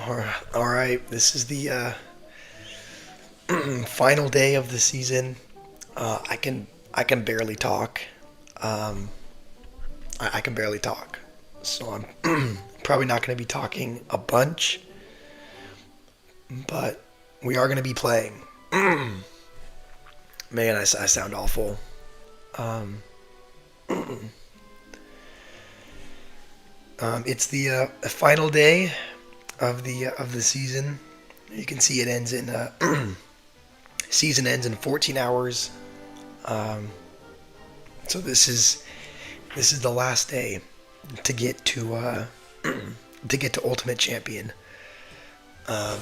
All right, this is the final day of the season. I can barely talk. Um, I can barely talk, so I'm probably not going to be talking a bunch, but we are going to be playing. Man, I sound awful. Um, it's the final day of the season. You can see it ends in season ends in 14 hours. Um, so this is the last day to get to to get to Ultimate Champion. Um,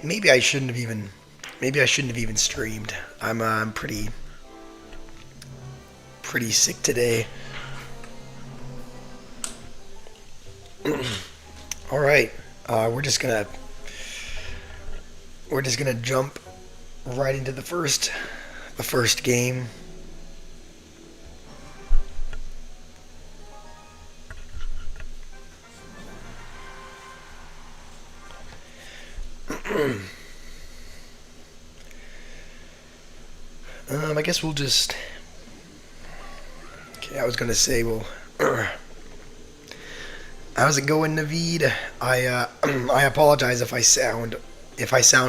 maybe I shouldn't have even streamed. I'm pretty sick today. All right, uh, we're just gonna we're just gonna jump right into the first game. I guess we'll just. Okay, I was gonna say, well, how's it going, Naveed? I apologize if I sound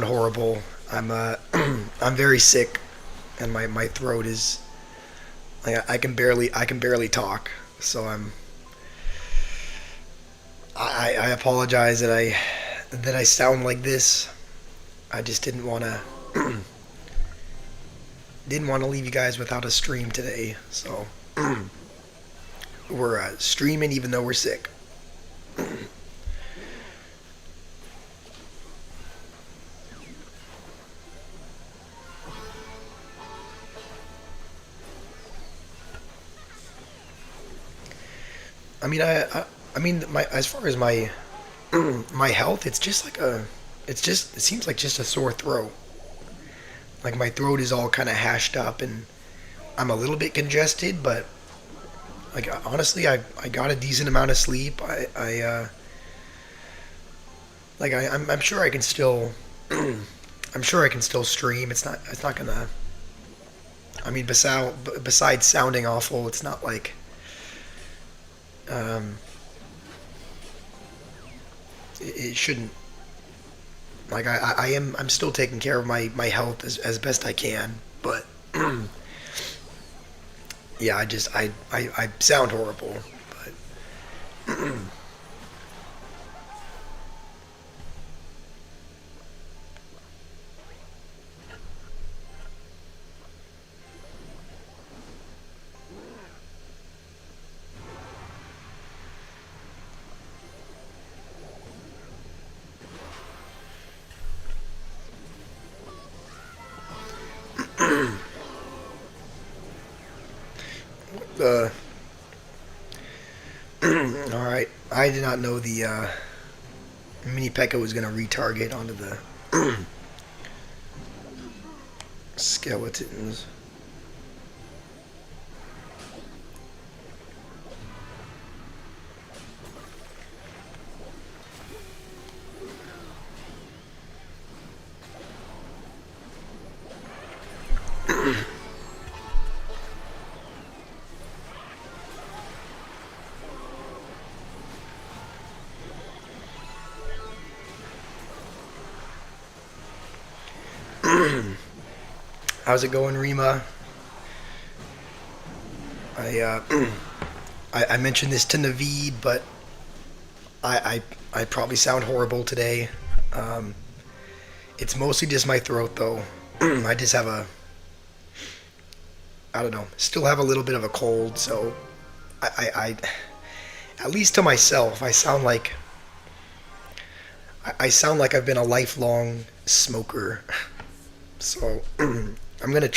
horrible. I'm very sick, and my throat is like I can barely talk. So I apologize that I sound like this. I just didn't want to leave you guys without a stream today. So we're streaming even though we're sick. I mean, I mean, my as far as my my health, it seems like just a sore throat. Like my throat is all kind of hashed up, and I'm a little bit congested, but like honestly, I got a decent amount of sleep. I'm sure I can still I'm sure I can still stream. It's not gonna. I mean, besides sounding awful, it's not like um, it shouldn't. Like I'm still taking care of my health as best I can, but yeah, I sound horrible, but uh, all right. I did not know the mini Pekka was gonna retarget onto the skeletons. How's it going, Rima? I I mentioned this to Naveed, but I probably sound horrible today. Um, it's mostly just my throat, though. I just have a I don't know, still have a little bit of a cold, so I at least to myself, I sound like I've been a lifelong smoker. So I'm gonna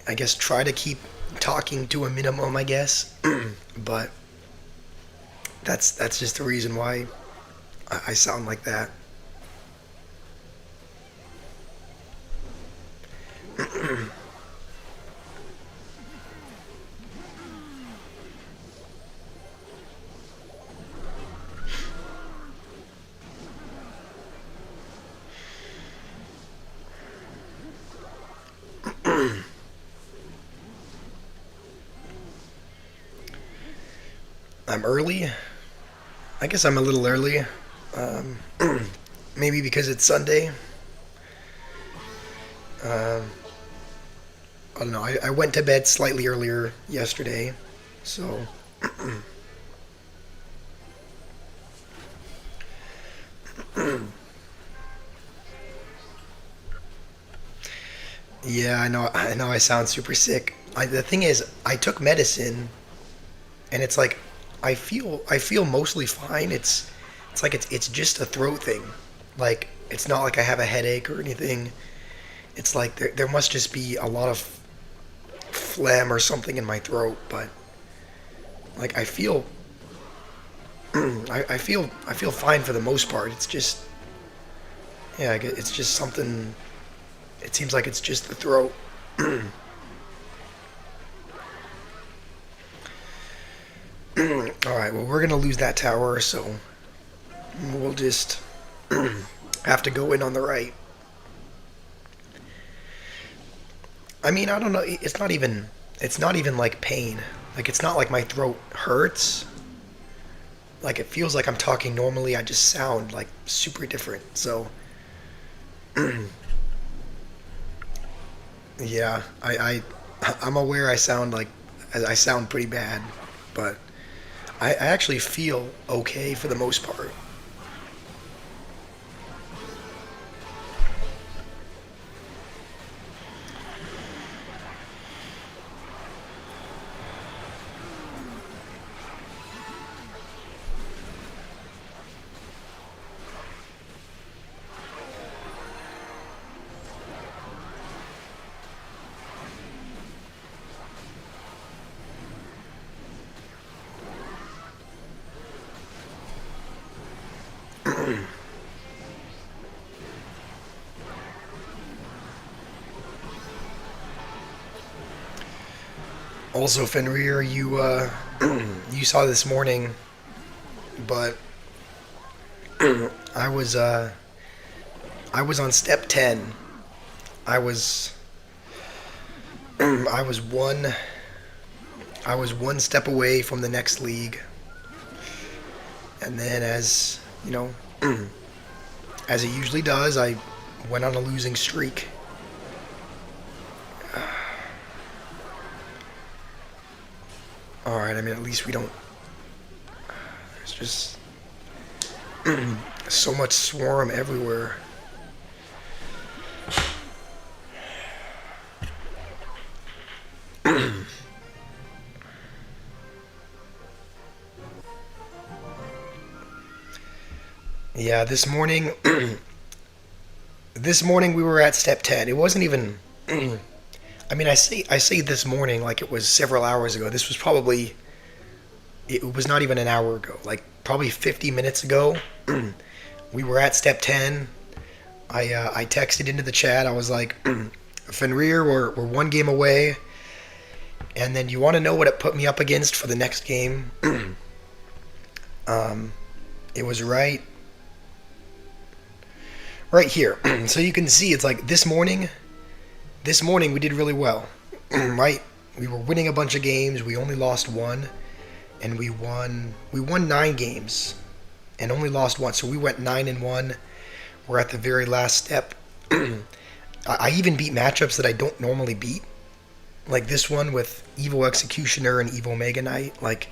I guess, try to keep talking to a minimum, I guess. But that's just the reason why I sound like that. I'm early. I guess I'm a little early. Um, Maybe because it's Sunday. Um, I don't know. I went to bed slightly earlier yesterday, so yeah, I know. I know. I sound super sick. The thing is, I took medicine, and it's like I feel mostly fine. It's like it's just a throat thing. Like it's not like I have a headache or anything. It's like there must just be a lot of phlegm or something in my throat. But like I feel fine for the most part. It's just yeah, it's just something. It seems like it's just the throat. All right, well we're gonna lose that tower, so we'll just have to go in on the right. I mean, I don't know. It's not even like pain. Like it's not like my throat hurts. Like it feels like I'm talking normally. I just sound like super different. So yeah, I'm aware I sound pretty bad, but I actually feel okay for the most part. Also, Fenrir, you saw this morning, but I was uh I was on step 10. I was I was one I was one step away from the next league, and then as you know, as it usually does, I went on a losing streak. All right, I mean at least we don't. There's just so much swarm everywhere. Yeah, this morning, this morning we were at step 10. It wasn't even. I mean, I say this morning like it was several hours ago. This was probably it was not even an hour ago. Like probably 50 minutes ago, we were at step 10. I texted into the chat. I was like, Fenrir, we're one game away. And then you want to know what it put me up against for the next game? um, it was right here. So you can see it's like this morning. This morning we did really well, right? We were winning a bunch of games. We only lost one, and we won 9 games, and only lost one. So we went 9-1. We're at the very last step. I even beat matchups that I don't normally beat, like this one with Evil Executioner and Evil Mega Knight. Like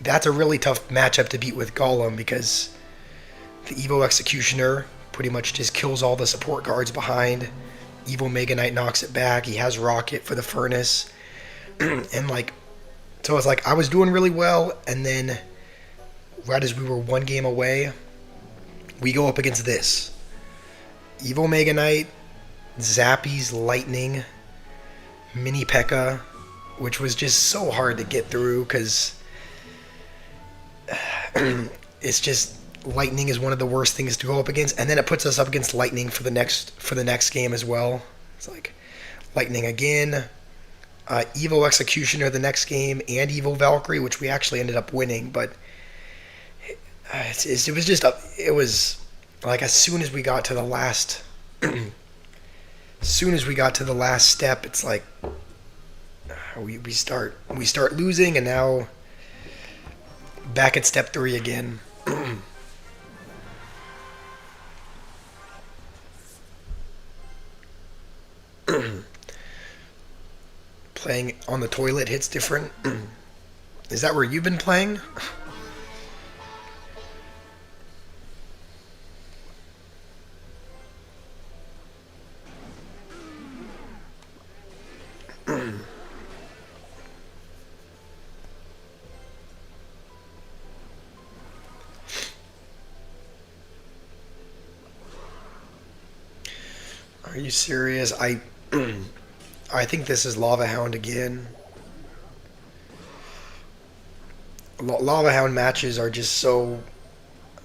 that's a really tough matchup to beat with Golem because the Evil Executioner pretty much just kills all the support guards behind. Evil Mega Knight knocks it back. He has Rocket for the Furnace. And like, so it's like I was doing really well, and then right as we were one game away, we go up against this. Evil Mega Knight, Zappy's Lightning, Mini P.E.K.K.A., which was just so hard to get through because it's just Lightning is one of the worst things to go up against, and then it puts us up against Lightning for the next game as well. It's like Lightning again, Evil Executioner the next game, and Evil Valkyrie, which we actually ended up winning. But it was just it was like as soon as we got to the last As soon as we got to the last step, it's like we start losing, and now back at step three again. Playing on the toilet hits different. Is that where you've been playing? Are you serious? I think this is Lava Hound again. Lava Hound matches are just so.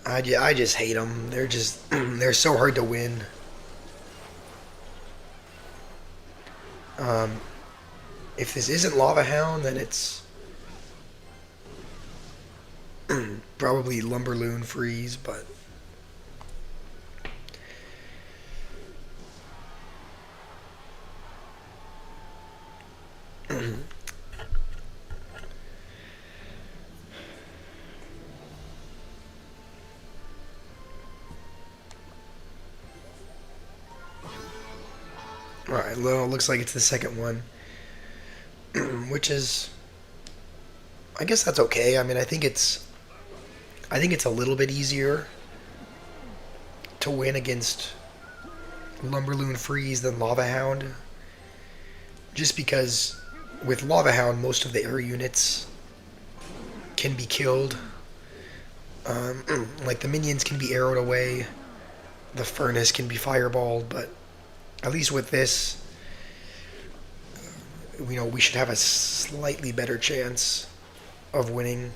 I just hate them. They're just they're so hard to win. Um, if this isn't Lava Hound, then it's probably Lumberloon Freeze. But all right, well, it looks like it's the second one, which is, I guess that's okay. I mean, I think it's a little bit easier to win against Lumberloon Freeze than Lava Hound, just because with Lava Hound, most of the air units can be killed. Like the minions can be arrowed away, the furnace can be fireballed, but at least with this, we should have a slightly better chance of winning.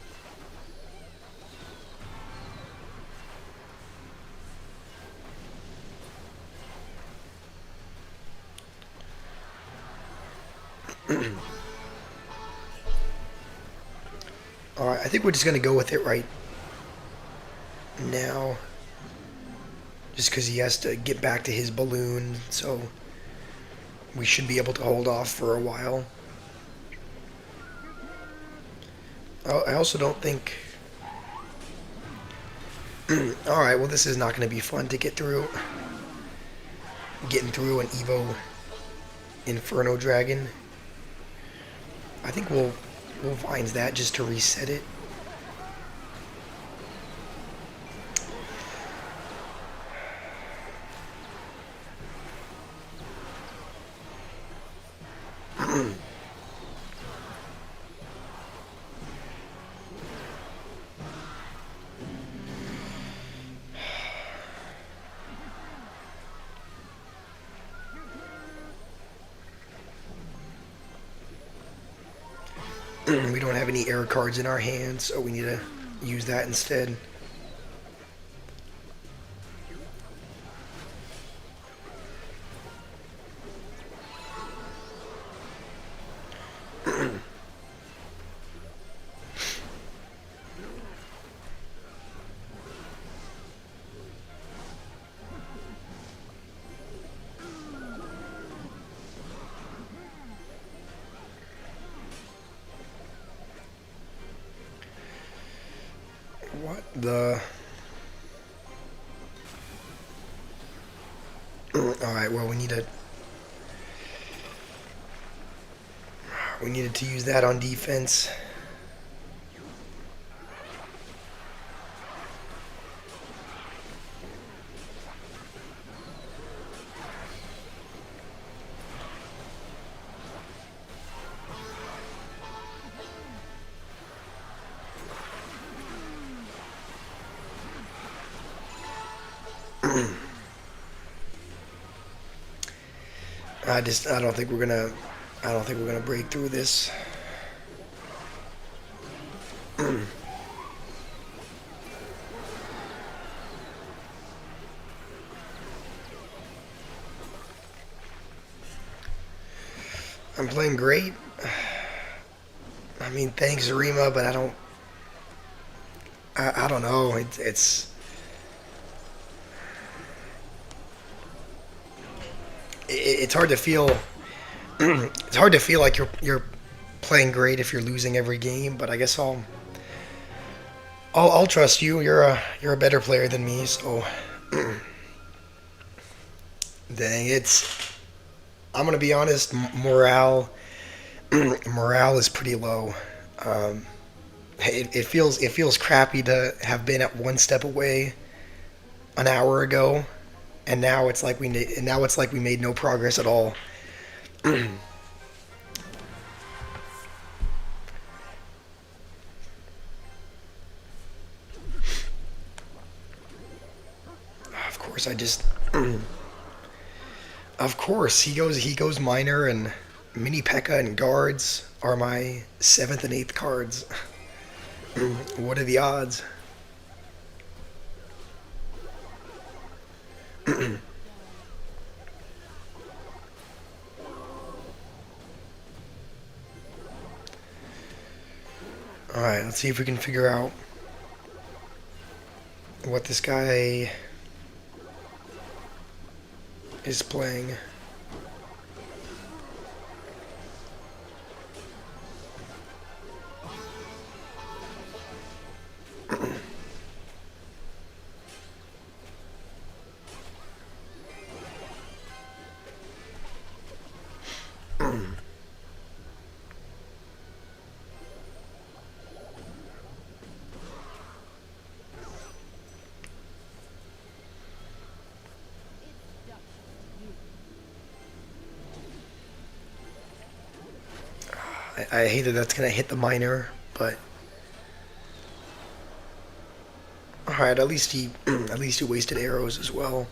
All right, I think we're just gonna go with it right now, just because he has to get back to his balloon, so we should be able to hold off for a while. Oh, I also don't think. All right, well, this is not going to be fun to get through. Getting through an Evo Inferno Dragon. I think we'll Vines that just to reset it. We don't have any air cards in our hands, so we need to use that instead. What the? Alright, well, we needed to use that on defense. I don't think we're gonna break through this. I'm playing great. I mean, thanks, Rima, but I don't know. it's hard to feel it's hard to feel like you're playing great if you're losing every game. But I guess I'll trust you. You're a better player than me. So dang, it's I'm gonna be honest. Morale is pretty low. Um, it feels crappy to have been at one step away an hour ago, and now it's like we made no progress at all. Of course, I just of course he goes minor and mini P.E.K.K.A. and guards are my seventh and eighth cards. What are the odds? All right, let's see if we can figure out what this guy is playing. I hate that that's gonna hit the minor, but all right. At least he at least he wasted arrows as well.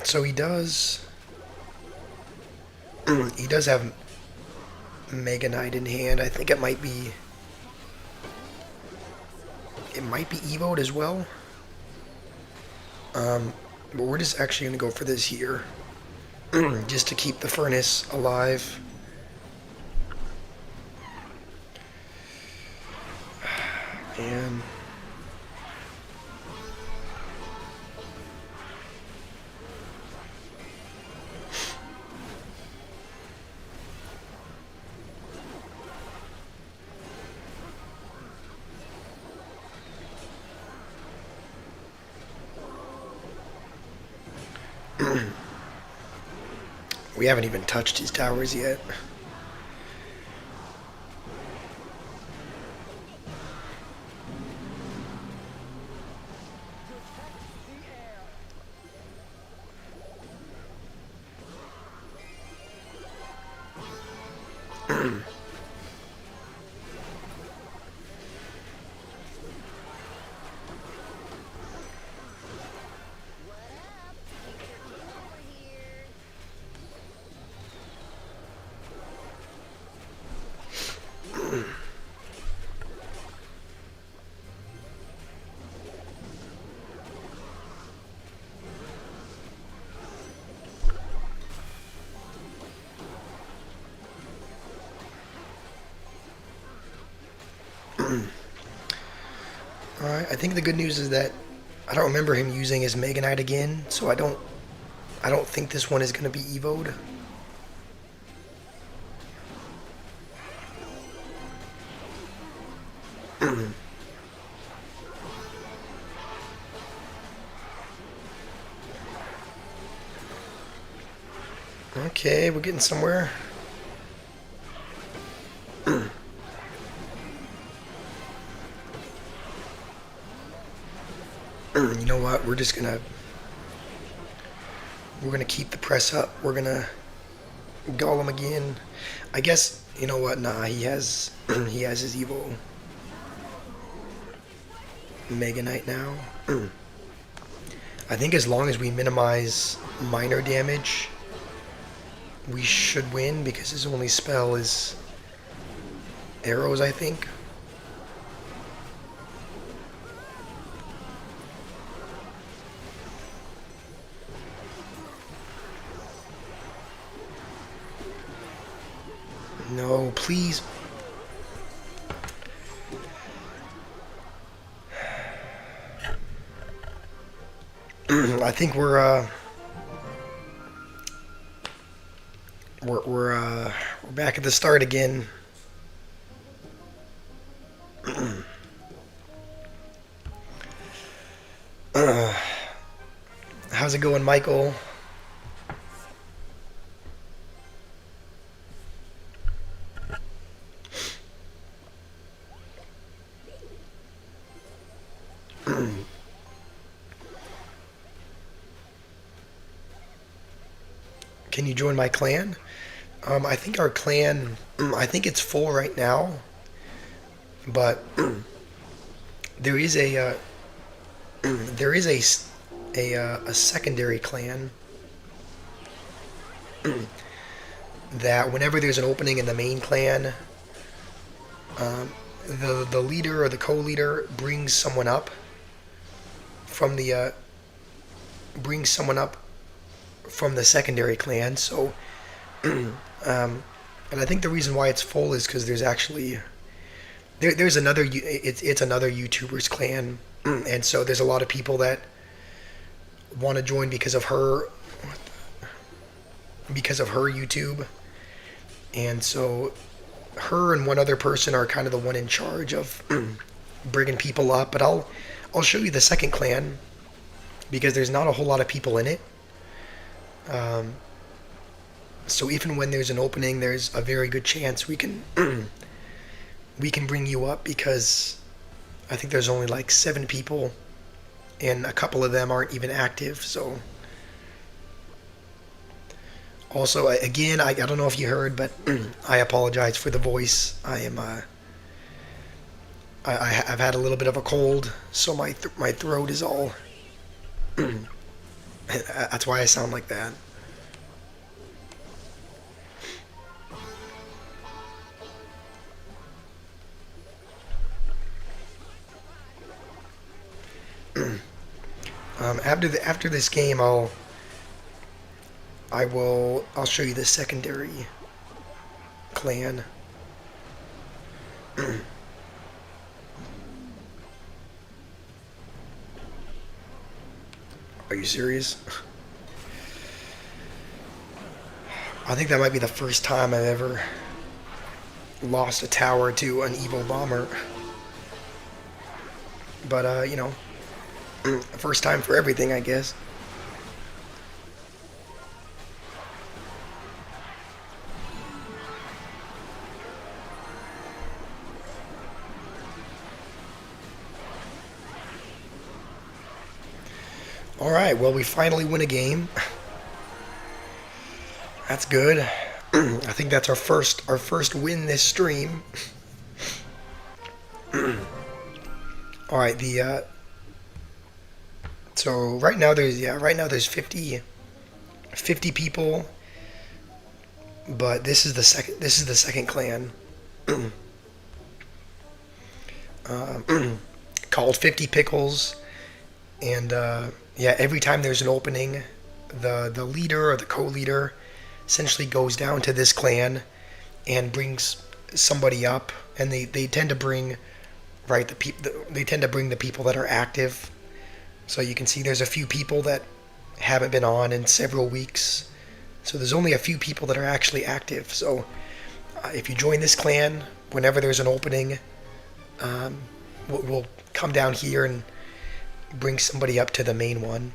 So he does have Mega Knight in hand. I think it might be Evoed as well. But we're just actually gonna go for this here, just to keep the furnace alive. And we haven't even touched his towers yet. Alright, I think the good news is that I don't remember him using his Mega Knight again, so I don't think this one is gonna be Evoed. Okay, we're getting somewhere. You know what? We're gonna keep the press up. We're gonna Golem again. I guess you know what? Nah, he has he has his Evo. Mega Knight now. I think as long as we minimize minor damage, we should win because his only spell is arrows, I think. No, please. I think we're back at the start again. How's it going, Michael? Can you join my clan? I think our clan, I think it's full right now, but there is there is a secondary clan that whenever there's an opening in the main clan, the leader or the co-leader brings someone up from the secondary clan. So, and I think the reason why it's full is because there's actually there's another it's another YouTuber's clan, and so there's a lot of people that want to join because of her YouTube, and so her and one other person are kind of the one in charge of bringing people up. But I'll show you the second clan because there's not a whole lot of people in it. So even when there's an opening, there's a very good chance we can we can bring you up because I think there's only like 7 people, and a couple of them aren't even active. So also, again, I don't know if you heard, but I apologize for the voice. I've had a little bit of a cold, so my throat is all. That's why I sound like that. After this game, I'll show you the secondary clan. Are you serious? I think that might be the first time I've ever lost a tower to an evil bomber. But, you know, first time for everything, I guess. Alright, well, we finally win a game. That's good. I think that's our first win this stream. Alright, so right now there's 50 people, but this is the second clan. Called 50 Pickles, and yeah, every time there's an opening, the leader or the co-leader essentially goes down to this clan and brings somebody up, and they tend to bring they tend to bring the people that are active. So you can see there's a few people that haven't been on in several weeks. So there's only a few people that are actually active. So if you join this clan, whenever there's an opening, we'll come down here and bring somebody up to the main one.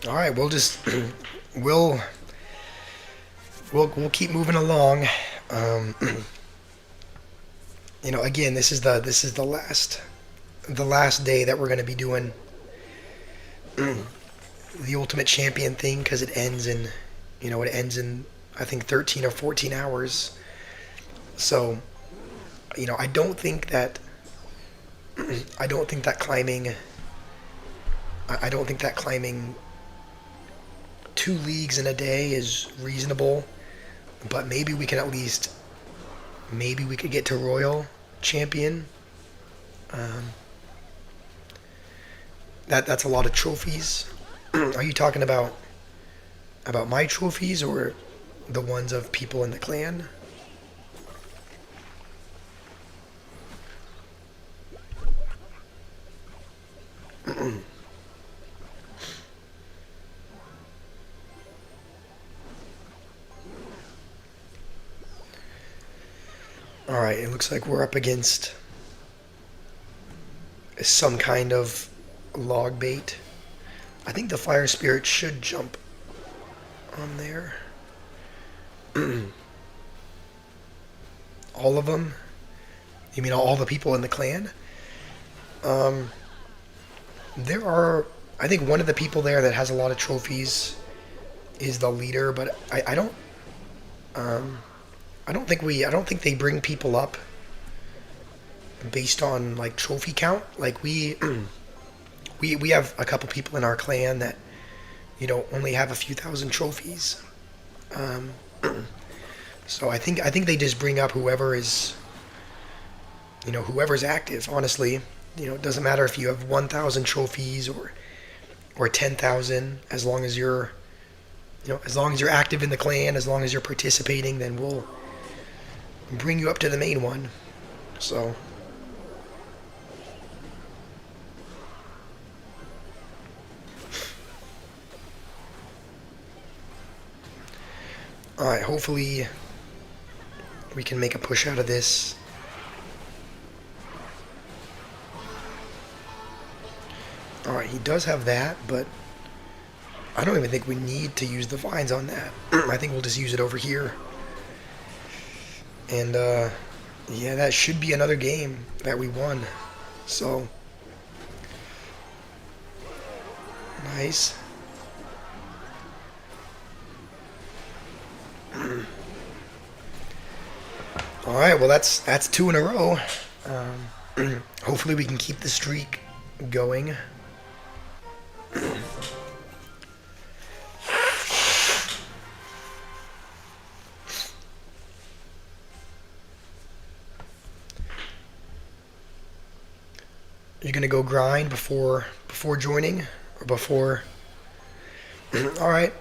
All right, we'll just we'll keep moving along. You know, again, this is the last day that we're going to be doing the Ultimate Champion thing, because it ends in It ends in, I think, 13 or 14 hours. So, I don't think that I don't think that climbing I don't think that climbing 2 leagues in a day is reasonable, but maybe we could get to Royal champion. Um, that's a lot of trophies. Are you talking about my trophies or the ones of people in the clan? All right, it looks like we're up against some kind of log bait. I think the fire spirit should jump on there. All of them? You mean all the people in the clan? Um, there are, I think one of the people there that has a lot of trophies is the leader, but um, I don't think they bring people up based on like trophy count. Like we have a couple people in our clan that only have a few thousand trophies. Um, so I think they just bring up whoever's active. Honestly, it doesn't matter if you have 1,000 trophies or 10,000. As long as you're active in the clan, as long as you're participating, then we'll bring you up to the main one. So. Alright, hopefully we can make a push out of this. Alright, he does have that, but I don't even think we need to use the vines on that. I think we'll just use it over here. And, yeah, that should be another game that we won. So, nice. All right, well that's 2 in a row. Hopefully we can keep the streak going. You're gonna go grind before joining or before. All right,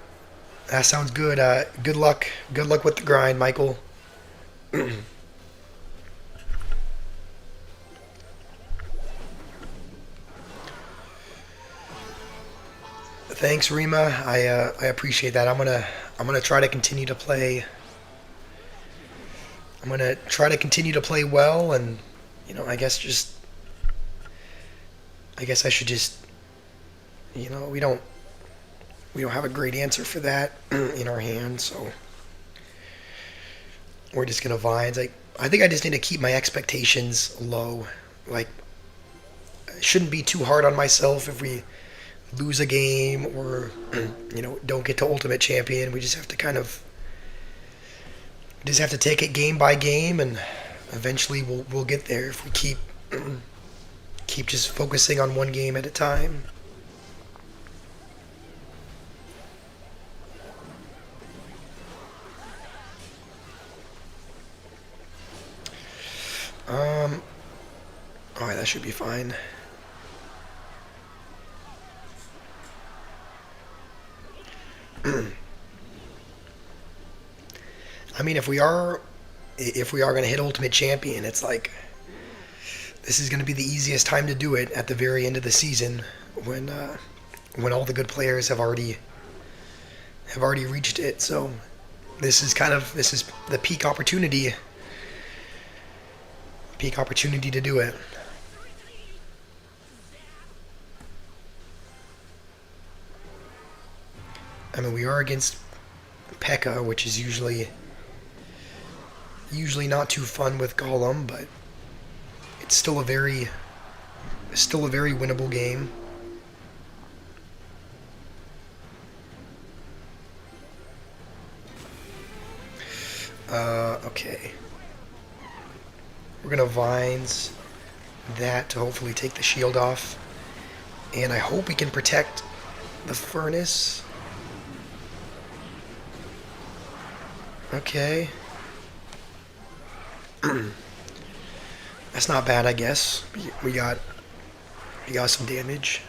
that sounds good. Good luck. Good luck with the grind, Michael. Thanks, Rima. I appreciate that. I'm gonna try to continue to play. I'm gonna try to continue to play well, and I guess I should just we don't have a great answer for that in our hand, so we're just gonna vines. I think I just need to keep my expectations low. Like, I shouldn't be too hard on myself if we lose a game or don't get to ultimate champion. We just have to take it game by game, and eventually we'll get there if we keep just focusing on one game at a time. All right, that should be fine. I mean, if we are going to hit Ultimate Champion, it's like this is going to be the easiest time to do it at the very end of the season when all the good players have already reached it. So this is the peak opportunity to do it. I mean, we are against P.E.K.K.A., which is usually not too fun with Golem, but it's still a very winnable game. Okay. We're gonna Vines that to hopefully take the shield off. And I hope we can protect the furnace. Okay. That's not bad, I guess. We got some damage.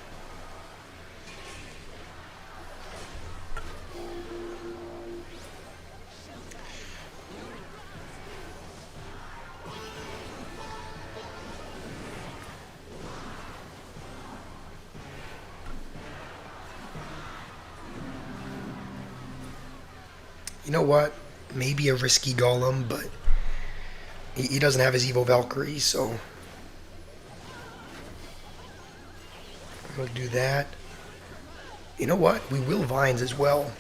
You know what? Maybe a risky golem, but he doesn't have his Evo Valkyrie, so I'm gonna do that. You know what? We will Vines as well,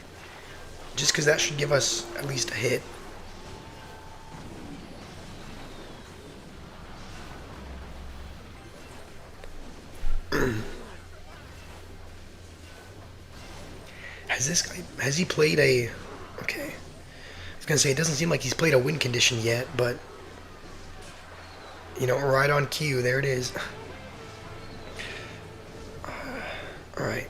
just because that should give us at least a hit. Has he played a? Okay, I was gonna say it doesn't seem like he's played a win condition yet, but right on cue. There it is. All right.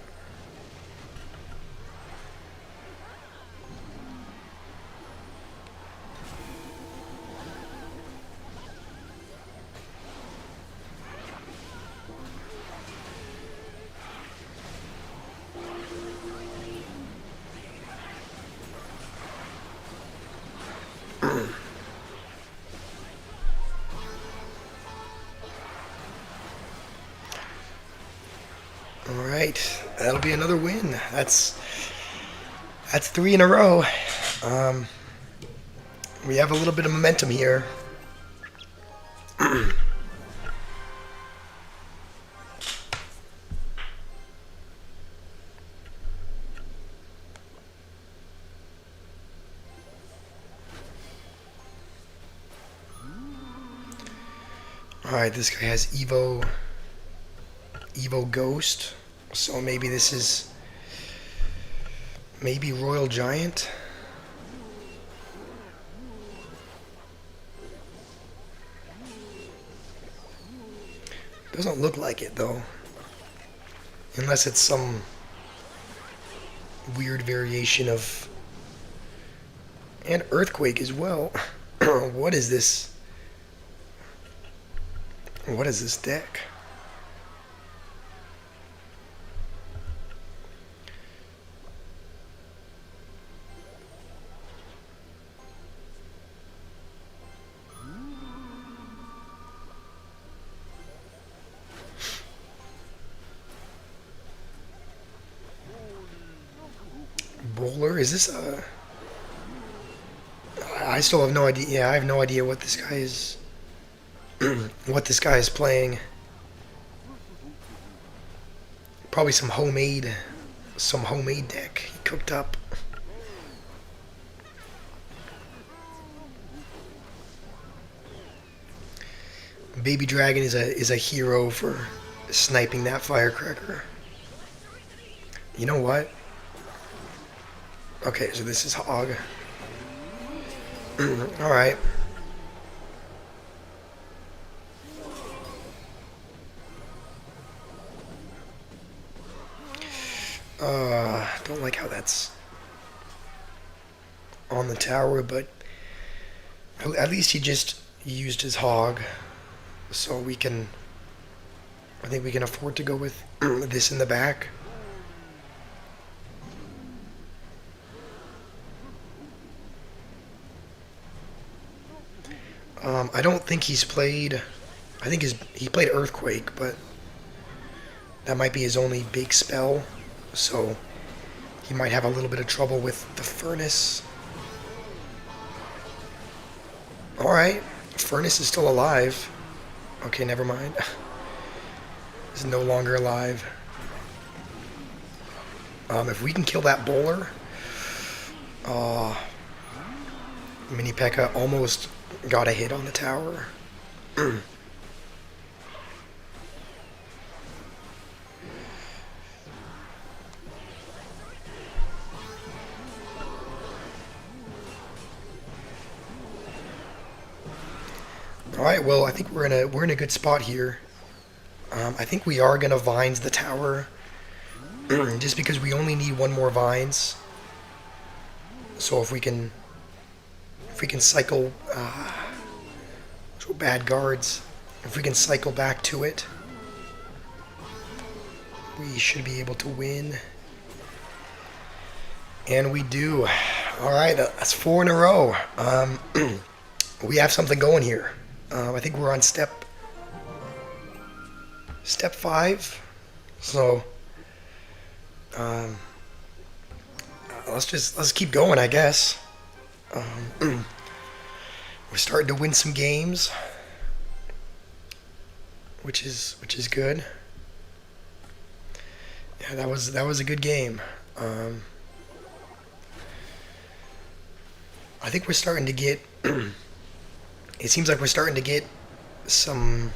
All right, that'll be another win. That's three in a row. Um, we have a little bit of momentum here. All right, this guy has Evo Ghost, so maybe this is maybe Royal Giant. Doesn't look like it though, unless it's some weird variation of and Earthquake as well. What is this? What is this deck? Bowler? Is this a... I still have no idea. Yeah, I have no idea what this guy is... what this guy is playing. Probably some homemade deck he cooked up. Baby Dragon is a hero for sniping that firecracker. You know what? Okay, so this is Hog. Alright. Don't like how that's on the tower, but at least he just used his Hog, so we can... I think we can afford to go with this in the back. I don't think he's played... I think he played Earthquake, but that might be his only big spell, so he might have a little bit of trouble with the Furnace. Alright, Furnace is still alive. Okay, never mind. Is no longer alive. If we can kill that bowler, Mini P.E.K.K.A. almost got a hit on the tower. All right. Well, I think we're in a good spot here. I think we are gonna vines the tower, just because we only need one more vines. So if we can cycle so bad guards, if we can cycle back to it, we should be able to win. And we do. All right, that's four in a row. We have something going here. I think we're on step five. So um, let's keep going, I guess. We're starting to win some games, which is good. Yeah, that was a good game. Um, I think we're starting to get. It seems like we're starting to get some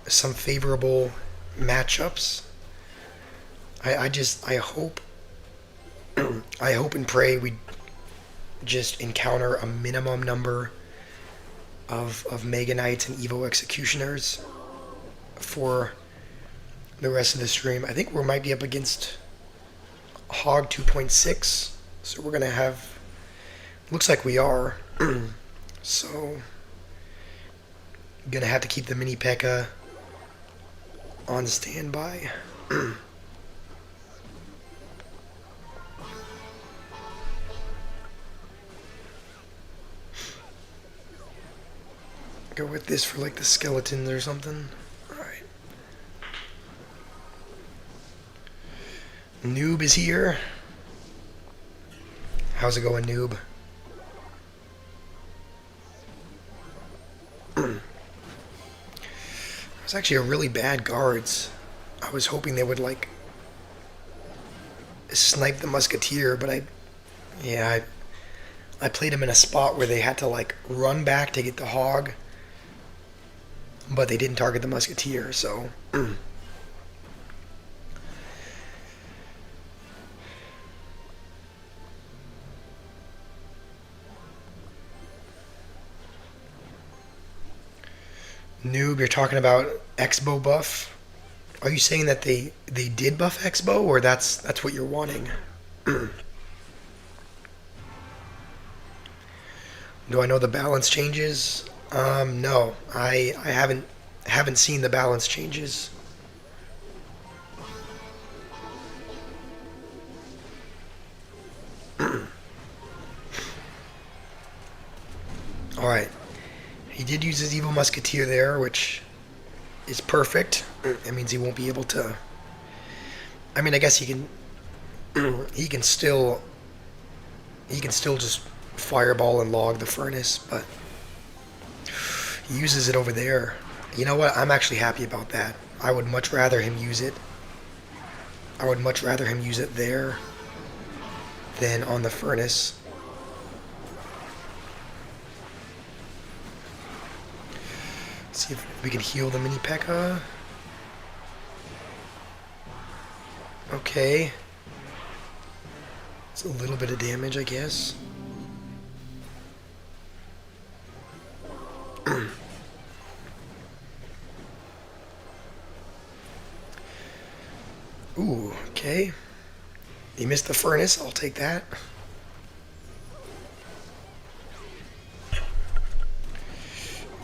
some favorable matchups. I hope I hope and pray we just encounter a minimum number of Mega Knights and Evo Executioners for the rest of the stream. I think we might be up against Hog 2.6, so we're gonna have. Looks like we are. So gonna have to keep the mini P.E.K.K.A. on standby. Go with this for like the skeletons or something. Alright. Noob is here. How's it going, Noob? It's actually a really bad guards. I was hoping they would like snipe the musketeer, but I played him in a spot where they had to like run back to get the hog, but they didn't target the musketeer, so Noob, you're talking about Expo buff. Are you saying that they did buff Expo, or that's what you're wanting? Do I know the balance changes? No, I haven't seen the balance changes. All right, he did use his evil musketeer there, which is perfect. That means he won't be able to. I mean, I guess he can. He can still just fireball and log the furnace, but he uses it over there. You know what? I'm actually happy about that. I would much rather him use it. I would much rather him use it there than on the furnace. Let's see if we can heal the mini P.E.K.K.A. Okay. It's a little bit of damage, I guess. Ooh, okay. He missed the furnace. I'll take that.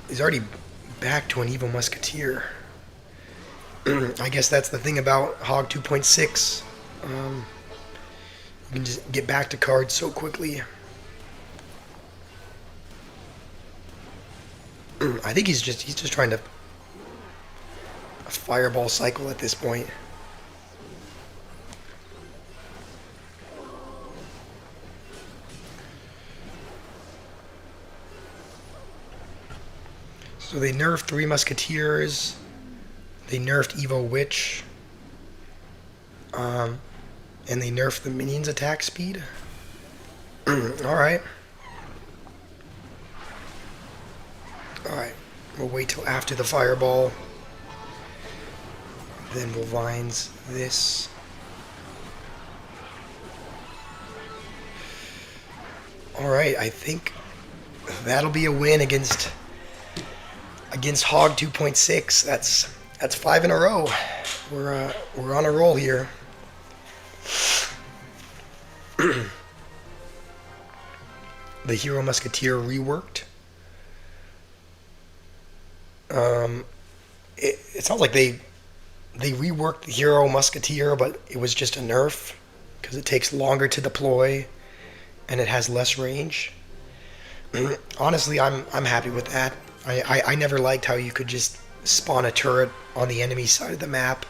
He's already back to an evil musketeer. I guess that's the thing about Hog 2.6. You can just get back to cards so quickly. I think he's just trying to a fireball cycle at this point. So they nerfed Three Musketeers. They nerfed Evo Witch. And they nerfed the minions' attack speed. Alright. Alright. We'll wait till after the fireball. Then we'll vines this. Alright, I think that'll be a win against against Hog 2.6. That's five in a row. We're on a roll here. The Hero Musketeer reworked. It sounds like they reworked the Hero Musketeer, but it was just a nerf because it takes longer to deploy and it has less range. Honestly, I'm happy with that. I never liked how you could just spawn a turret on the enemy side of the map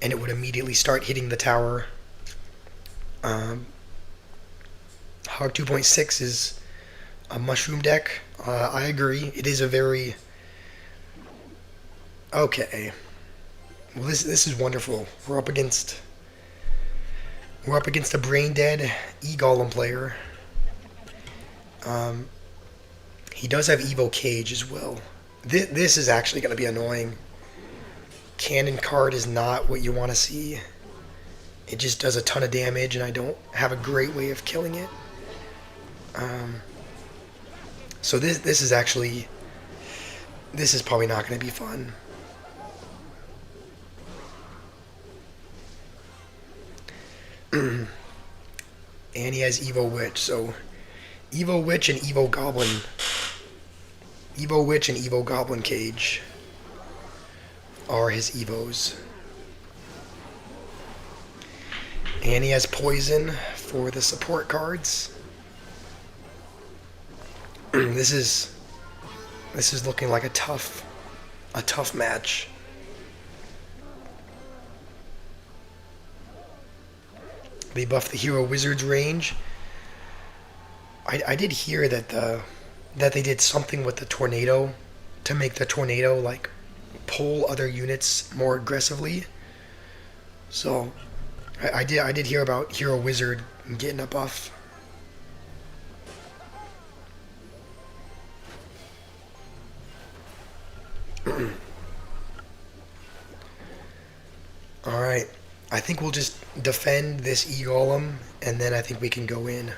and it would immediately start hitting the tower. Hog 2.6 is a mushroom deck. I agree. It is a very... Okay. Well, this is wonderful. We're up against a brain dead E-Golem player. He does have Evo Cage as well. This is actually going to be annoying. Cannon card is not what you want to see. It just does a ton of damage, and I don't have a great way of killing it. So this is actually... This is probably not going to be fun. And he has Evo Witch, so Evo Witch and Evo Goblin. Evo Witch and Evo Goblin Cage are his Evos. And he has Poison for the support cards. This is looking like a tough match. They buffed the Hero Wizard's range. I did hear that they did something with the tornado to make the tornado like pull other units more aggressively. So I did hear about Hero Wizard getting a buff. All right. I think we'll just defend this E-Golem, and then I think we can go in.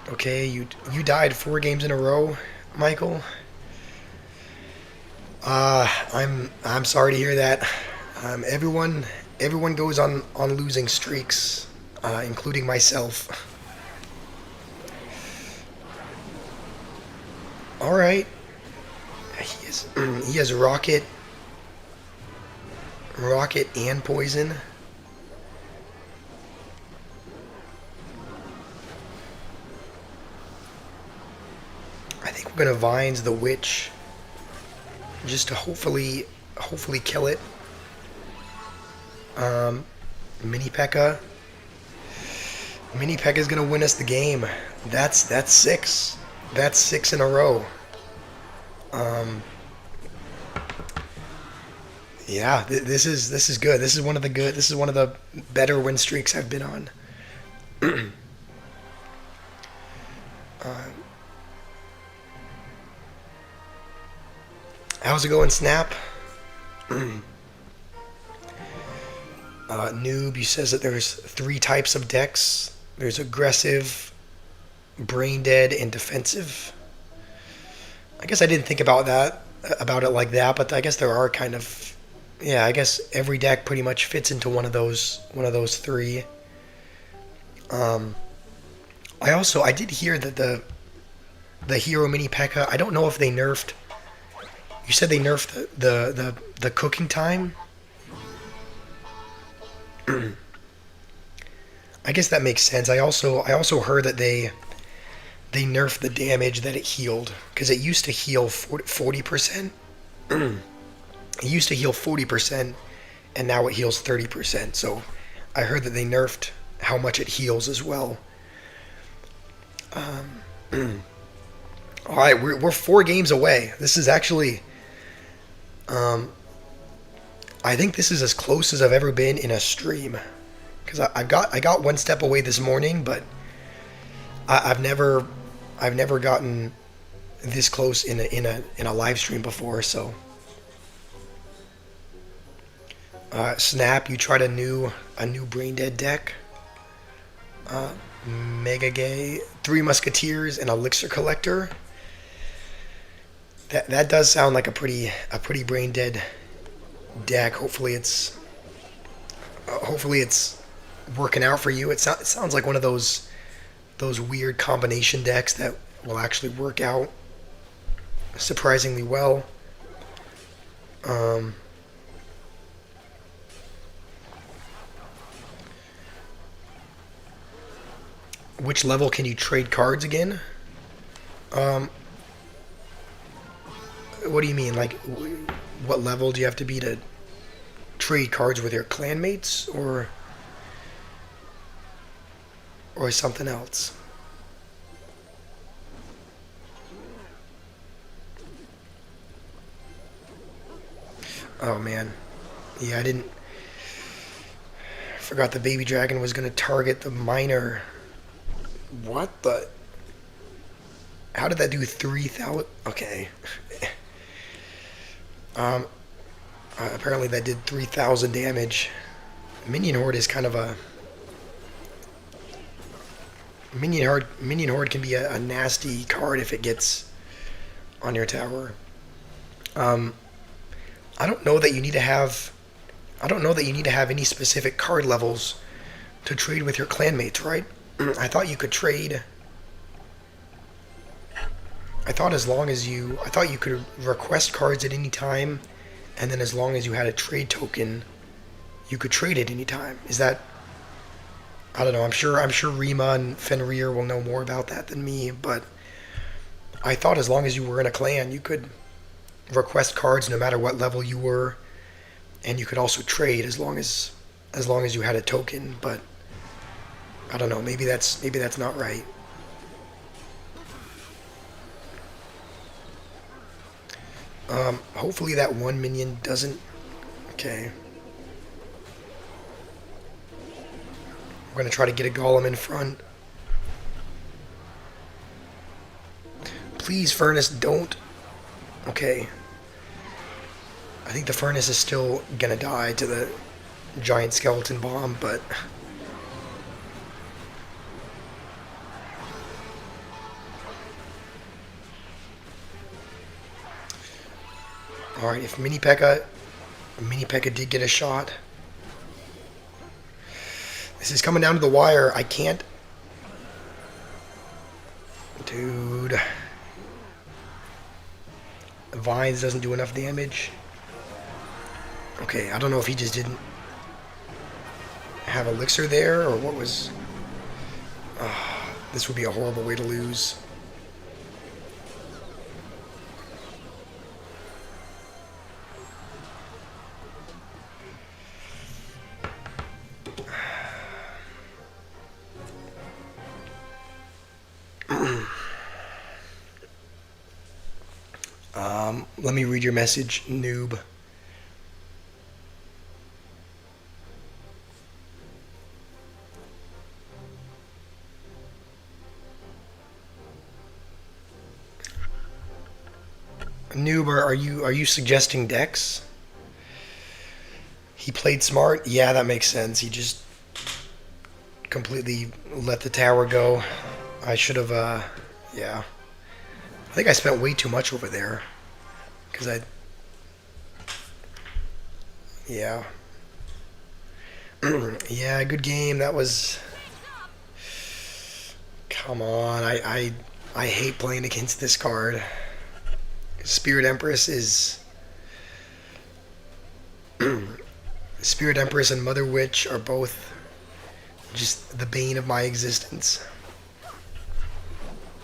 Okay, you died 4 games in a row, Michael. I'm sorry to hear that. Everyone goes on losing streaks, including myself. All right, he has rocket and poison. I think we're gonna Vines the Witch just to hopefully kill it. Mini P.E.K.K.A. Mini P.E.K.K.A. is gonna win us the game. That's 6. That's 6 in a row. Yeah, this is good. This is one of the better win streaks I've been on. How's it going, Snap? Noob, you says that there's 3 types of decks. There's aggressive, brain dead, and defensive. I guess I didn't think about it like that, but I guess there are kind of, yeah, I guess every deck pretty much fits into one of those 3. I did hear that the Hero Mini P.E.K.K.A. I don't know if they nerfed. You said they nerfed the cooking time. I guess that makes sense. I also heard that they nerfed the damage that it healed, because it used to heal 40%. It used to heal 40%, and now it heals 30%. So I heard that they nerfed how much it heals as well. All right, we're 4 games away. This is actually, I think this is as close as I've ever been in a stream, because I got 1 step away this morning, but I've never gotten this close in a live stream before. So Snap, you tried a new brain dead deck. Uh, Mega Gay, Three Musketeers, and Elixir Collector. That does sound like a pretty brain dead deck. Hopefully it's working out for you. It sounds like one of those weird combination decks that will actually work out surprisingly well. Um, which level can you trade cards again? Um, what do you mean? Like, what level do you have to be to trade cards with your clanmates, or something else? Oh man, yeah, I didn't. Forgot the baby dragon was gonna target the miner. What the? How did that do 3,000? Okay. Um, apparently that did 3,000 damage. Minion Horde is kind of a Minion Horde can be a nasty card if it gets on your tower. Um, I don't know that you need to have. I don't know that you need to have any specific card levels to trade with your clanmates, right? I thought you could trade. I thought you could request cards at any time, and then as long as you had a trade token, you could trade at any time. Is that? I don't know. I'm sure Rima and Fenrir will know more about that than me, but I thought as long as you were in a clan, you could request cards no matter what level you were, and you could also trade as long as you had a token. But I don't know. Maybe that's not right. Hopefully that one minion doesn't. Okay, we're gonna try to get a golem in front. Please, furnace, don't. Okay, I think the furnace is still gonna die to the giant skeleton bomb, but all right. If Mini Pekka did get a shot. This is coming down to the wire. I can't, dude. Vines doesn't do enough damage. Okay, I don't know if he just didn't have elixir there or what was. This would be a horrible way to lose. Let me read your message, noob. Noob, are you suggesting Dex? He played smart. Yeah, that makes sense. He just completely let the tower go. I should have. Yeah. I think I spent way too much over there. Because I. Yeah. Yeah, good game. That was. Come on. I hate playing against this card. Spirit Empress is. Spirit Empress and Mother Witch are both just the bane of my existence.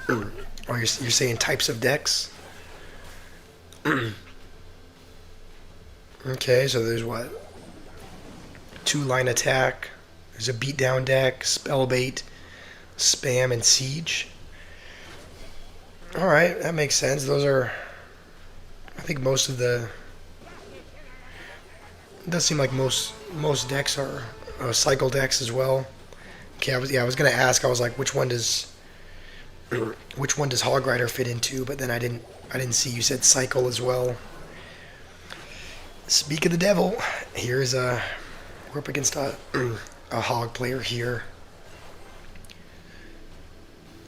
Or you're saying types of decks? Okay, so there's what? Two-line attack. There's a beatdown deck, spellbait, spam, and siege. Alright, that makes sense. Those are. I think most of the. It does seem like most decks are cycle decks as well. Okay, I was gonna ask. I was like, which one does Hog Rider fit into? But then I didn't see you said cycle as well. Speak of the devil, here's a we're up against a hog player here.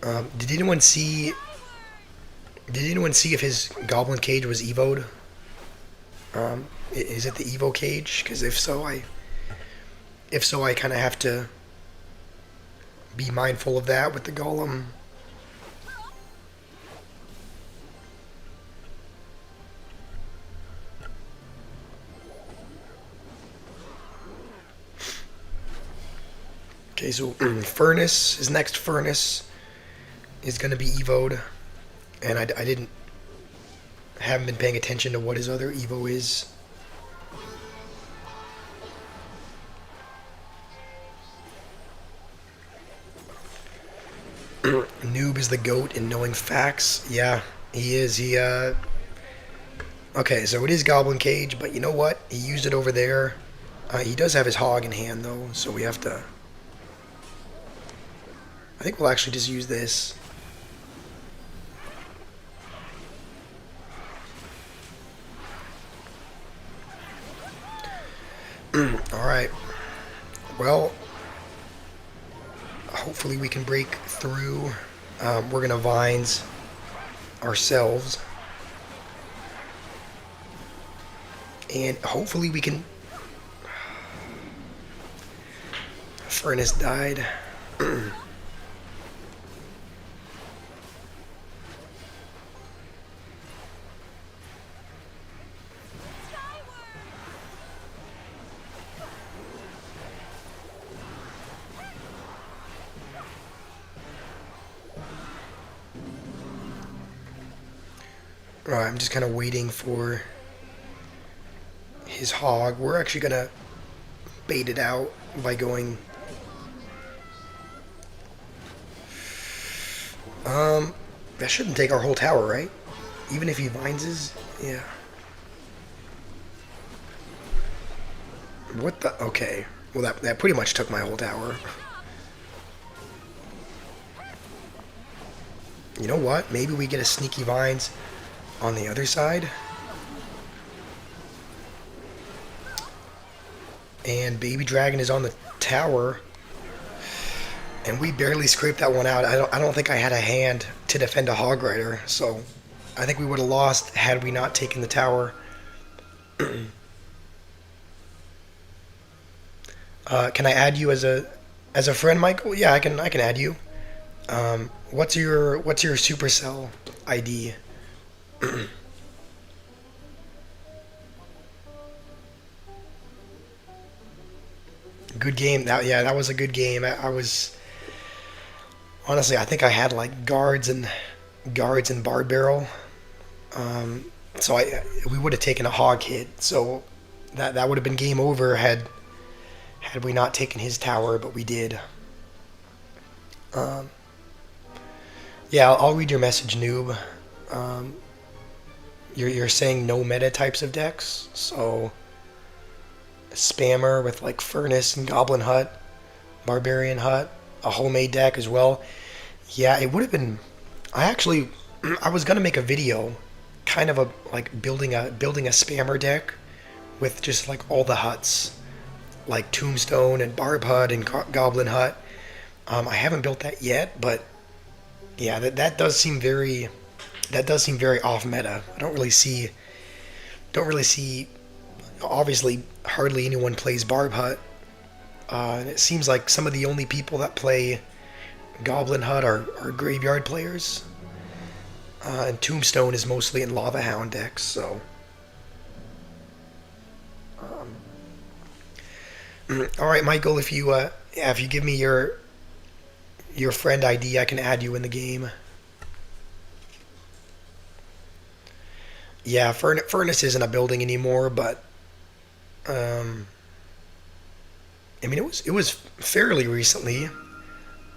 Did anyone see? Did anyone see if his goblin cage was evoed? Is it the evo cage? Because if so, I kind of have to be mindful of that with the golem. Okay, so furnace, his next furnace is going to be evoed, and I didn't haven't been paying attention to what his other evo is. Noob is the goat in knowing facts. Yeah, he is. Okay, so it is Goblin Cage, but you know what? He used it over there. He does have his hog in hand, though, so we have to... I think we'll actually just use this. Alright. Well, hopefully we can break through. We're going to vines ourselves. And hopefully we can... Furnace died. Alright, I'm just kind of waiting for his hog. We're actually going to bait it out by going... that shouldn't take our whole tower, right? Even if he vines his... Yeah. What the... Okay. Well, that pretty much took my whole tower. You know what? Maybe we get a sneaky vines on the other side. And Baby Dragon is on the tower. And we barely scraped that one out. I don't think I had a hand to defend a Hog Rider, so I think we would have lost had we not taken the tower. Can I add you as a friend, Michael? Yeah, I can add you. What's your Supercell ID? Good game. That was a good game. I was honestly, I think I had like guards and Bard Barrel. So we would have taken a hog hit. So that would have been game over had we not taken his tower, but we did. Yeah, I'll read your message, noob. You're saying no meta types of decks, so spammer with like Furnace and Goblin Hut, Barbarian Hut, a homemade deck as well. Yeah, it would have been. I was gonna make a video, kind of like building a spammer deck with just like all the huts, like Tombstone and Barb Hut and Goblin Hut. I haven't built that yet, but yeah, that does seem very off meta. I don't really see. Obviously, hardly anyone plays Barb Hut, and it seems like some of the only people that play Goblin Hut are graveyard players. And Tombstone is mostly in Lava Hound decks, so. All right, Michael, if you give me your friend ID, I can add you in the game. Yeah, Furnace isn't a building anymore, but I mean it was fairly recently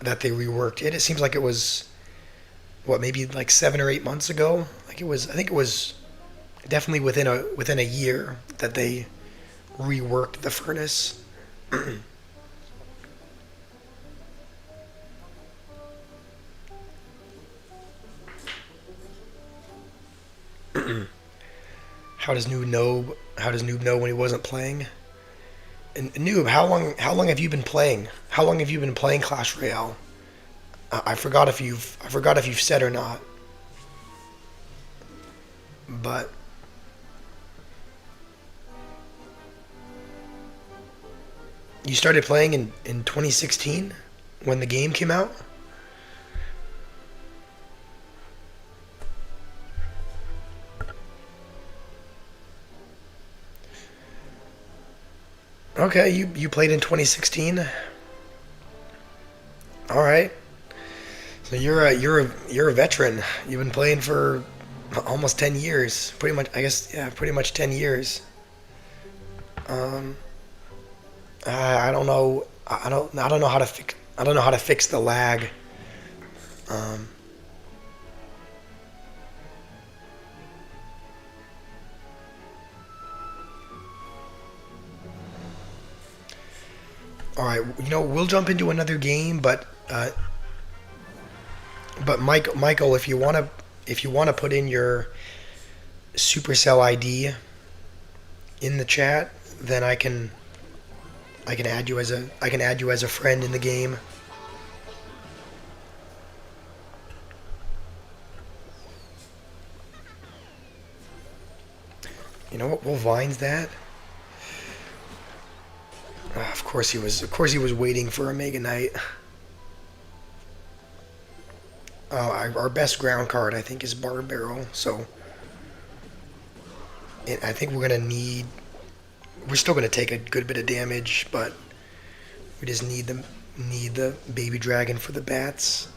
that they reworked it. It seems like it was what, maybe like 7 or 8 months ago. Like I think it was definitely within a year that they reworked the Furnace. How does Noob know when he wasn't playing? And Noob, how long have you been playing? How long have you been playing Clash Royale? I forgot if you've said or not. But you started playing in 2016 when the game came out? Okay, you played in 2016. All right. So you're a veteran. You've been playing for almost 10 years. Pretty much, I guess, yeah, pretty much 10 years. Um, I don't know. I don't know how to fix. I don't know how to fix the lag. Um, all right, we'll jump into another game, but Michael, if you wanna put in your Supercell ID in the chat, then I can add you as a friend in the game. You know what? Will Vines that? Of course he was. Of course he was waiting for a Mega Knight. Our best ground card, I think, is Bar Barrel. So I think we're gonna need. We're still gonna take a good bit of damage, but we just need the baby dragon for the bats.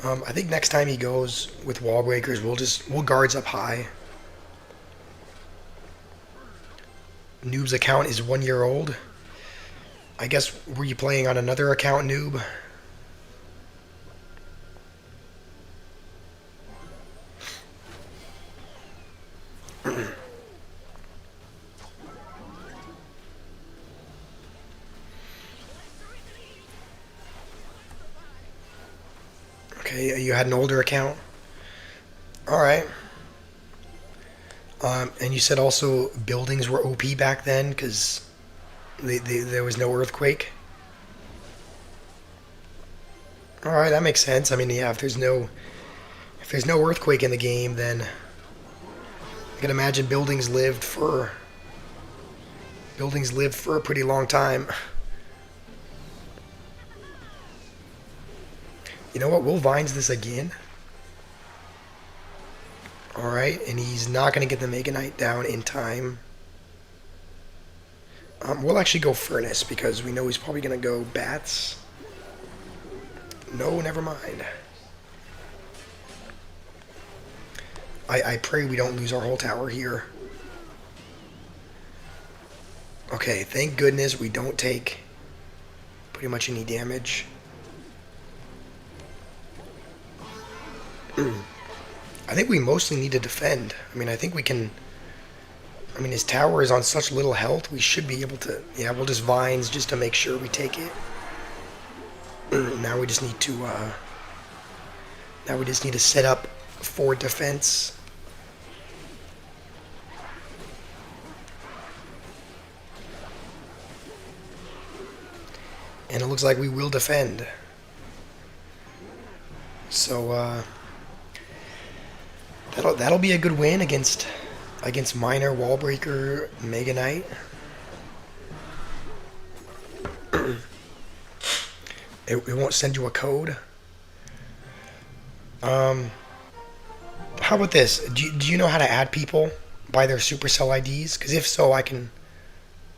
I think next time he goes with wall breakers, we'll guards up high. Noob's account is 1 year old. I guess were you playing on another account, Noob? Okay, you had an older account. All right. And you said also buildings were OP back then because there was no earthquake. All right, that makes sense. I mean, yeah, if there's no earthquake in the game, then I can imagine buildings lived for a pretty long time. You know what? We'll Vines this again. All right, and he's not going to get the Mega Knight down in time. We'll actually go Furnace because we know he's probably going to go Bats. No, never mind. I pray we don't lose our whole tower here. Okay, thank goodness we don't take pretty much any damage. I think we mostly need to defend. I mean, I think we can. I mean, his tower is on such little health, we should be able to. Yeah, we'll just Vines just to make sure we take it. Now we just need to. Now we just need to set up for defense. And it looks like we will defend. So, that'll be a good win against Miner, Wallbreaker, Mega Knight. It won't send you a code. How about this? Do you know how to add people by their Supercell IDs? Because if so, I can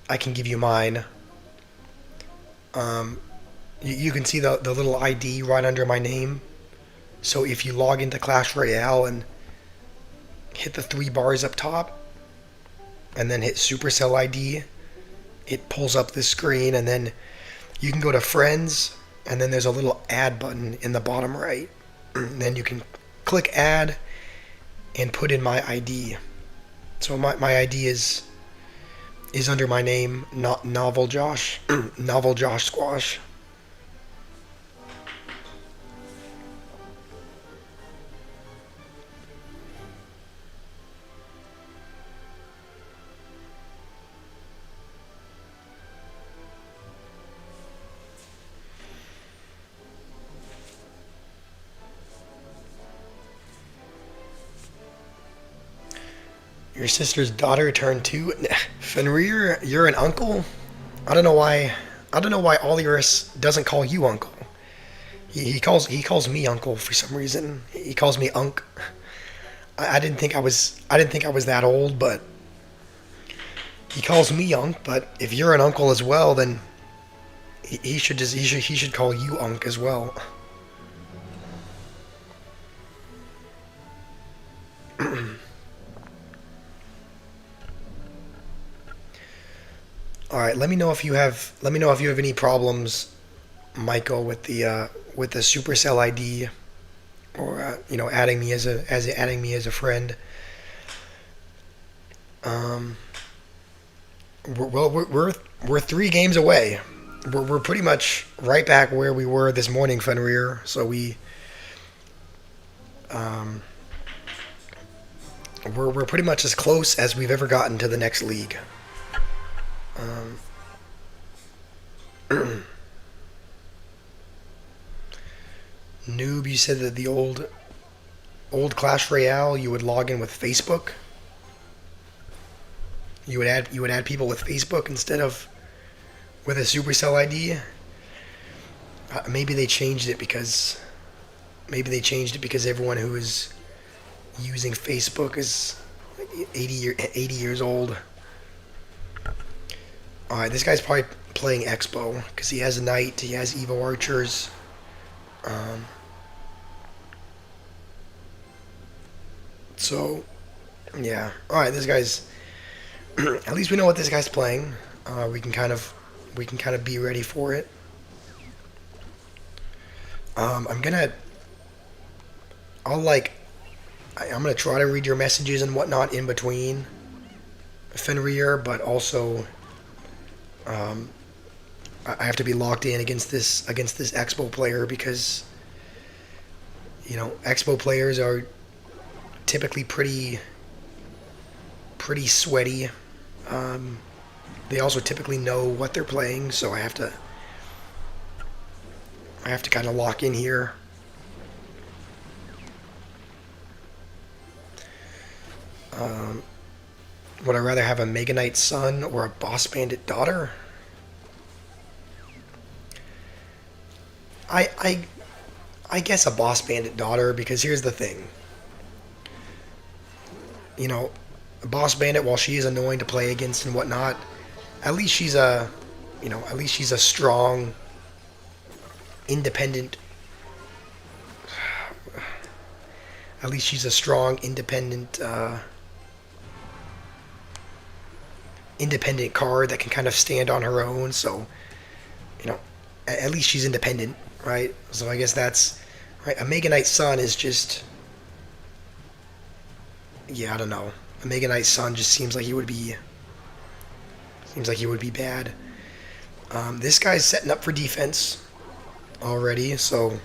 give you mine. You can see the little ID right under my name. So if you log into Clash Royale and hit the 3 bars up top, and then hit Supercell ID, it pulls up this screen, and then you can go to Friends, and then there's a little Add button in the bottom right. And then you can click Add and put in my ID. So my ID is under my name, Novel Josh, Novel Josh Squash. Your sister's daughter turned 2. Fenrir, you're an uncle. I don't know why. I don't know why Olius doesn't call you uncle. He calls me uncle for some reason. He calls me Unk. I didn't think I was that old, but he calls me Unk. But if you're an uncle as well, then he should call you Unk as well. All right, let me know if you have any problems, Michael, with the Supercell ID, or adding me as adding me as a friend. Um, we're 3 games away. We're pretty much right back where we were this morning, Fenrir. So um, we're pretty much as close as we've ever gotten to the next league. Um, Noob, you said that the old Clash Royale, you would log in with Facebook. You would add people with Facebook instead of with a Supercell ID. Maybe they changed it because everyone who is using Facebook is 80 years old. All right, this guy's probably playing Expo because he has a knight, he has Evo archers. Um, so yeah, all right, this guy's. At least we know what this guy's playing. We can kind of be ready for it. I'm gonna I'll like I'm gonna try to read your messages and whatnot in between, Fenrir, but also um, I have to be locked in against this Expo player because Expo players are typically pretty sweaty. Um, they also typically know what they're playing, so I have to kind of lock in here. Um, would I rather have a Mega Knight son or a Boss Bandit daughter? I I I guess a Boss Bandit daughter, because here's the thing. You know, Boss Bandit, while she is annoying to play against and whatnot, at least she's a, at least she's a strong, independent. At least she's a strong, independent card that can kind of stand on her own. So, at least she's independent, right? So I guess that's right. A Mega Knight Sun is just, yeah, I don't know. A Mega Knight Sun just seems like he would be bad. This guy's setting up for defense already, so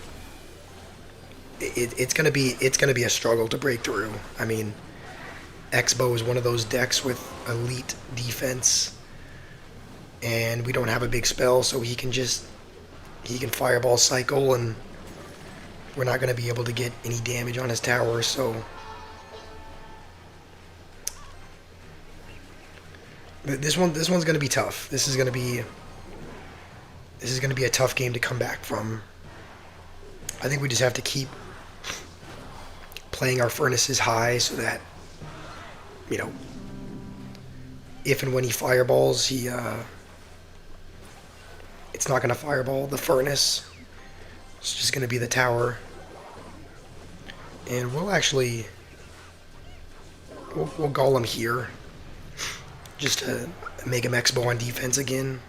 it's gonna be a struggle to break through. I mean, Expo is one of those decks with elite defense, and we don't have a big spell, so he can fireball cycle, and we're not gonna be able to get any damage on his tower. So this one's gonna be tough. This is gonna be a tough game to come back from. I think we just have to keep playing our furnaces high so that, if and when he fireballs, it's not going to fireball the furnace. It's just going to be the tower. And we'll golem here just to make him Expo on defense again.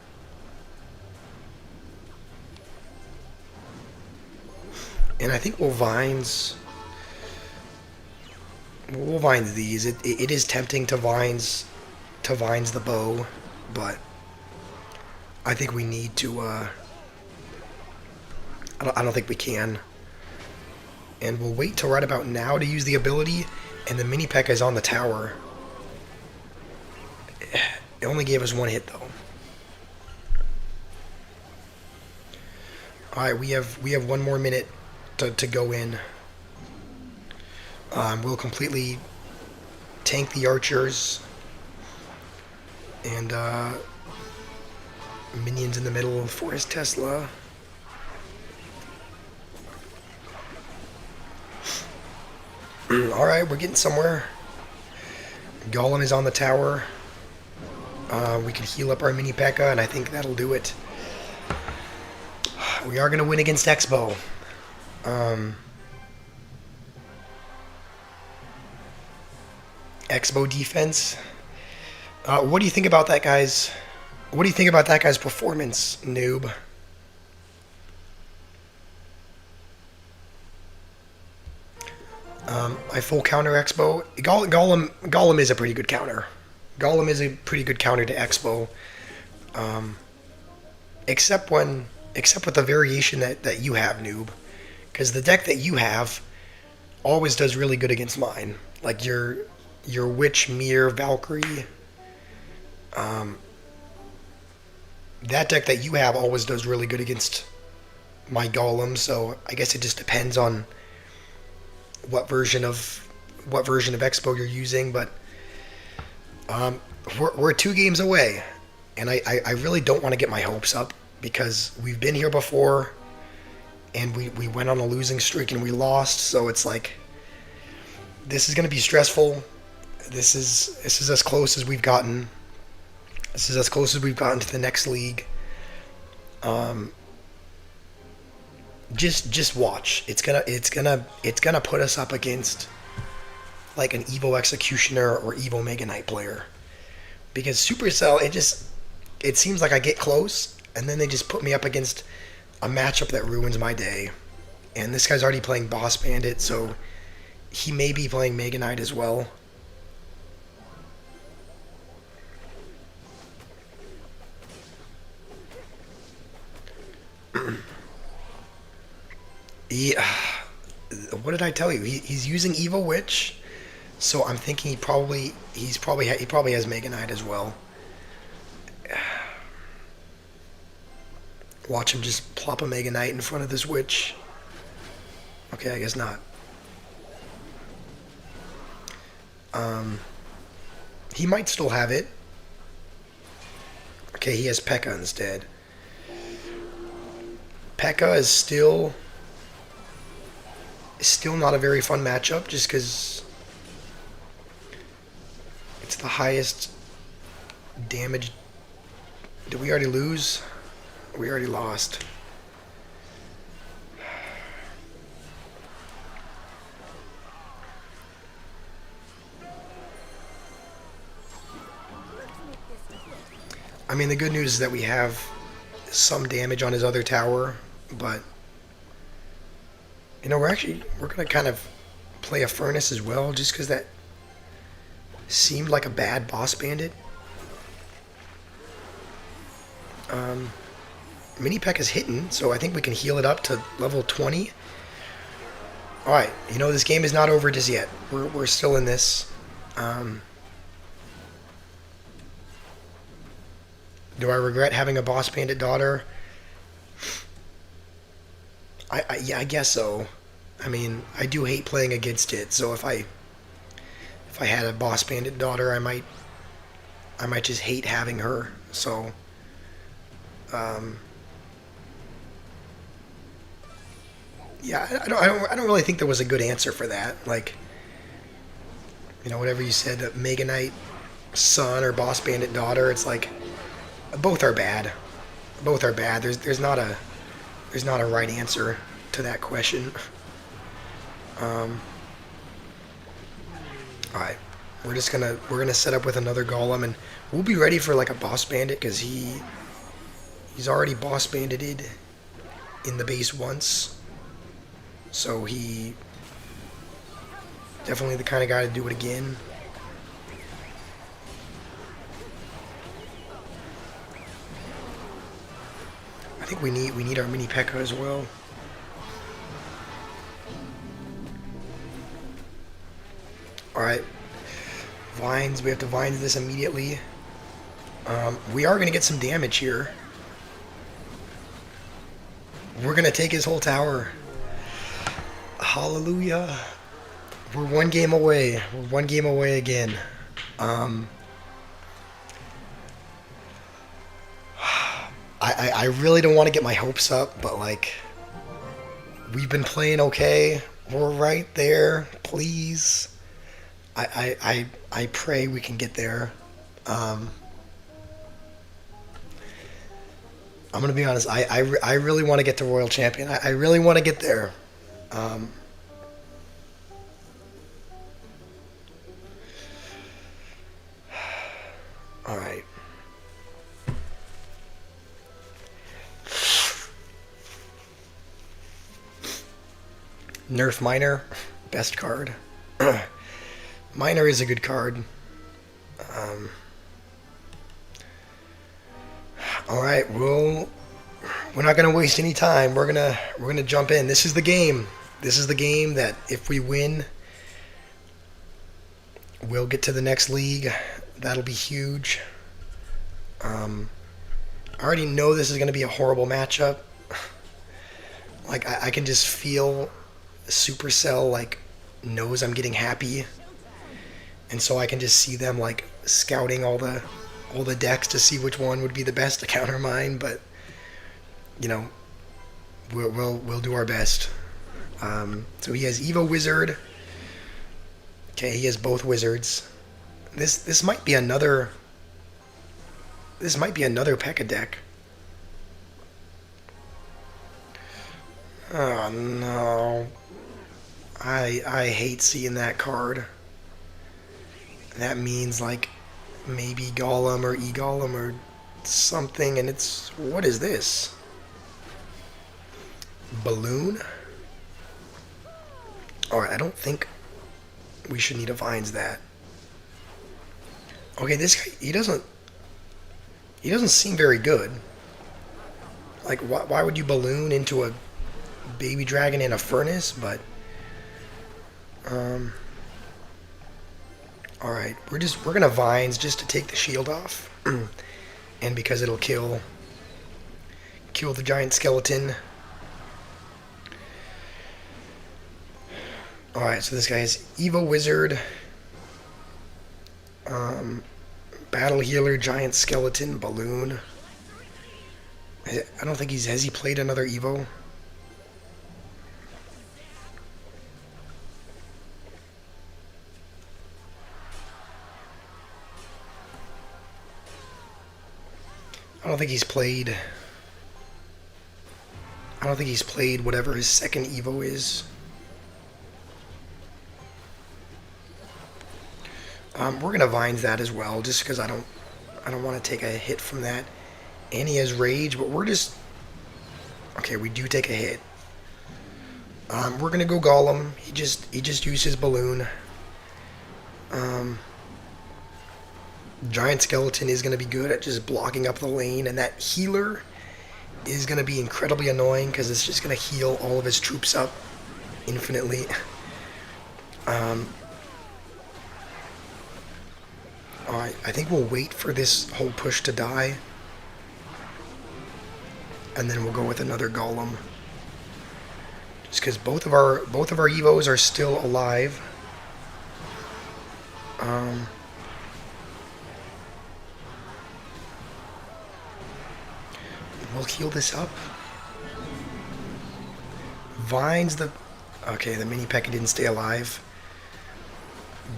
And I think we'll vines these. It is tempting to vines the bow, but I think we need to. I don't think we can. And we'll wait till right about now to use the ability. And the mini P.E.K.K.A is on the tower. It only gave us 1 hit though. All right, we have 1 more minute to go in. We'll completely tank the archers. And minions in the middle for his Tesla. Alright, we're getting somewhere. Golem is on the tower. We can heal up our mini P.E.K.K.A. and I think that'll do it. We are going to win against Expo. Expo defense. What do you think about that guy's? What do you think about that guy's performance, noob? I full counter Expo. Golem is a pretty good counter. Golem is a pretty good counter to Expo. Except with the variation that you have, noob. Because the deck that you have always does really good against mine. Like your Witch, Mir, Valkyrie. That deck that you have always does really good against my Golem, so I guess it just depends on what version of Expo you're using, but we're 2 games away, and I really don't want to get my hopes up because we've been here before, and we went on a losing streak and we lost, so it's like this is going to be stressful. This is as close as we've gotten. This is as close as we've gotten to the next league. Just watch. It's gonna put us up against like an Evo Executioner or Evo Mega Knight player. Because Supercell, it seems like I get close and then they just put me up against a matchup that ruins my day. And this guy's already playing Boss Bandit, so he may be playing Mega Knight as well. What did I tell you? He's using Evil Witch, so I'm thinking he probably has Mega Knight as well. Watch him just plop a Mega Knight in front of this Witch. Okay, I guess not. He might still have it. Okay, he has P.E.K.K.A. instead. P.E.K.K.A. is still not a very fun matchup just because it's the highest damage. Did we already lose? We already lost. I mean, the good news is that we have some damage on his other tower, but you know, we're gonna kind of play a Furnace as well, just because that seemed like a bad Boss Bandit. Mini P.E.K.K.A. is hitting, so I think we can heal it up to level 20. Alright, you know, this game is not over just yet. We're still in this. Do I regret having a Boss Bandit daughter? Yeah, I guess so. I mean, I do hate playing against it, so if I had a Boss Bandit daughter, I might just hate having her. So yeah, I don't really think there was a good answer for that. Like, you know, whatever you said, Mega Knight son or Boss Bandit daughter, it's like both are bad. Both are bad. There's not a right answer to that question. All right, we're gonna set up with another Golem, and we'll be ready for like a Boss Bandit because he's already Boss Bandited in the base once, so he definitely the kind of guy to do it again. I think we need our mini P.E.K.K.A. as well. Alright. Vines, we have to Vines this immediately. We are going to get some damage here. We're going to take his whole tower. Hallelujah. We're one game away. We're one game away again. Um, I really don't want to get my hopes up, but like we've been playing okay. We're right there. Please, I pray we can get there. Um, I'm gonna be honest. I really want to get to Royal Champion. I really want to get there. Um, all right. Nerf Miner, best card. Miner is a good card. Um, all right, we're not gonna waste any time. We're gonna jump in. This is the game. This is the game that if we win, we'll get to the next league. That'll be huge. Um, I already know this is gonna be a horrible matchup. Like I can just feel Supercell like knows I'm getting happy, and so I can just see them like scouting all the decks to see which one would be the best to counter mine. But you know, we'll do our best. So he has Evo Wizard. Okay, he has both wizards. This might be another. This might be another P.E.K.K.A deck. Oh no. I hate seeing that card. That means like maybe Golem or E-Golem or something, and it's what is this? Balloon? Alright, I don't think we should need a Vines that. Okay, this guy he doesn't seem very good. Like why would you balloon into a baby dragon in a furnace? But um alright, we're gonna Vines just to take the shield off. And because it'll kill the giant skeleton. Alright, so this guy is Evo Wizard, Battle Healer, Giant Skeleton, Balloon. I don't think has he played another Evo? I don't think he's played. I don't think he's played whatever his second Evo is. We're gonna Vines that as well, just because I don't want to take a hit from that. And he has Rage, but we're just okay. We do take a hit. We're gonna go Golem. He just used his balloon. Giant Skeleton is gonna be good at just blocking up the lane, and that healer is gonna be incredibly annoying because it's just gonna heal all of his troops up infinitely. Alright, I think we'll wait for this whole push to die. And then we'll go with another Golem. Just because both of our Evos are still alive. We'll heal this up. Vines the... Okay, the mini P.E.K.K.A didn't stay alive.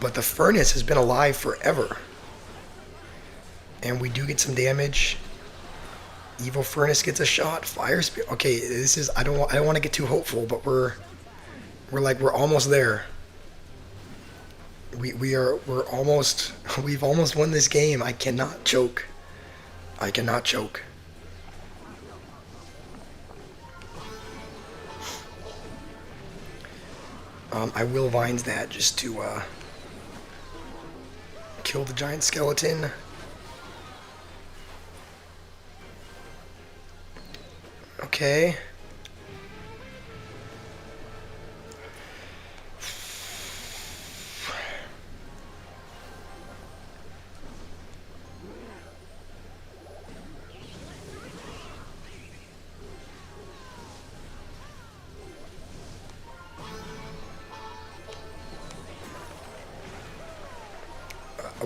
But the Furnace has been alive forever. And we do get some damage. Evo Furnace gets a shot. Fire Spirit. Okay, this is... I don't want to get too hopeful, but we're almost there. We're almost... We've almost won this game. I cannot choke. I cannot choke. I will Vines that just to kill the giant skeleton. Okay.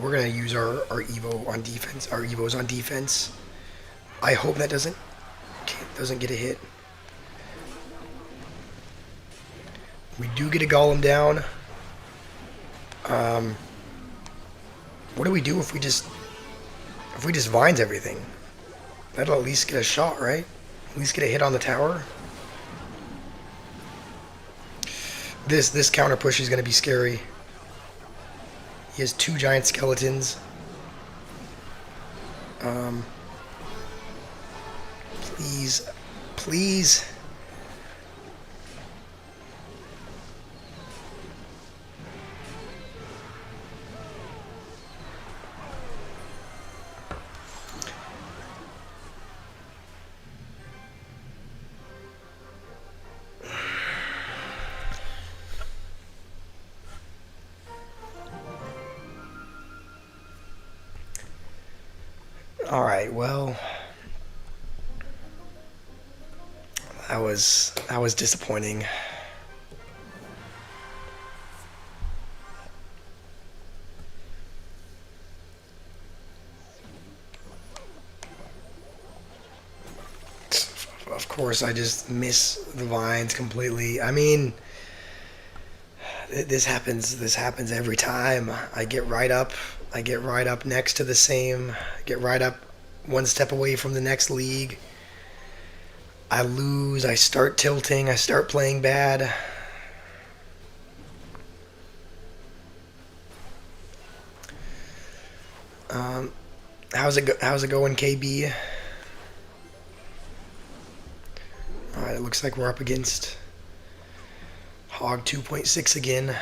We're gonna use our Evo on defense. Our Evos on defense. I hope that doesn't get a hit. We do get a golem down. What do we do if we just vines everything? That'll at least get a shot, right? At least get a hit on the tower. This counter push is gonna be scary. He has 2 giant skeletons. Please, please. All right, well, that was disappointing. Of course, I just miss the vines completely. I mean, this happens. This happens every time. I get right up. I get right up next to the same. Get right up one step away from the next league. I lose. I start tilting. I start playing bad. How's it going, KB? All right, it looks like we're up against Hog 2.6 again.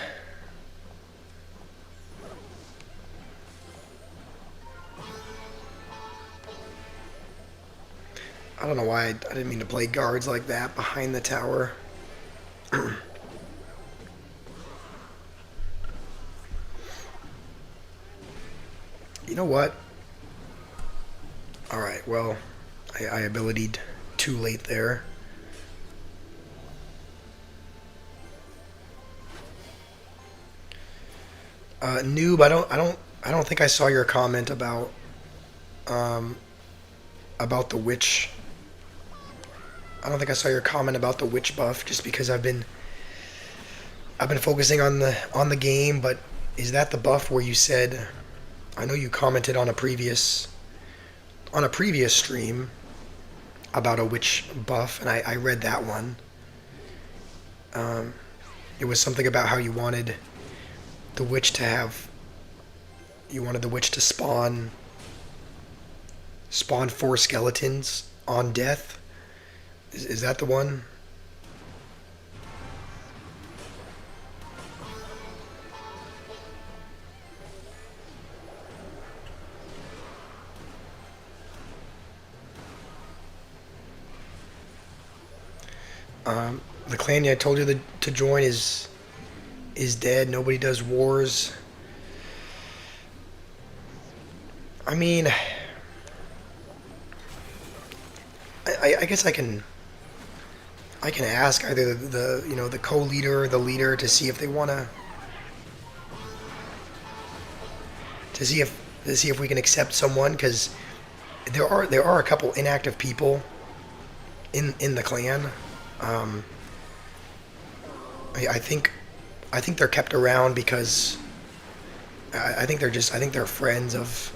I don't know why I didn't mean to play guards like that behind the tower. You know what? Alright, well, I abilitied too late there. Noob, I don't think I saw your comment about the witch. I don't think I saw your comment about the witch buff, just because I've been focusing on the game. But is that the buff where you said? I know you commented on a previous stream about a witch buff, and I read that one. It was something about how you wanted the witch to spawn 4 skeletons on death. Is that the one? The clan I told you to join is dead. Nobody does wars. I mean, I guess I can ask either the co-leader or the leader to see if they wanna to see if we can accept someone, because there are a couple inactive people in the clan. I think they're kept around because I think they're friends of.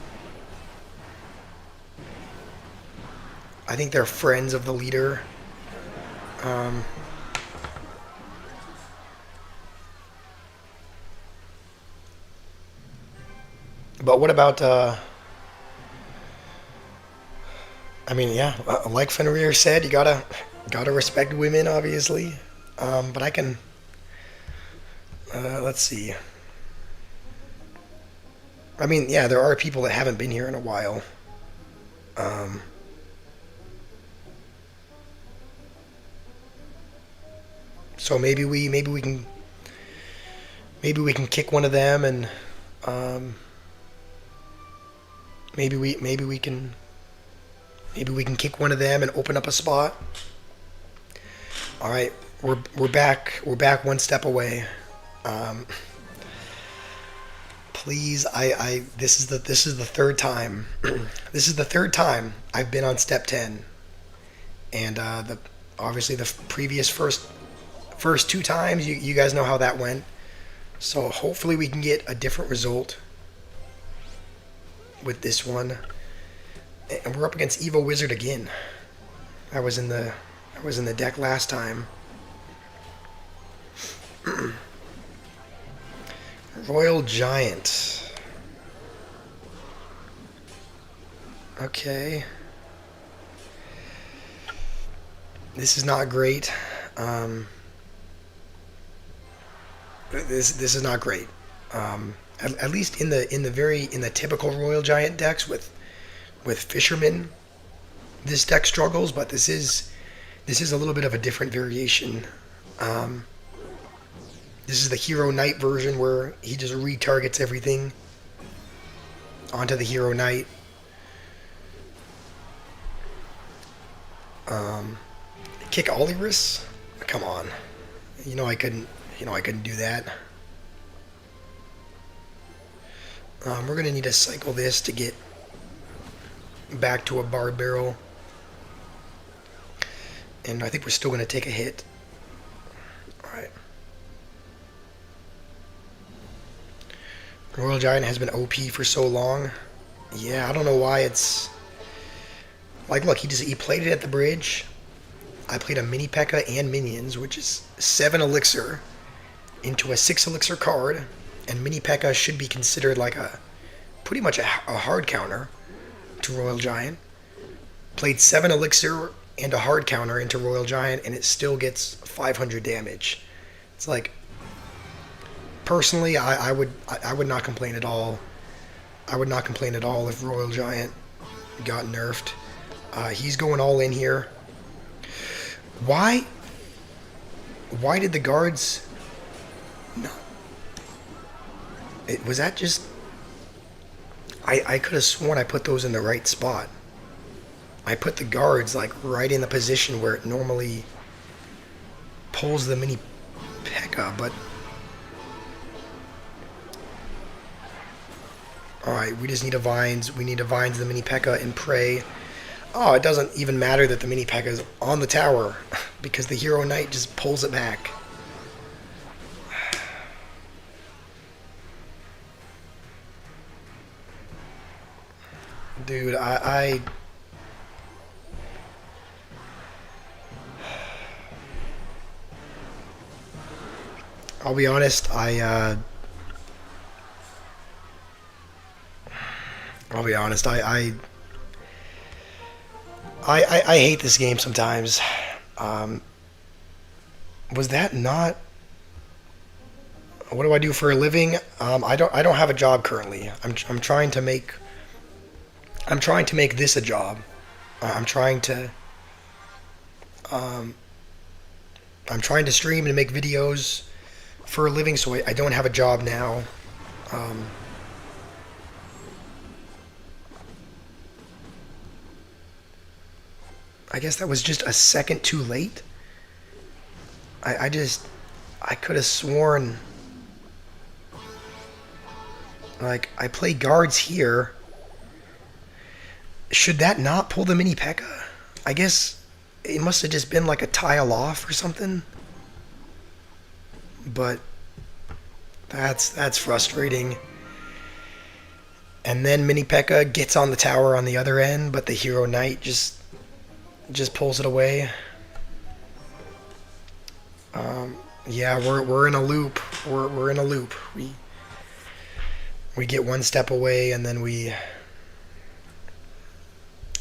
I think they're friends of the leader. But what about? I mean, yeah, like Fenrir said, you gotta respect women, obviously. But I can. Let's see. I mean, yeah, there are people that haven't been here in a while. So maybe we can kick one of them, and maybe we can kick one of them and open up a spot. All right, we're back one step away. Please, this is the third time. This is the third time I've been on step 10, and the obviously the previous first two times you guys know how that went. So hopefully we can get a different result with this one. And we're up against Evo Wizard again. I was in the deck last time. Royal Giant. Okay. This is not great. This is not great. At least in the typical Royal Giant decks with Fisherman, this deck struggles, but this is a little bit of a different variation. This is the Hero Knight version where he just retargets everything onto the Hero Knight. Kick Oliris? Come on. I couldn't do that. We're gonna need to cycle this to get back to a Bard Barrel. And I think we're still gonna take a hit. Alright. Royal Giant has been OP for so long. Yeah, I don't know why it's... Like, look, he played it at the bridge. I played a Mini P.E.K.K.A. and Minions, which is 7 Elixir into a 6 Elixir card. And Mini P.E.K.K.A. should be considered like pretty much a hard counter to Royal Giant. Played 7 Elixir and a hard counter into Royal Giant, and it still gets 500 damage. It's like... Personally, I would not complain at all. I would not complain at all if Royal Giant got nerfed. He's going all in here. Why did the guards... No. Was that just... I could have sworn I put those in the right spot. I put the guards like right in the position where it normally pulls the Mini P.E.K.K.A. But... Alright, we just need a Vines. We need to Vines the Mini P.E.K.K.A. and pray. Oh, it doesn't even matter that the Mini P.E.K.K.A. is on the tower because the Hero Knight just pulls it back. Dude, I'll be honest, I'll be honest, I hate this game sometimes. Was that not... What do I do for a living? I don't have a job currently. I'm trying to make this a job. I'm trying to stream and make videos for a living, so I don't have a job now. I guess that was just a second too late. I could have sworn, like, I play guards here. Should that not pull the Mini P.E.K.K.A.? I guess it must have just been like a tile off or something. But that's frustrating. And then Mini P.E.K.K.A. gets on the tower on the other end, but the Hero Knight just pulls it away. Yeah, we're in a loop. We're in a loop. We get one step away, and then we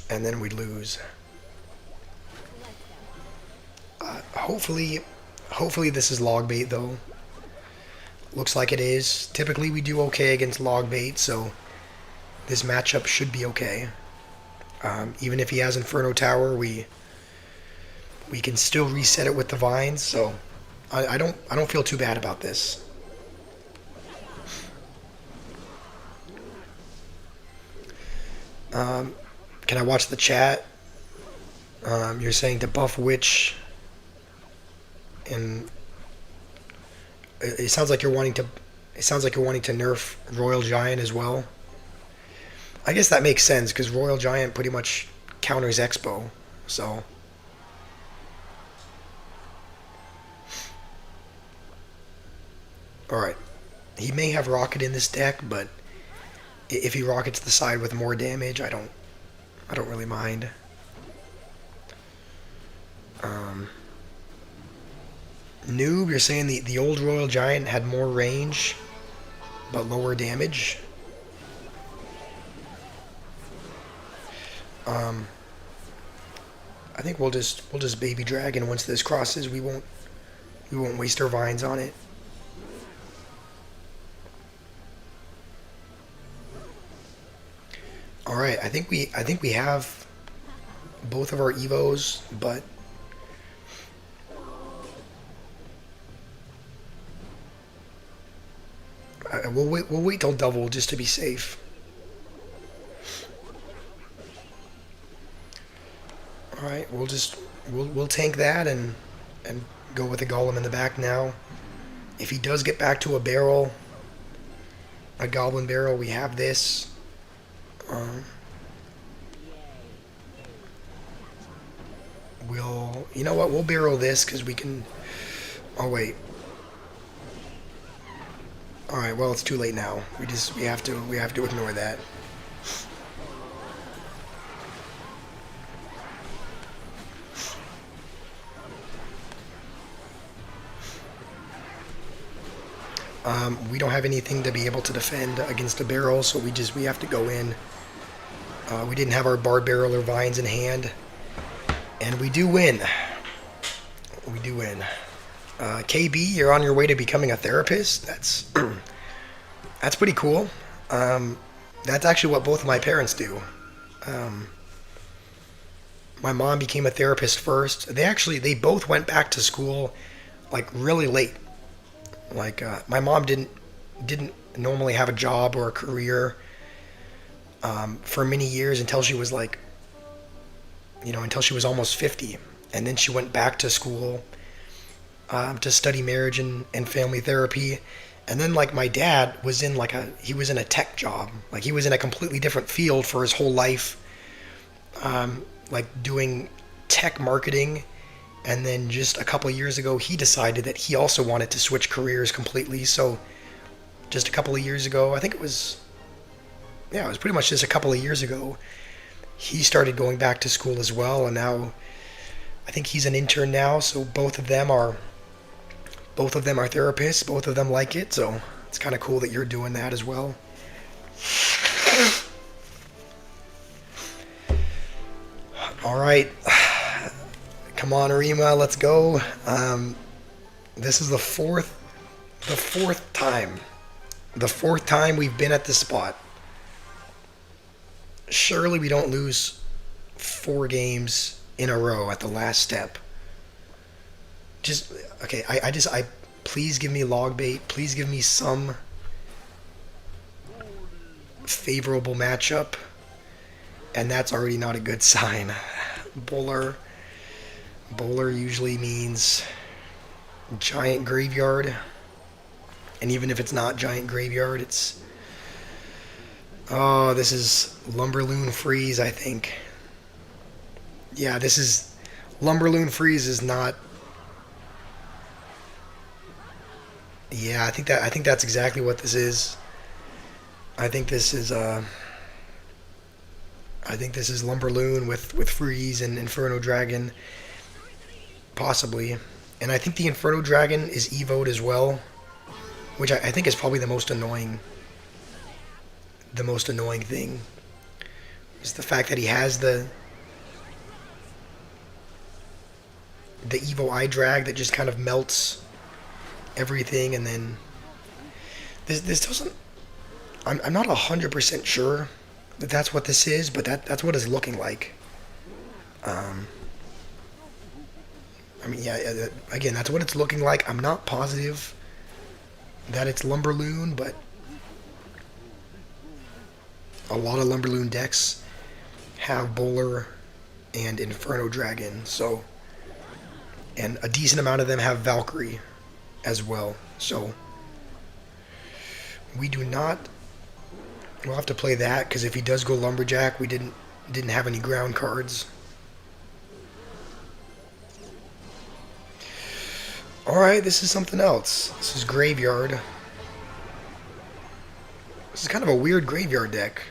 lose. Hopefully this is log bait though. Looks like it is. Typically we do okay against log bait, so this matchup should be okay. Even if he has Inferno Tower, we can still reset it with the Vines, so I don't feel too bad about this. Can I watch the chat? You're saying to buff Witch, and it sounds like you're wanting to It sounds like you're wanting to nerf Royal Giant as well. I guess that makes sense because Royal Giant pretty much counters Expo. So, alright. He may have Rocket in this deck, but if he rockets the side with more damage, I don't really mind. Um, Noob, you're saying the old Royal Giant had more range, but lower damage. Um, I think we'll just baby dragon once this crosses. We won't waste our vines on it. All right, I think we have both of our evos, but we'll wait till double just to be safe. All right, we'll tank that and go with the golem in the back now. If he does get back to a barrel, a goblin barrel, we have this. Um, you know what? We'll barrel this because we can. Oh wait. All right. Well, it's too late now. We have to ignore that. We don't have anything to be able to defend against a barrel, so we have to go in. We didn't have our bard barrel or vines in hand, and we do win. We do win. KB, you're on your way to becoming a therapist. That's pretty cool. That's actually what both of my parents do. Um, my mom became a therapist first. They both went back to school like really late. Like my mom didn't normally have a job or a career for many years until she was like, until she was almost 50, and then she went back to school to study marriage and family therapy. And then like my dad was in he was in a tech job, like he was in a completely different field for his whole life, like doing tech marketing. And then just a couple of years ago, he decided that he also wanted to switch careers completely. So just a couple of years ago, I think it was pretty much just a couple of years ago, he started going back to school as well. And now I think he's an intern now. So both of them are therapists. Both of them like it. So it's kind of cool that you're doing that as well. All right. Come on, Arima, let's go. This is the fourth time. The fourth time we've been at this spot. Surely we don't lose 4 games in a row at the last step. Just okay. I please give me log bait. Please give me some favorable matchup, and that's already not a good sign. Bowler usually means giant graveyard, and even if it's not giant graveyard, it's this is Lumberloon Freeze, I think. Yeah, this is Lumberloon Freeze is not. Yeah, I think that's exactly what this is. I think this is Lumberloon with Freeze and Inferno Dragon, possibly. And I think the Inferno Dragon is evoed as well, which I think is probably the most annoying thing. Is the fact that he has the Evo Eye Drag that just kind of melts everything, and then this doesn't. I'm not 100% sure that that's what this is, but that's what it's looking like. I mean, yeah, again, that's what it's looking like. I'm not positive that it's Lumberloon, but a lot of Lumberloon decks have Bowler and Inferno Dragon, so, and a decent amount of them have Valkyrie as well. So We do not. We'll have to play that because if he does go lumberjack, we didn't have any ground cards. All right, this is something else. This is graveyard. This is kind of a weird graveyard deck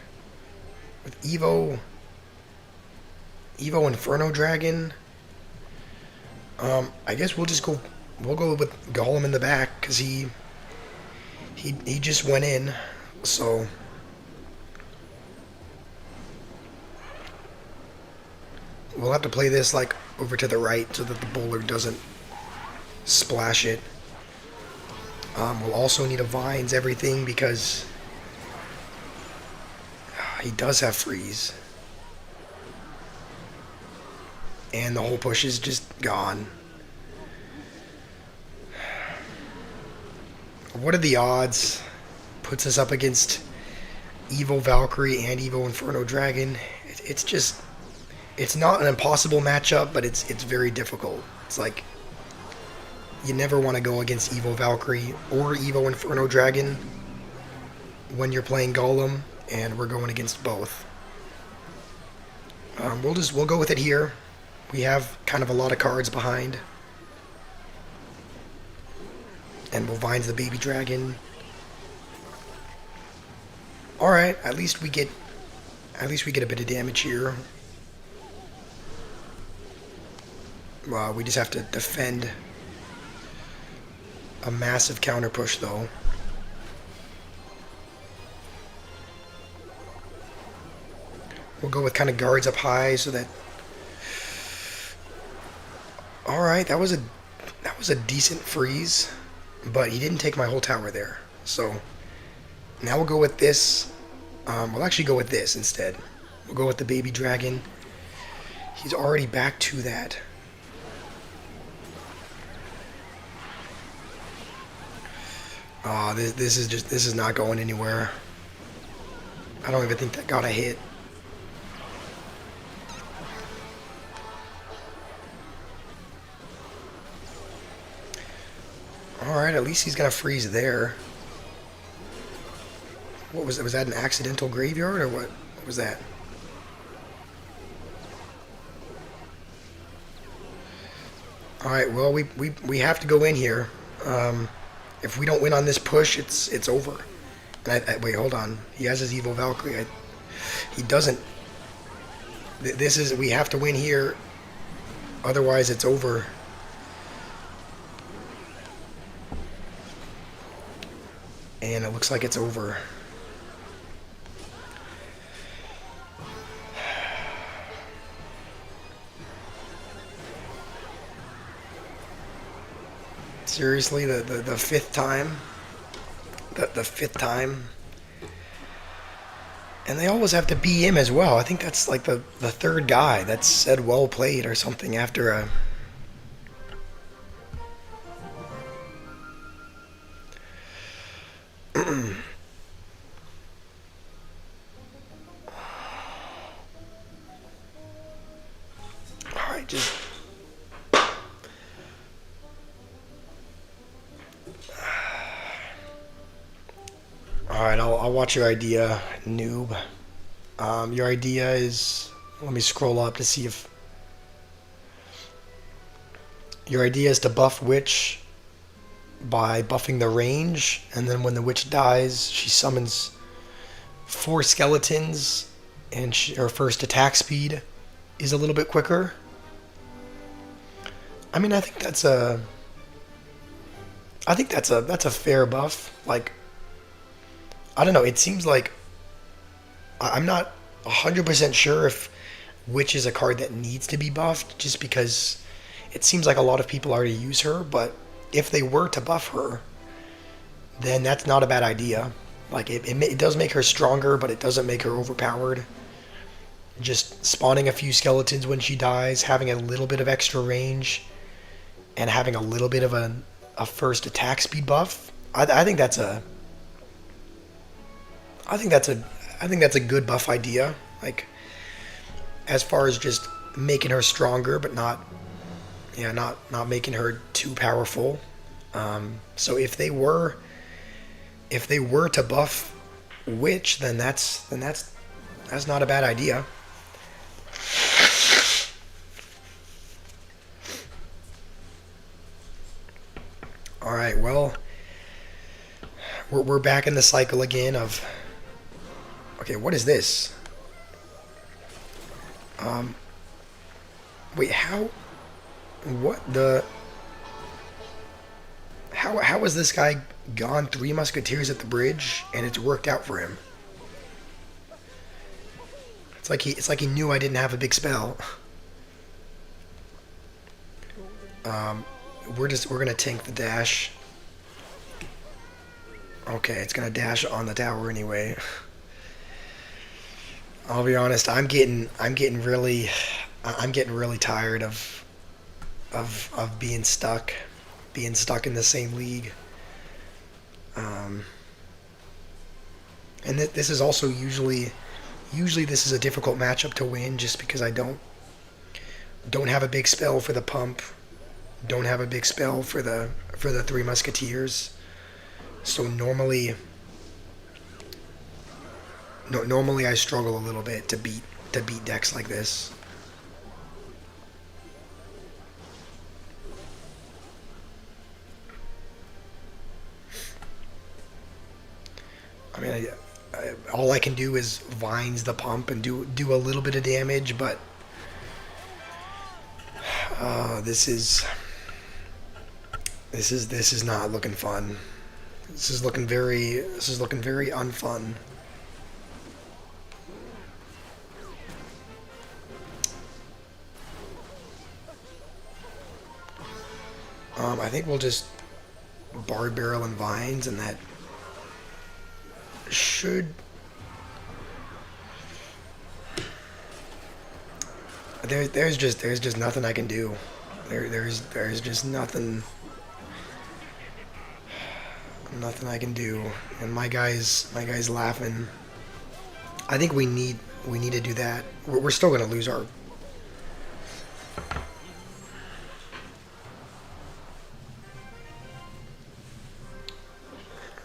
with Evo Inferno Dragon. I guess we'll just go. We'll go with Golem in the back because he just went in, so. We'll have to play this like over to the right so that the bowler doesn't splash it. We'll also need a vines everything because he does have freeze. And the whole push is just gone. What are the odds? Puts us up against Evo Valkyrie and Evo Inferno Dragon. It's just... It's not an impossible matchup, but it's very difficult. It's like you never want to go against Evo Valkyrie or Evo Inferno Dragon when you're playing Golem, and we're going against both. We'll go with it here. We have kind of a lot of cards behind, and we'll Vines the baby dragon. All right, at least we get a bit of damage here. We just have to defend a massive counter push, though. We'll go with kind of guards up high so that... Alright, that was a decent freeze, but he didn't take my whole tower there. So, now we'll go with this. We'll actually go with this instead. We'll go with the baby dragon. He's already back to that. This is not going anywhere. I don't even think that got a hit. Alright, at least he's gonna freeze there. What was that? Was that an accidental graveyard or what? What was that? Alright, well we have to go in here. If we don't win on this push, it's over. And wait, hold on. He has his Evo Valkyrie. He doesn't. We have to win here. Otherwise, it's over. And it looks like it's over. Seriously, the fifth time? The fifth time? And they always have to BM as well. I think that's like the third guy that said well played or something after a... Alright, just... Alright, I'll watch your idea, noob. Your idea is... Let me scroll up to see if... Your idea is to buff Witch by buffing the range, and then when the Witch dies, she summons 4 skeletons, and her first attack speed is a little bit quicker. I mean, I think that's a fair buff. Like, I don't know, it seems like... I'm not 100% sure if Witch is a card that needs to be buffed, just because it seems like a lot of people already use her, but if they were to buff her, then that's not a bad idea. Like, it does make her stronger, but it doesn't make her overpowered. Just spawning a few skeletons when she dies, having a little bit of extra range, and having a little bit of a first attack speed buff. I think that's a good buff idea. Like, as far as just making her stronger, but not making her too powerful. So if they were if they were to buff Witch, then that's not a bad idea. All right, well, we're back in the cycle again of. Okay, what is this? Um, wait, how? What the? How has this guy gone three musketeers at the bridge and it's worked out for him? It's like he knew I didn't have a big spell. Um, we're gonna tank the dash. Okay, it's gonna dash on the tower anyway. I'll be honest, I'm getting really tired of being stuck in the same league. Um, and this is also usually this is a difficult matchup to win just because I don't have a big spell for the pump, don't have a big spell for the Three Musketeers. So normally I struggle a little bit to beat decks like this. I mean, all I can do is vines the pump and do a little bit of damage, but this is not looking fun. This is looking very unfun. I think we'll just Bard Barrel and Vines, and that should. There's just nothing I can do. There's just nothing I can do, and my guy's laughing. I think we need to do that. We're still gonna lose our.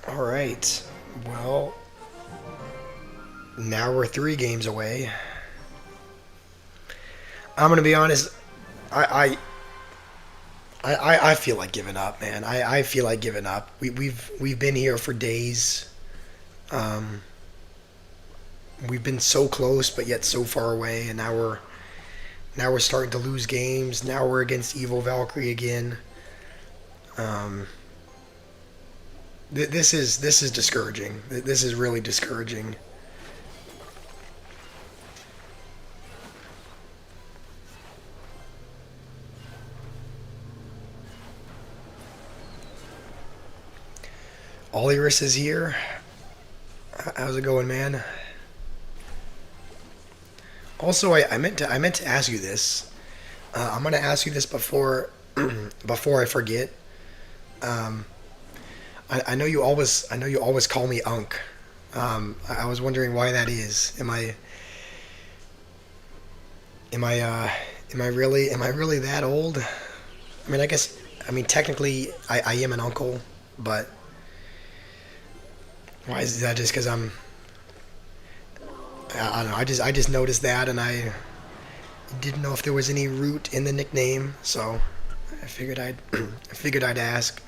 All right. Well, now we're 3 games away. I'm gonna be honest. I feel like giving up, man. I feel like giving up. We've been here for days. Um, we've been so close, but yet so far away, and now we're starting to lose games. Now we're against Evil Valkyrie again. Um, this is discouraging. This is really discouraging. Oliris is here. How's it going, man? Also, I meant to ask you this. I'm gonna ask you this before before I forget. Um, I know you always call me Unk. I was wondering why that is. Am I really that old? I mean, technically I am an uncle, but why is that? Just because I don't know. I just noticed that, and I didn't know if there was any root in the nickname, so I figured I'd ask.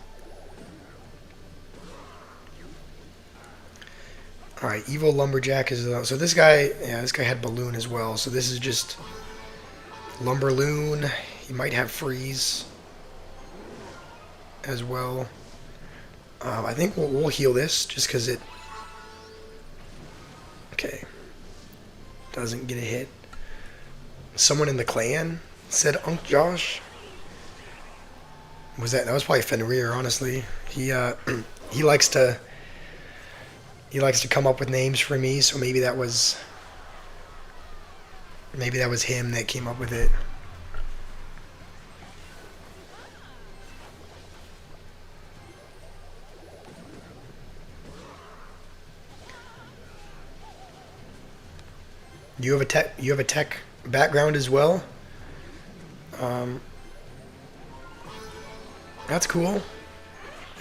All right, Evil Lumberjack is so this guy. Yeah, this guy had Balloon as well. So this is just Lumberloon. He might have Freeze as well. I think we'll heal this just because it. Okay, doesn't get a hit. Someone in the clan said Unk Josh. That was probably Fenrir, honestly. He likes to come up with names for me, so maybe that was him that came up with it. You have a tech background as well. Um, that's cool.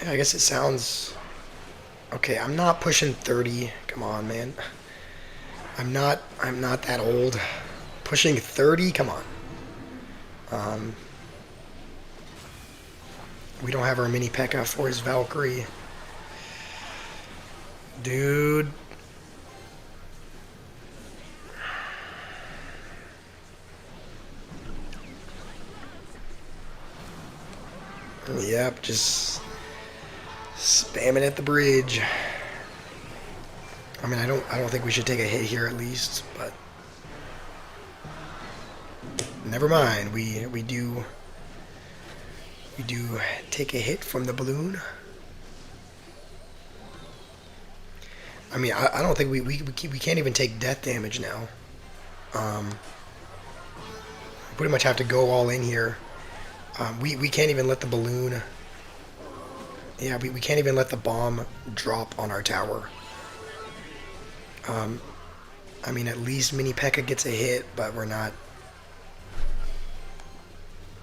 Yeah, I guess it sounds Okay, I'm not pushing 30. Come on, man. I'm not that old. Pushing 30? Come on. Um, we don't have our mini P.E.K.K.A for his Valkyrie. Dude. Yep, just spamming at the bridge. I mean, I don't think we should take a hit here at least, but never mind. We do take a hit from the balloon. I mean, I don't think we can't even take death damage now. We pretty much have to go all in here. We can't even let the balloon. Yeah, we can't even let the bomb drop on our tower. I mean, at least Mini P.E.K.K.A gets a hit, but we're not.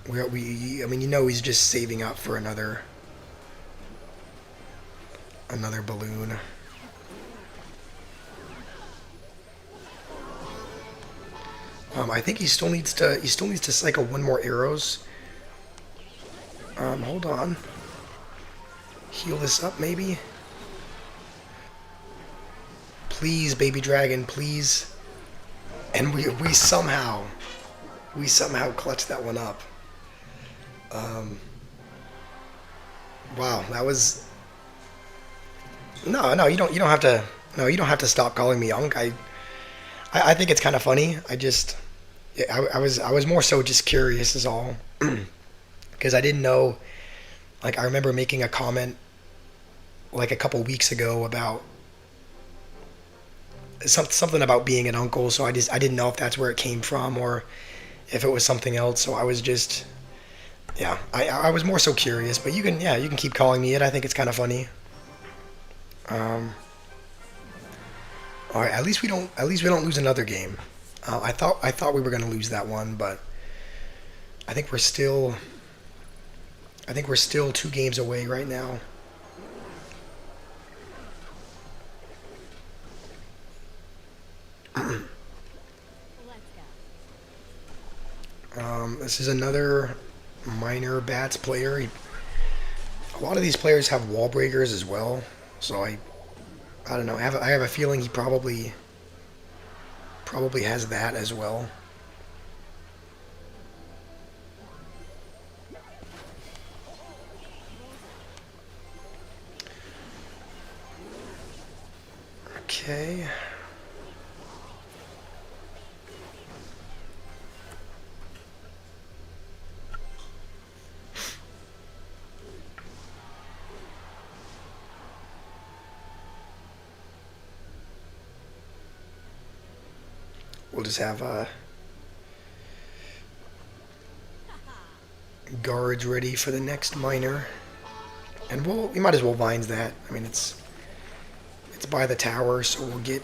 I mean, he's just saving up for another balloon. I think he still needs to cycle one more arrows. Hold on. Heal this up, maybe. Please, baby dragon, please. And we somehow clutched that one up. Wow, that was. No, you don't have to stop calling me Unk. I think it's kind of funny. I was more so just curious is all, because I didn't know. Like, I remember making a comment like a couple weeks ago about something about being an uncle. So I didn't know if that's where it came from or if it was something else. So I was just, yeah, I was more so curious. But you can keep calling me it. I think it's kind of funny. All right, at least we don't lose another game. I thought we were gonna lose that one, but I think we're still I think we're still 2 games away right now. This is another minor bats player. A lot of these players have wall breakers as well, so I don't know. I have a feeling he probably has that as well. Okay. We'll just have guards ready for the next miner, and we might as well vines that. I mean, it's by the tower, so we'll get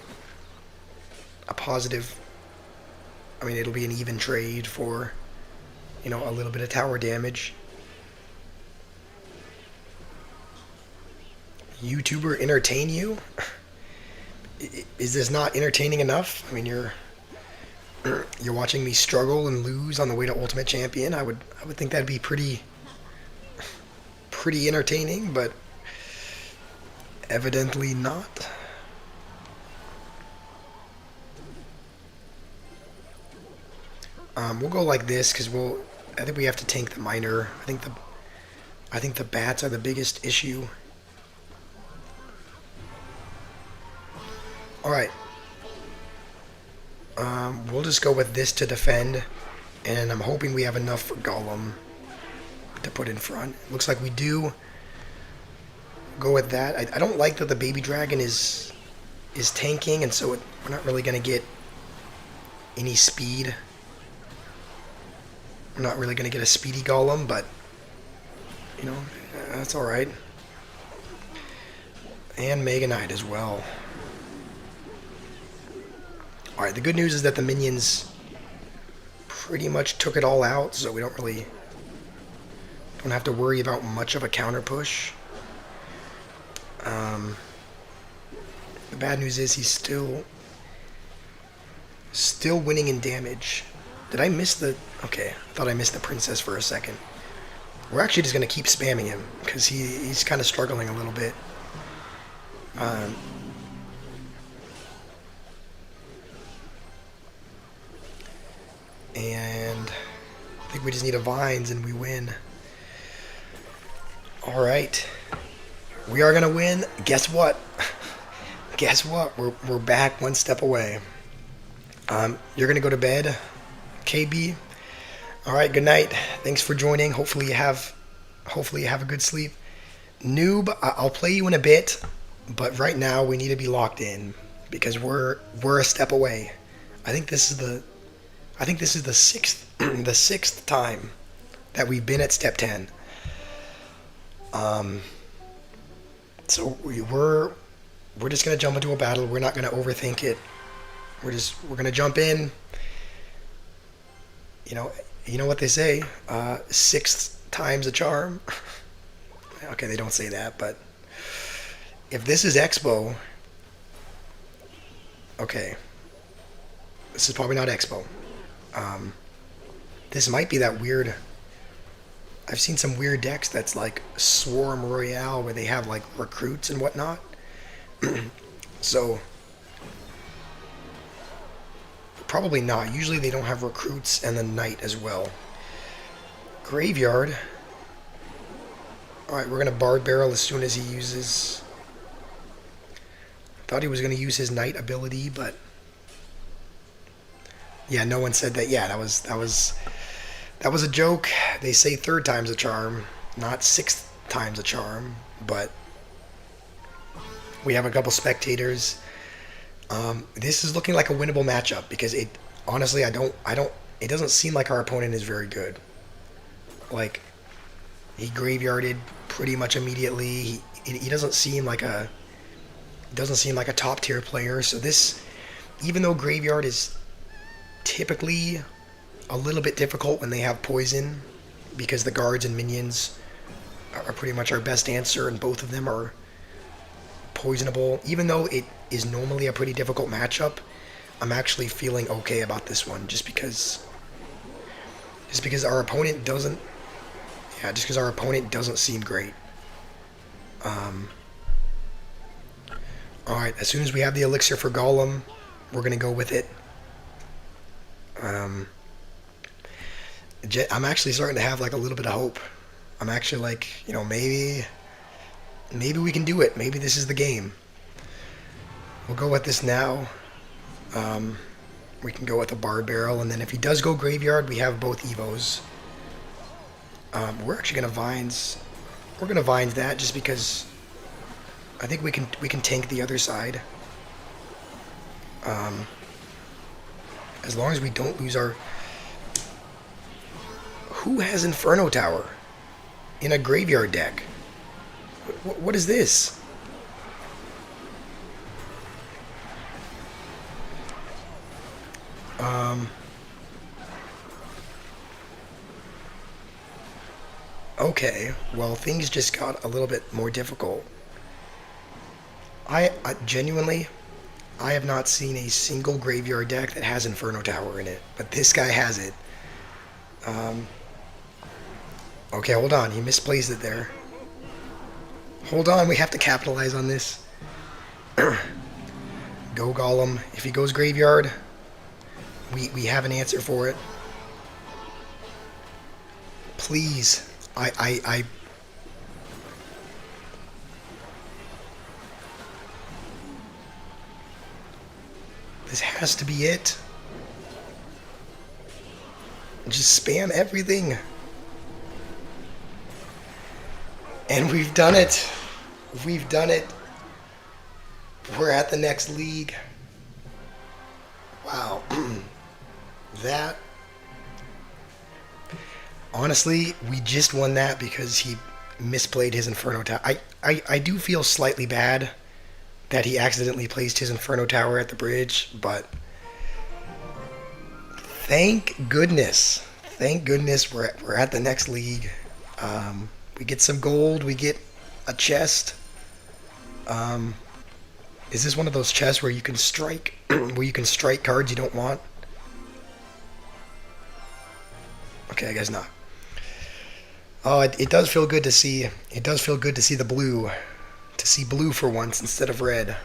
a positive. I mean, it'll be an even trade for, a little bit of tower damage. YouTuber entertain you? Is this not entertaining enough? I mean, you're watching me struggle and lose on the way to Ultimate Champion. I would think that'd be pretty entertaining, but evidently not. We'll go like this because I think we have to tank the miner. I think the bats are the biggest issue. All right. We'll just go with this to defend, and I'm hoping we have enough for Golem to put in front. Looks like we do. Go with that. I don't like that the baby dragon is tanking, and so we're not really going to get any speed. We're not really going to get a speedy Golem, but, that's alright. And Mega Knight as well. Alright, the good news is that the minions pretty much took it all out, so we don't have to worry about much of a counter push. The bad news is he's still winning in damage. Did I miss the... Okay, I thought I missed the princess for a second. We're actually just going to keep spamming him, because he's kind of struggling a little bit. Um, and I think we just need a Vines and we win. Alright. We are going to win. Guess what? Guess what? We're back one step away. You're going to go to bed, KB. Alright, good night. Thanks for joining. Hopefully you have a good sleep. Noob, I'll play you in a bit, but right now we need to be locked in because we're a step away. I think this is the sixth the sixth time that we've been at step 10. So we're just gonna jump into a battle. We're not gonna overthink it. We're gonna jump in. You know what they say, sixth time's a charm. Okay, they don't say that, but if this is Expo, okay, this is probably not Expo. This might be that weird. I've seen some weird decks that's like Swarm Royale where they have like recruits and whatnot. So probably not. Usually they don't have recruits and the knight as well. Graveyard. Alright, we're going to Bard Barrel as soon as he uses... Thought he was going to use his knight ability, but... Yeah, no one said that. Yeah, that was a joke. They say third time's a charm, not sixth time's a charm, but... We have a couple spectators. This is looking like a winnable matchup because it... Honestly, it doesn't seem like our opponent is very good. Like... He graveyarded pretty much immediately. He doesn't seem like a top tier player. So this, even though graveyard is typically a little bit difficult when they have poison, because the guards and minions are pretty much our best answer, and both of them are poisonable. Even though it is normally a pretty difficult matchup, I'm actually feeling okay about this one, just because our opponent doesn't. Yeah, just because our opponent doesn't seem great. Alright, as soon as we have the elixir for Golem, we're going to go with it. I'm actually starting to have like a little bit of hope. I'm actually like, maybe we can do it. Maybe this is the game. We'll go with this now. We can go with a Bard Barrel, and then if he does go Graveyard, we have both Evos. We're actually gonna Vines. We're gonna Vines that just because I think we can tank the other side. As long as we don't lose our. Who has Inferno Tower in a graveyard deck? What is this? Okay, well, things just got a little bit more difficult. I genuinely, I have not seen a single graveyard deck that has Inferno Tower in it, but this guy has it. Okay, hold on, he misplaced it there. Hold on, we have to capitalize on this. Go Golem. If he goes Graveyard, we have an answer for it. Please. I This has to be it. Just spam everything. And we've done it. We've done it. We're at the next league. Wow. That... Honestly, we just won that because he misplayed his Inferno Tower. I do feel slightly bad that he accidentally placed his Inferno Tower at the bridge, but thank goodness we're at the next league. We get some gold, we get a chest. Is this one of those chests where you can strike, where you can strike cards you don't want? Okay, I guess not. Oh, it does feel good to see. It does feel good to see the blue, to see blue for once instead of red.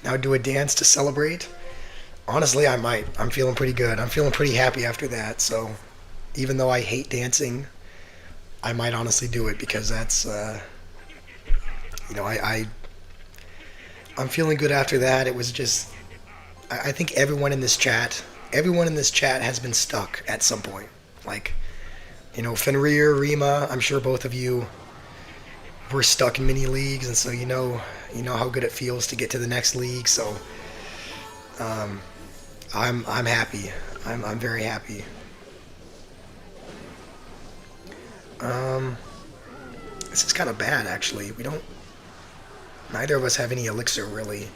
Now do a dance to celebrate. Honestly, I might. I'm feeling pretty good. I'm feeling pretty happy after that. So, even though I hate dancing, I might honestly do it because that's, you know, I'm feeling good after that. It was just, I think everyone in this chat has been stuck at some point. Like, you know, Fenrir, Rima, I'm sure both of you were stuck in mini leagues, and so you know how good it feels to get to the next league. So, um, I'm happy. I'm very happy. Um, this is kind of bad actually. We don't. Neither of us have any elixir really.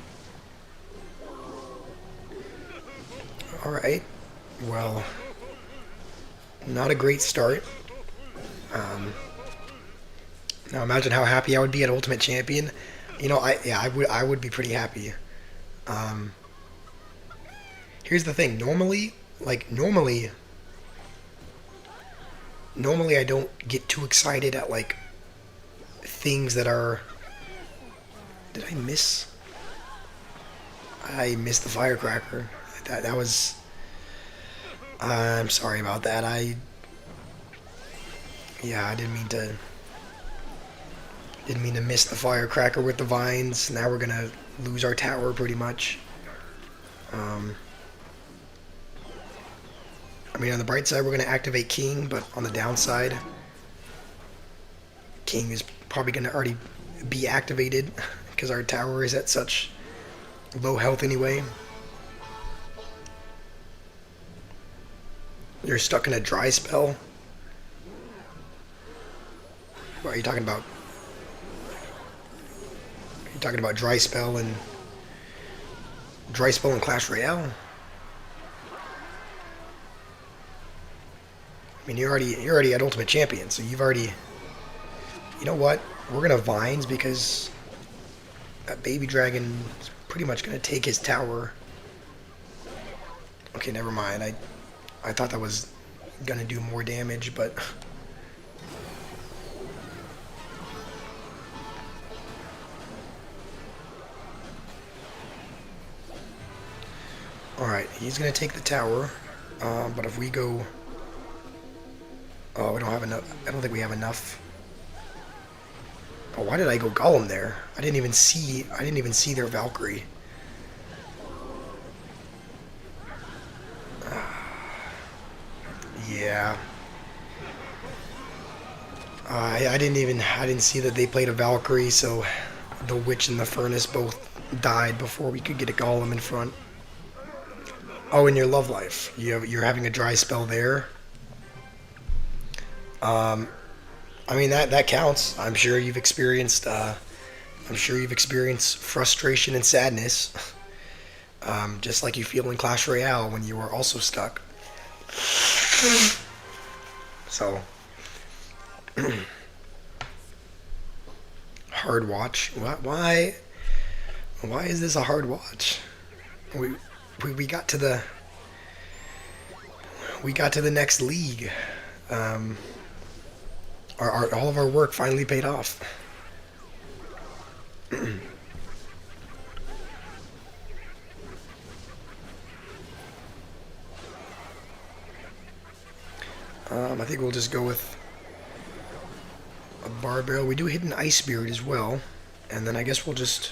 All right. Well, not a great start. Um, Now imagine how happy I would be at Ultimate Champion. You know, I would be pretty happy. Um, Here's the thing. Normally I don't get too excited at like things that are. Did I miss? I missed the firecracker. That was. I'm sorry about that. Yeah, I didn't mean to miss the firecracker with the vines. Now we're gonna lose our tower pretty much. Um, I mean, on the bright side, we're gonna activate King, but on the downside, King is probably gonna already be activated because our tower is at such low health anyway. You're stuck in a dry spell. What are you talking about? You're talking about dry spell and Clash Royale. I mean, you're already at Ultimate Champion, so you've already. You know what? We're gonna vines because that baby dragon is pretty much gonna take his tower. Okay, never mind. I thought that was gonna do more damage, but. Alright, he's going to take the tower, but if we go... Oh, we don't have enough. I don't think we have enough. Oh, why did I go Golem there? I didn't even see their Valkyrie. Yeah. I didn't see that they played a Valkyrie, so the Witch and the Furnace both died before we could get a Golem in front. Oh, in your love life, you're having a dry spell there. Um, I mean that counts. I'm sure you've experienced. I'm sure you've experienced frustration and sadness, just like you feel in Clash Royale when you are also stuck. So, hard watch. What? Why? Why is this a hard watch? We got to the next league. Um, all of our work finally paid off. I think we'll just go with a barbell. We do hit an ice spirit as well, and then I guess we'll just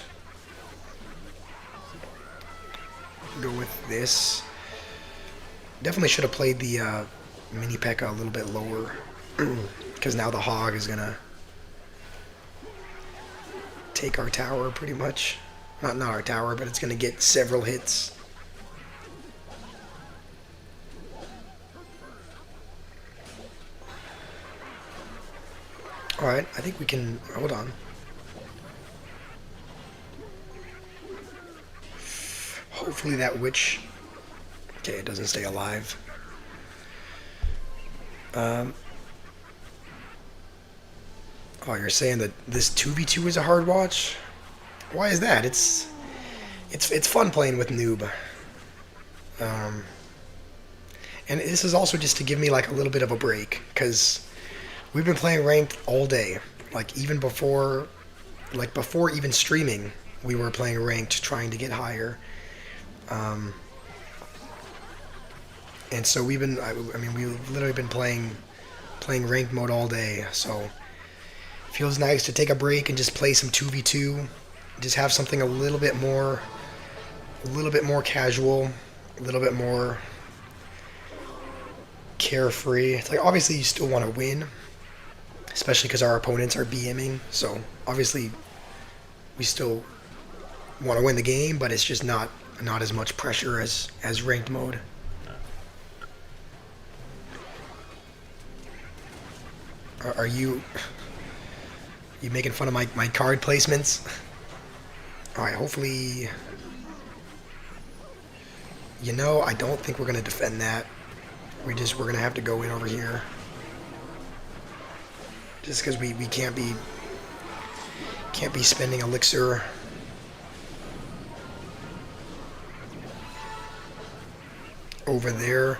go with this. Definitely should have played the mini P.E.K.K.A. a little bit lower, because now the hog is gonna take our tower pretty much. Not our tower, but it's gonna get several hits. Alright, I think we can... Hold on. Hopefully that witch... Okay, it doesn't stay alive. Oh, you're saying that this 2v2 is a hard watch? Why is that? It's fun playing with noob. Um, and this is also just to give me like a little bit of a break because we've been playing ranked all day. Like even before even streaming, we were playing ranked, trying to get higher. Um, and so I mean, we've literally been playing ranked mode all day. So it feels nice to take a break and just play some 2v2. Just have something a little bit more casual, a little bit more carefree. It's like obviously you still want to win, especially because our opponents are BMing. So obviously we still want to win the game, but it's just not as much pressure as ranked mode. Are you making fun of my card placements? All right, hopefully. I don't think we're gonna defend that. We're gonna have to go in over here. Just because we can't be spending elixir. Over there.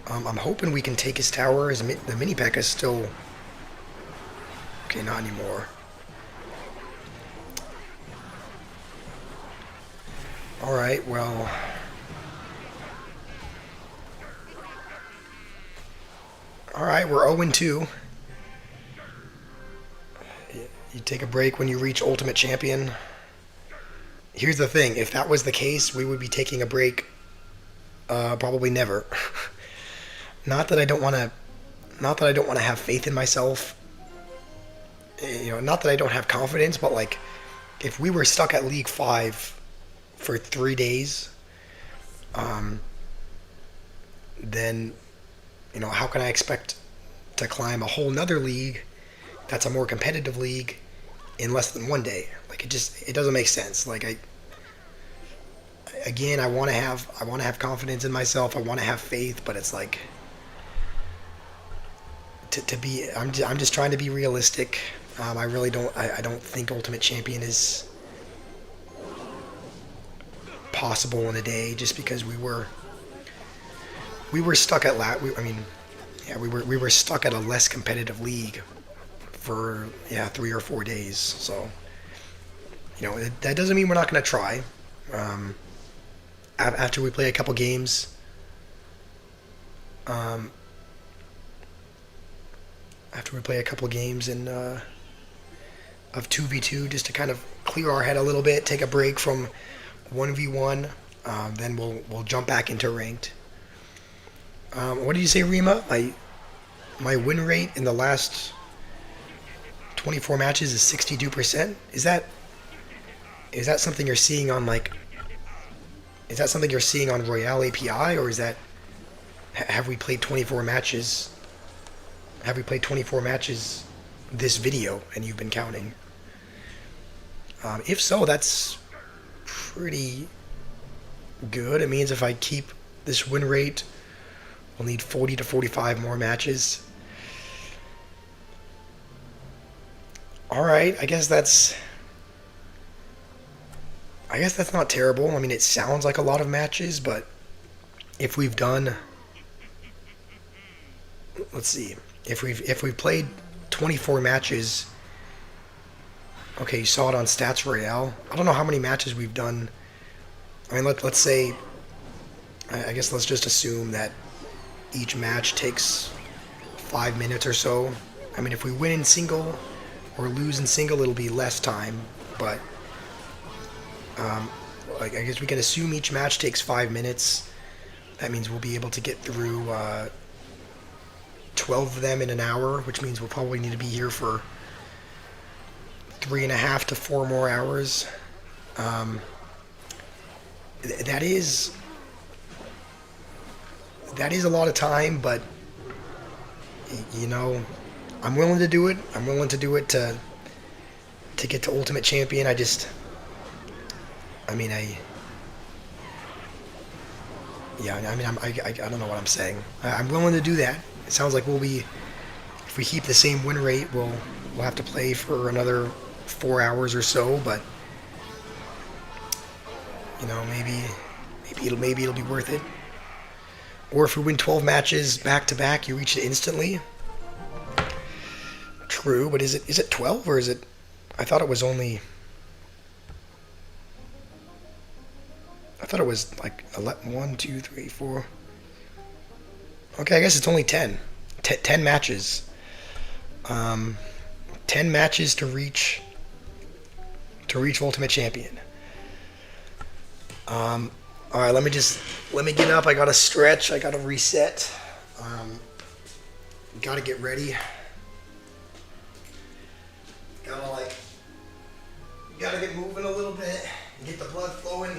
I'm hoping we can take his tower. The mini P.E.K.K.A is still... Okay, not anymore. Alright, well... Alright, we're 0-2. You take a break when you reach Ultimate Champion. Here's the thing, if that was the case, we would be taking a break probably never. Not that I don't want to have faith in myself. Not that I don't have confidence, but like if we were stuck at League 5 for 3 days, then how can I expect to climb a whole nother league that's a more competitive league in less than 1 day? Like it doesn't make sense. Like I want to have confidence in myself. I want to have faith, but it's like I'm just trying to be realistic. I really don't. I don't think Ultimate Champion is possible in a day, just because we were stuck at we were stuck at a less competitive league for 3 or 4 days. So that doesn't mean we're not going to try. After we play a couple games, in of 2v2, just to kind of clear our head a little bit, take a break from 1v1, then we'll jump back into ranked. What did you say, Rima? My win rate in the last 24 matches is 62%. Is that something you're seeing on Is that something you're seeing on Royale API, or have we played 24 matches? Have we played 24 matches this video and you've been counting? If so, that's pretty good. It means if I keep this win rate, we'll need 40 to 45 more matches. Alright, I guess that's not terrible. I mean, it sounds like a lot of matches, but if we've done... Let's see. If we've played 24 matches... Okay, you saw it on Stats Royale. I don't know how many matches we've done. I mean, let's say... I guess let's just assume that each match takes 5 minutes or so. I mean, if we win in single or lose in single, it'll be less time, but... I guess we can assume each match takes 5 minutes. That means we'll be able to get through 12 of them in an hour, which means we'll probably need to be here for 3.5 to 4 more hours. That is a lot of time, but I'm willing to do it. I'm willing to do it to get to Ultimate Champion. I don't know what I'm saying. I'm willing to do that. It sounds like if we keep the same win rate, we'll have to play for another 4 hours or so, but maybe it'll be worth it. Or if we win 12 matches back to back, you reach it instantly. True, but is it 12 or is it? I thought it was only. I thought it was like 11, 1, 2, 3, 4. Okay, I guess it's only 10. 10 matches. 10 matches to reach Ultimate Champion. All right, let me get up. I gotta stretch. I gotta reset. Gotta get ready. Gotta get moving a little bit and get the blood flowing.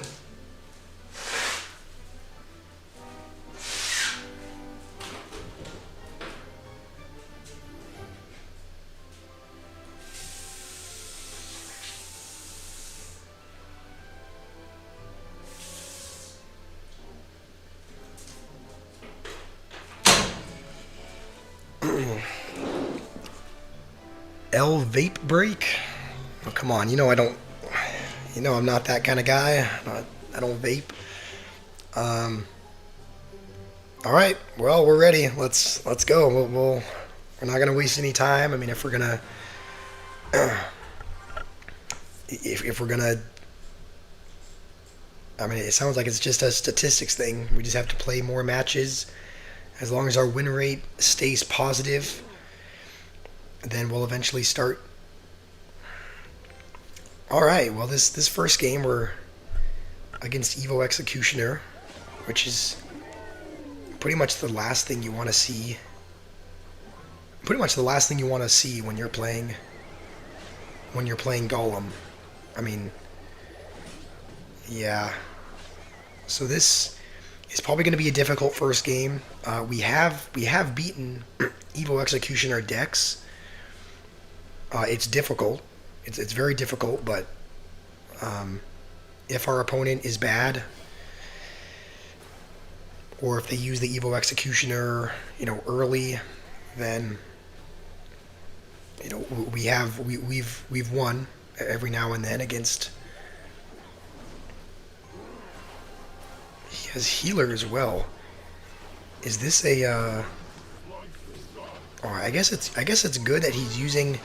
L vape break. Oh, come on, I'm not that kind of guy. I don't vape. All right, well, we're ready. Let's go. We're not gonna waste any time. I mean, if we're gonna, if we're gonna, I mean, it sounds like it's just a statistics thing. We just have to play more matches. As long as our win rate stays positive, then we'll eventually start. All right. Well, this first game we're against Evo Executioner, which is pretty much the last thing you want to see. Pretty much the last thing you want to see when you're playing Golem. I mean, yeah. So this is probably going to be a difficult first game. We have beaten Evo Executioner decks. It's difficult. It's very difficult, but if our opponent is bad, or if they use the Evo Executioner, early, then we've won every now and then against. He has healer as well. Is this a? Oh, I guess it's good that he's using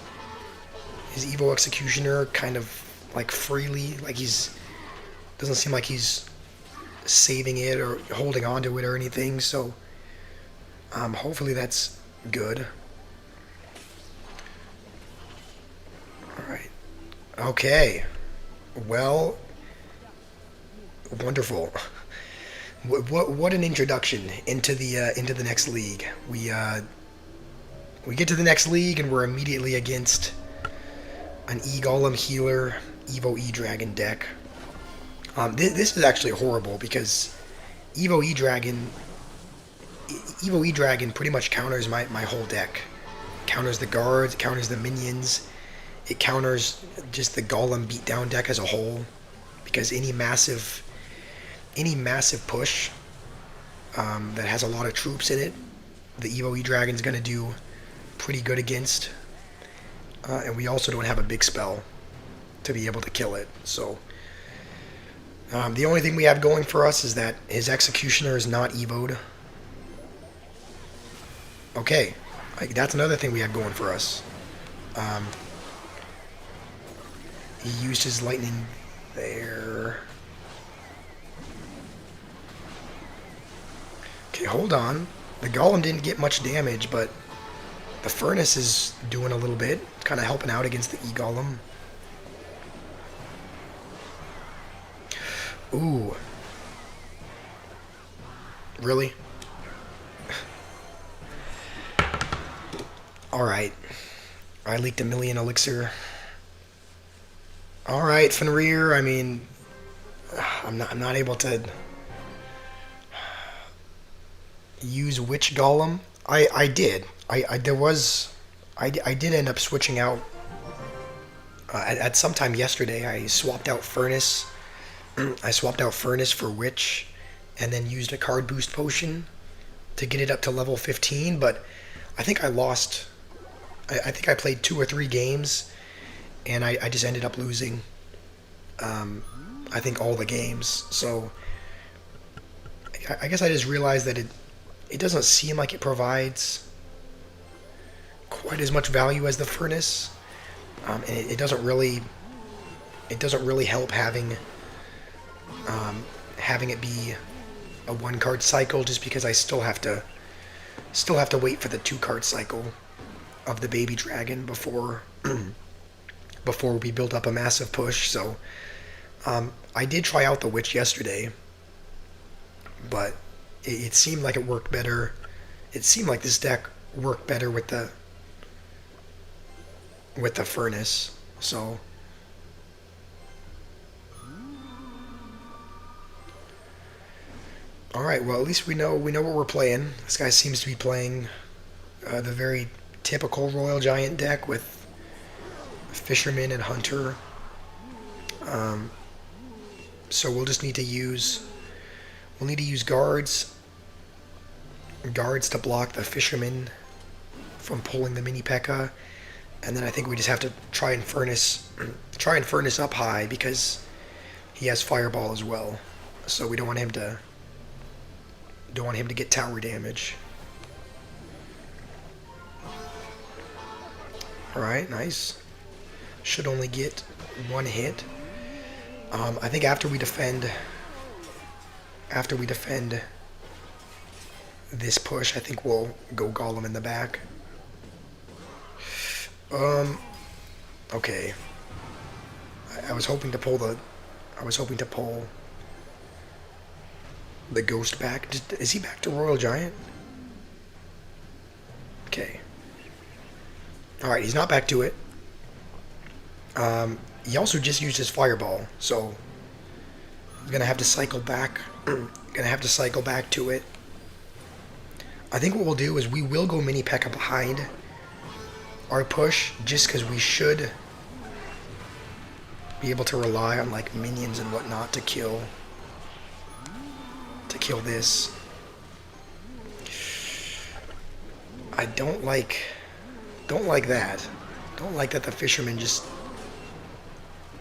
his Evo Executioner kind of like freely, like doesn't seem like he's saving it or holding on to it or anything. So hopefully that's good. All right. Okay. Well, wonderful. What an introduction into the next league. We get to the next league and we're immediately against an E-Golem healer Evo E-Dragon deck. This is actually horrible because Evo E-Dragon pretty much counters my whole deck. Counters the guards, counters the minions. It counters just the Golem beatdown deck as a whole, because any massive push that has a lot of troops in it, the Evo E-Dragon's going to do pretty good against. And we also don't have a big spell to be able to kill it. So the only thing we have going for us is that his Executioner is not Evo'd. Okay, that's another thing we have going for us. He used his lightning there. Okay, hold on. The Golem didn't get much damage, but the Furnace is doing a little bit, kind of helping out against the E-Golem. Ooh. Really? Alright. I leaked 1,000,000 elixir. Alright, Fenrir, I mean, I'm not able to use Witch Golem. I did. I did end up switching out at some time yesterday. I swapped out Furnace. I swapped out Furnace for Witch, and then used a card boost potion to get it up to level 15. But I think I lost. I think I played 2 or 3 games, and I just ended up losing. I think all the games. So I guess I just realized that it doesn't seem like it provides quite as much value as the furnace, and it doesn't really help having it be a one card cycle, just because I still have to wait for the 2 card cycle of the baby dragon before we build up a massive push. So I did try out the witch yesterday, but it seemed like it worked better. It seemed like this deck worked better with the furnace. So all right, well, at least we know what we're playing. This guy seems to be playing the very typical Royal Giant deck with Fisherman and Hunter. Um, so we'll need to use guards to block the Fisherman from pulling the mini P.E.K.K.A. And then I think we just have to try and furnace up high, because he has Fireball as well. So we don't want him to get tower damage. Alright, nice. Should only get 1 hit. I think after we defend this push, I think we'll go Golem in the back. Okay. I was hoping to pull the Ghost back. Is he back to Royal Giant? Okay. Alright, he's not back to it. He also just used his Fireball, so I'm gonna have to cycle back. To it. I think what we'll do is we will go mini P.E.K.K.A. behind our push, just because we should be able to rely on like minions and whatnot to kill this. I don't like that. Don't like that the Fisherman just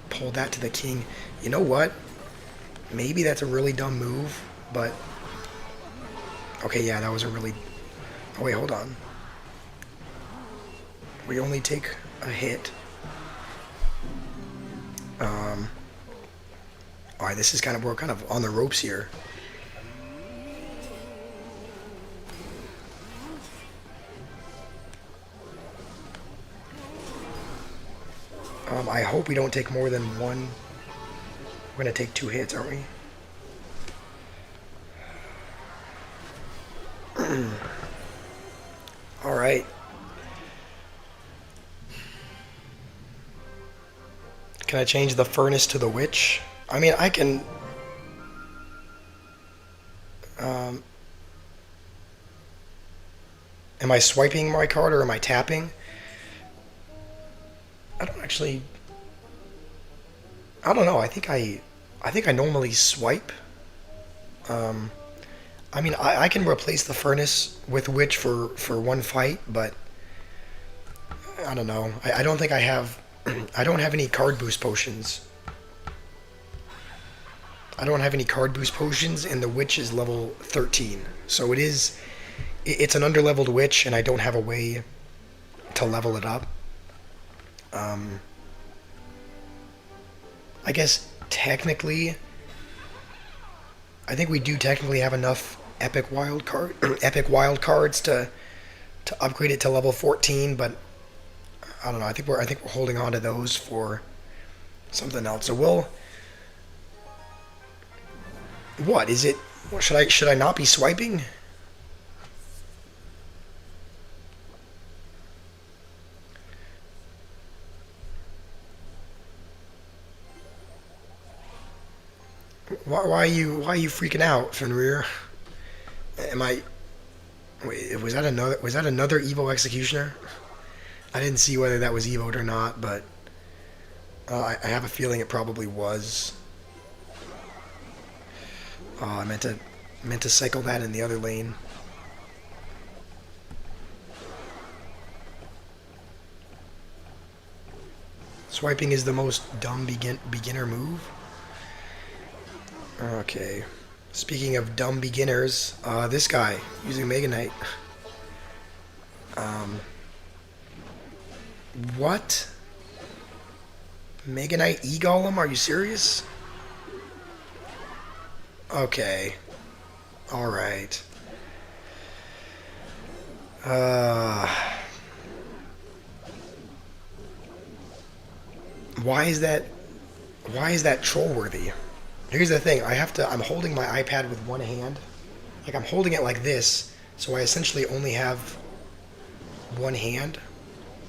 pulled that to the king. You know what? Maybe that's a really dumb move, but okay, yeah, that was a really... Oh wait, hold on. We only take a hit. Alright, this is we're kind of on the ropes here. I hope we don't take more than 1. We're gonna take 2 hits, aren't we? Alright. Can I change the furnace to the witch? I mean, I can... am I swiping my card or am I tapping? I don't know. I think I normally swipe. I mean, I can replace the furnace with witch for 1 fight, but I don't know. I don't think I have... I don't have any card boost potions. And the witch is level 13. So it's an underleveled witch, and I don't have a way to level it up. I guess technically, I think we do technically have enough epic wild cards to upgrade it to level 14, but I don't know. I think we're holding on to those for something else. So what is it? Should I not be swiping? Why are you freaking out, Fenrir? Am I... Wait, was that another Evo Executioner? I didn't see whether that was Evo'd or not, but I have a feeling it probably was. Oh, I meant to cycle that in the other lane. Swiping is the most dumb beginner move. Okay. Speaking of dumb beginners, this guy using Mega Knight. Um, what? Mega Knight E Golem? Are you serious? Okay. All right. Uh, why is that? Why is that troll worthy? Here's the thing. I'm holding my iPad with one hand. Like I'm holding it like this, so I essentially only have one hand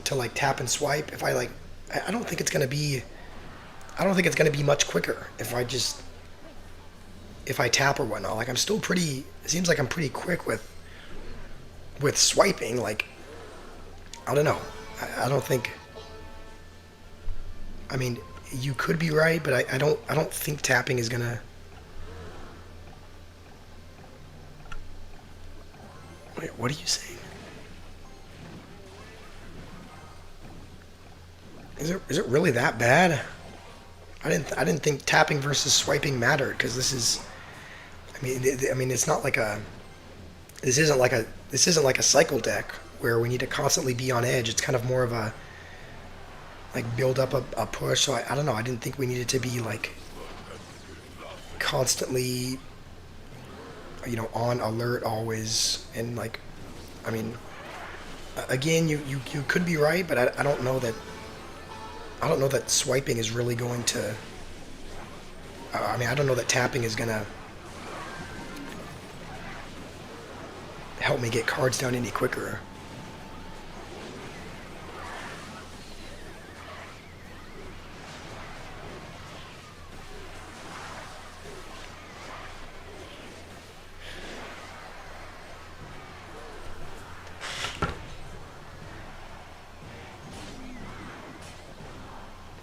to like tap and swipe. If I like, I don't think it's gonna be. I don't think it's gonna be much quicker if I tap or whatnot. Like I'm still pretty. It seems like I'm pretty quick with swiping. Like I don't know. I don't think. I mean, you could be right, but I don't. I don't think tapping is gonna. Wait, what are you saying? Is it really that bad? I didn't think tapping versus swiping mattered because this is. I mean, it's not like a. This isn't like a cycle deck where we need to constantly be on edge. It's kind of more of a like build up a push. So I don't know. I didn't think we needed to be like constantly, on alert always. And like, I mean, again, you could be right, but I don't know that. I don't know that swiping is really going to. I mean, I don't know that tapping is gonna help me get cards down any quicker.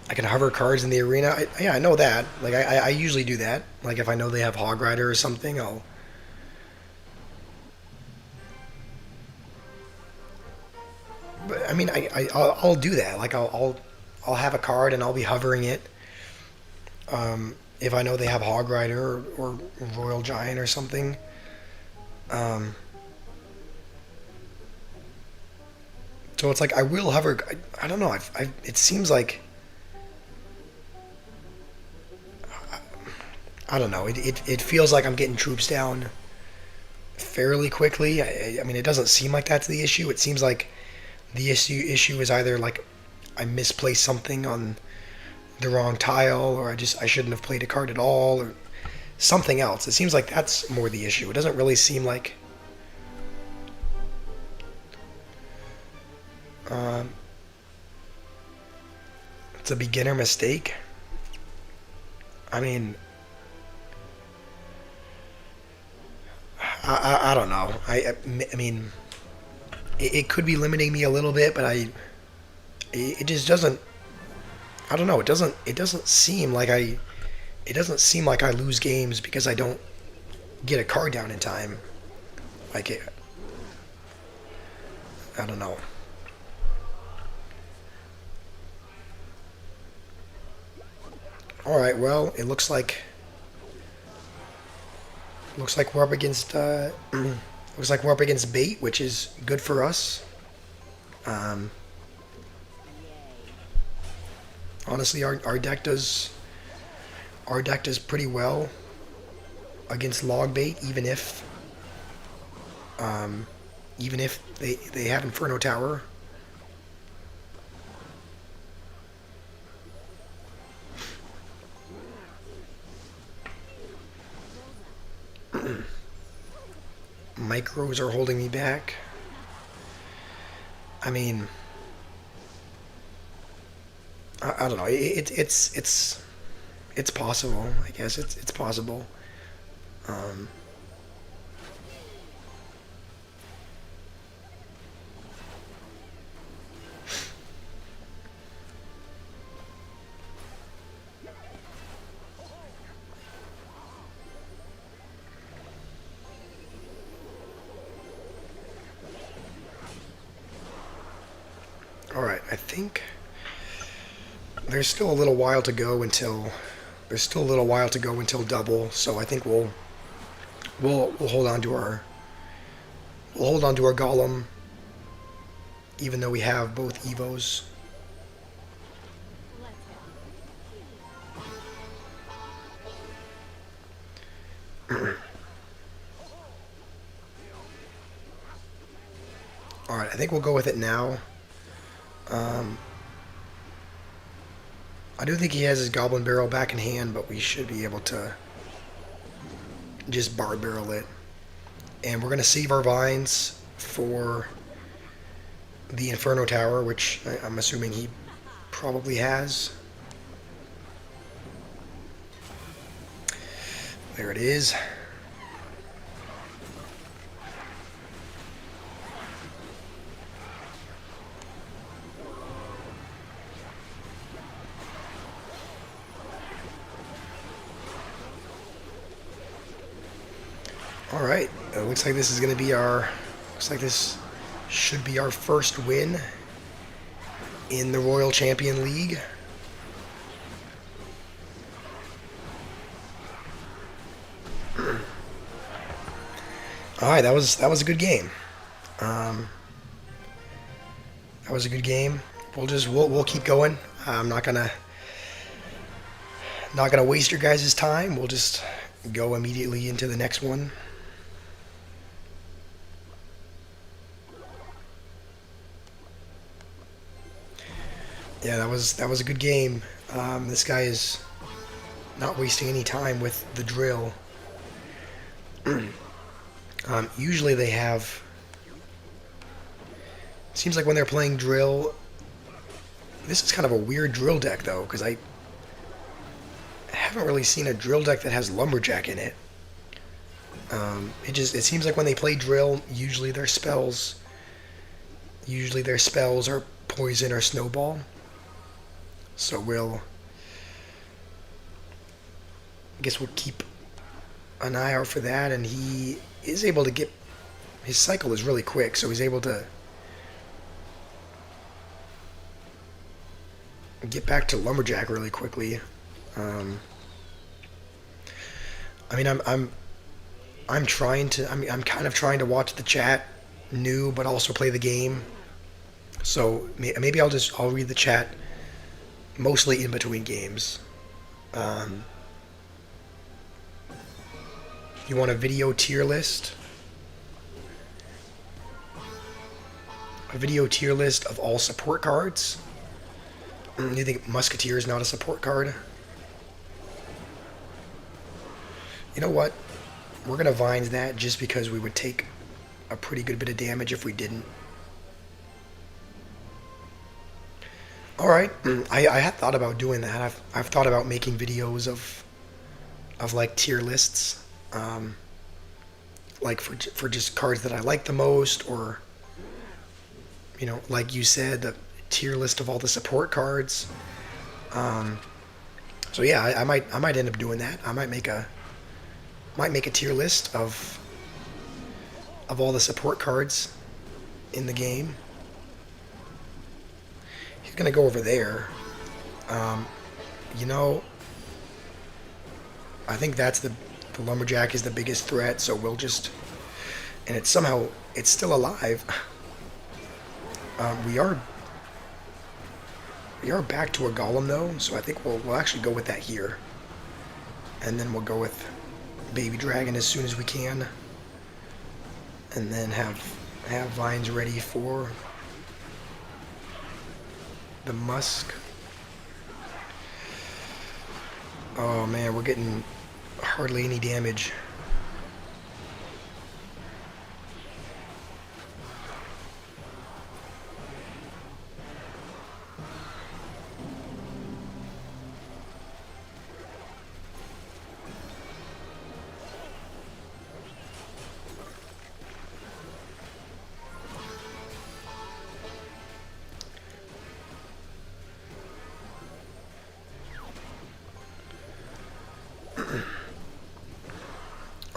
I can hover cards in the arena. Yeah, I know that. Like I usually do that. Like if I know they have Hog Rider or something, I'll. But I mean, I'll do that. Like I'll have a card and I'll be hovering it. If I know they have Hog Rider or Royal Giant or something. Um, so it's like I will hover. I don't know. It seems like I don't know. It feels like I'm getting troops down fairly quickly. I mean, it doesn't seem like that's the issue. It seems like the issue is either like I misplaced something on the wrong tile, or I shouldn't have played a card at all, or something else. It seems like that's more the issue. It doesn't really seem like um, it's a beginner mistake. I mean, I don't know. I mean, it could be limiting me a little bit, but it just doesn't. I don't know. It doesn't seem like I lose games because I don't get a card down in time. Like I don't know. All right. Well, it looks like we're up against looks like we're up against bait, which is good for us. Um, honestly, our deck does pretty well against log bait, um, even if they have Inferno Tower. Micros are holding me back. I mean, I don't know. It's possible. I guess it's possible. Um, all right. I think there's still a little while to go until there's still a little while to go until double, so I think we'll hold on to our golem, even though we have both evos. All right, I think we'll go with it now. I do think he has his Goblin Barrel back in hand, but we should be able to just Bard Barrel it. And we're going to save our vines for the Inferno Tower, which I'm assuming he probably has. There it is. All right, it looks like this is going to be our. Looks like this should be our first win in the Royal Champion League. All right, that was a good game. That was a good game. We'll keep going. I'm not gonna waste your guys' time. We'll just go immediately into the next one. Yeah, that was a good game. This guy is not wasting any time with the drill. Usually they have. Seems like when they're playing drill. This is kind of a weird drill deck though, because I haven't really seen a drill deck that has lumberjack in it. It seems like when they play drill, usually their spells are poison or snowball. So I guess we'll keep an eye out for that, and he is able to get, his cycle is really quick, so he's able to get back to lumberjack really quickly. I mean, I'm kind of trying to watch the chat new, but also play the game. So maybe I'll read the chat mostly in between games. You want a video tier list? A video tier list of all support cards? Do you think Musketeer is not a support card? You know what? We're going to Vines that just because we would take a pretty good bit of damage if we didn't. Alright, I had thought about doing that. I've thought about making videos of like tier lists. Like for just cards that I like the most, or like you said, the tier list of all the support cards. So yeah, I might end up doing that. I might make a tier list of all the support cards in the game. He's gonna go over there. I think that's the lumberjack is the biggest threat, so we'll just, and it's still alive. We are back to a golem though, so I think we'll actually go with that here, and then we'll go with baby dragon as soon as we can, and then have vines ready for the musk. Oh man, we're getting hardly any damage.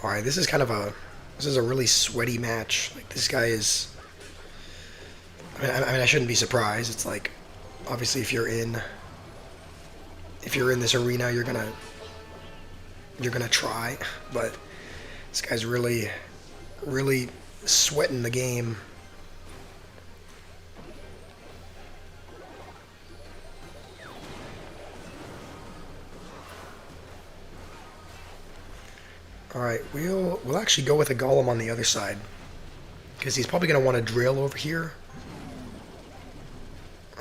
Alright, this is a really sweaty match. Like, this guy is, I mean, I shouldn't be surprised. It's like, obviously if you're in this arena, you're gonna you're gonna try, but this guy's really, really sweating the game. All right, we'll actually go with a golem on the other side because he's probably gonna want to drill over here.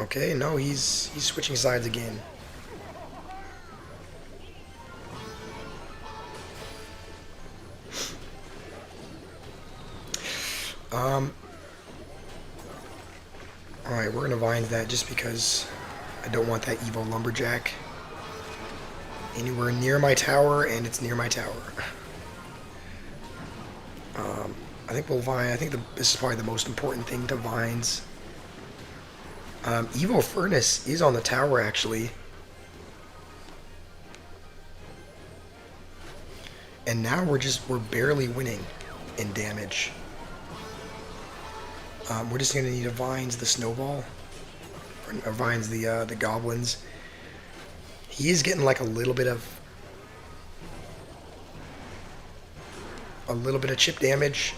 Okay, no, he's switching sides again. Um. All right, we're gonna vines that just because I don't want that Evo lumberjack anywhere near my tower, and it's near my tower. I think we'll vine. I think this is probably the most important thing to vines. Evo Furnace is on the tower actually, and now we're barely winning in damage. We're just gonna need to vines the snowball, or vines the goblins. He is getting like a little bit of chip damage.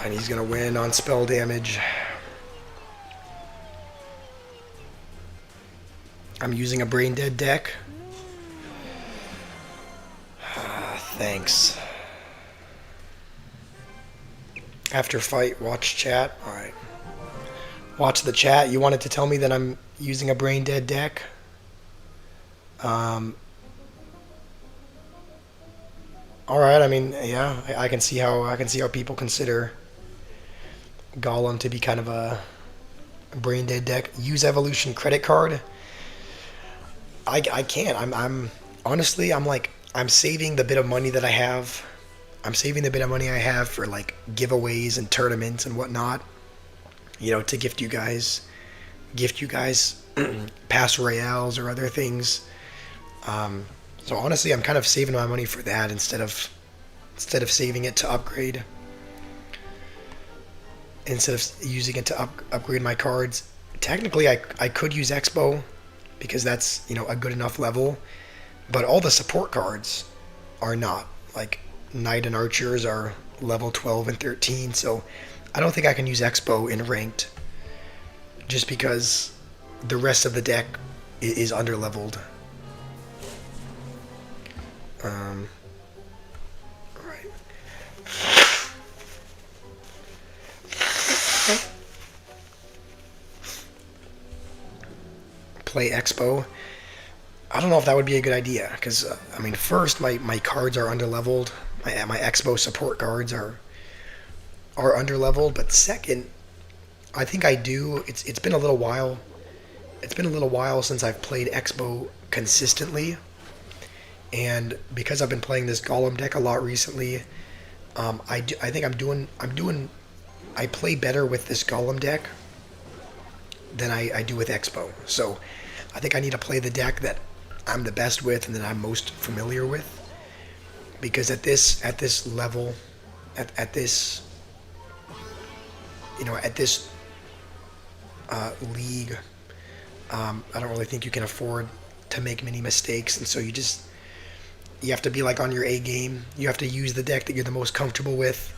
And he's gonna win on spell damage. I'm using a brain dead deck. Thanks. After fight, watch chat. Alright. Watch the chat. You wanted to tell me that I'm using a brain dead deck? Alright, I mean, yeah, I can see how people consider Golem to be kind of a brain dead deck. Use evolution credit card. I can't. I'm honestly, I'm saving the bit of money that I have. I'm saving the bit of money I have for like giveaways and tournaments and whatnot. You know, to gift you guys pass royales or other things. So honestly, I'm kind of saving my money for that instead of saving it to upgrade. Instead of using it to upgrade my cards. Technically, I could use Expo because that's, you know, a good enough level. But all the support cards are not. Like, Knight and Archers are level 12 and 13, so I don't think I can use Expo in Ranked just because the rest of the deck is underleveled. Right. Play Expo. I don't know if that would be a good idea because I mean, first my cards are underleveled. My Expo support cards are underleveled, but second, I think I do. It's been a little while. It's been a little while since I've played Expo consistently, and because I've been playing this Golem deck a lot recently, I think I play better with this Golem deck than I do with Expo. So I think I need to play the deck that I'm the best with and that I'm most familiar with, because at this level, at this, you know, at this league, I don't really think you can afford to make many mistakes, and so you have to be like on your A game. You have to use the deck that you're the most comfortable with,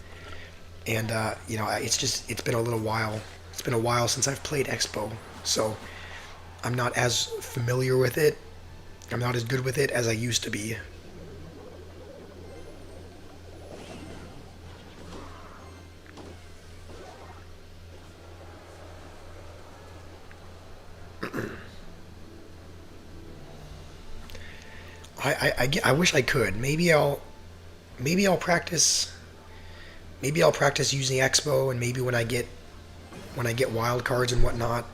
and you know, it's been a little while. It's been a while since I've played Expo, so I'm not as familiar with it. I'm not as good with it as I used to be. I wish I could. Maybe I'll practice. Maybe I'll practice using Expo, and maybe when I get wild cards and whatnot,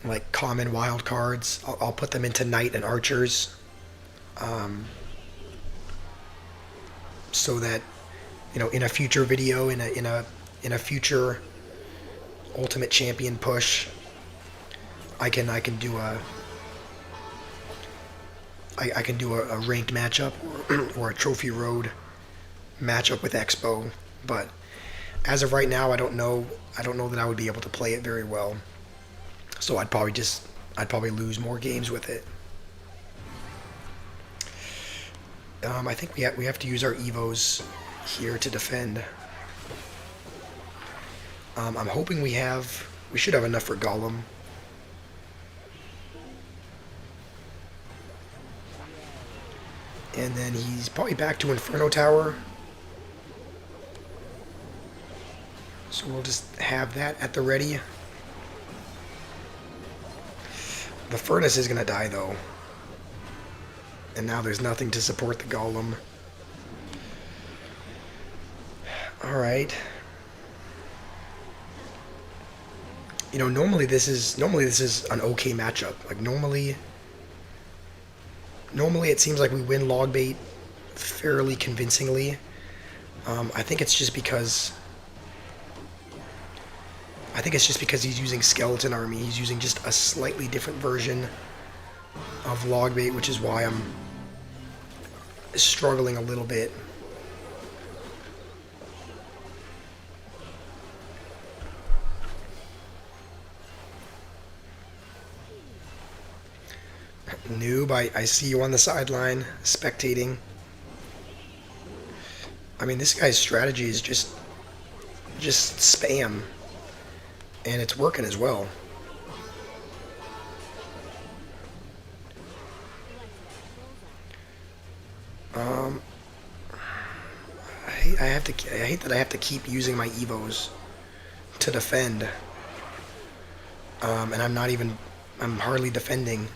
like common wild cards, I'll put them into Knight and Archers, so that, you know, in a future video, in a future Ultimate Champion push, I can do a ranked matchup or a Trophy Road matchup with Expo. But as of right now, I don't know that I would be able to play it very well. So I'd probably just I'd probably lose more games with it. I think we have to use our Evos here to defend. I'm hoping we should have enough for Golem. And then he's probably back to Inferno Tower. So we'll just have that at the ready. The Furnace is going to die, though. And now there's nothing to support the Golem. Alright. You know, normally this is an okay matchup. Like, normally it seems like we win log bait fairly convincingly. I think it's just because he's using Skeleton Army. He's using just a slightly different version of log bait, which is why I'm struggling a little bit. Noob, I see you on the sideline, spectating. I mean, this guy's strategy is just spam. And it's working as well. I hate that I have to keep using my Evos to defend. And I'm hardly defending.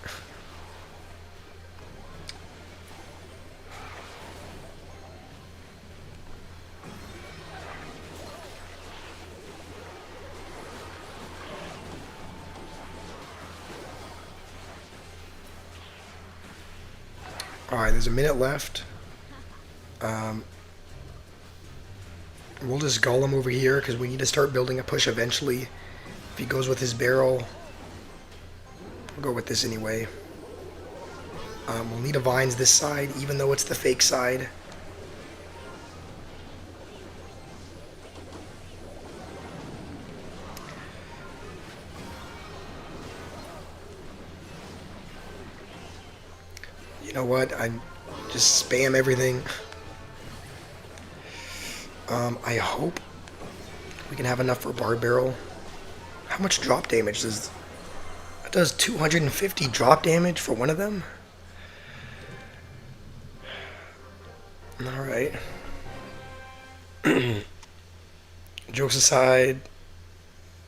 Alright, there's a minute left. We'll just Golem over here because we need to start building a push eventually. If he goes with his barrel, we'll go with this anyway. We'll need a Vines this side, even though it's the fake side. You know what? I just spam everything. I hope we can have enough for Bard Barrel. How much drop damage does... That does 250 drop damage for one of them? Alright. Jokes aside,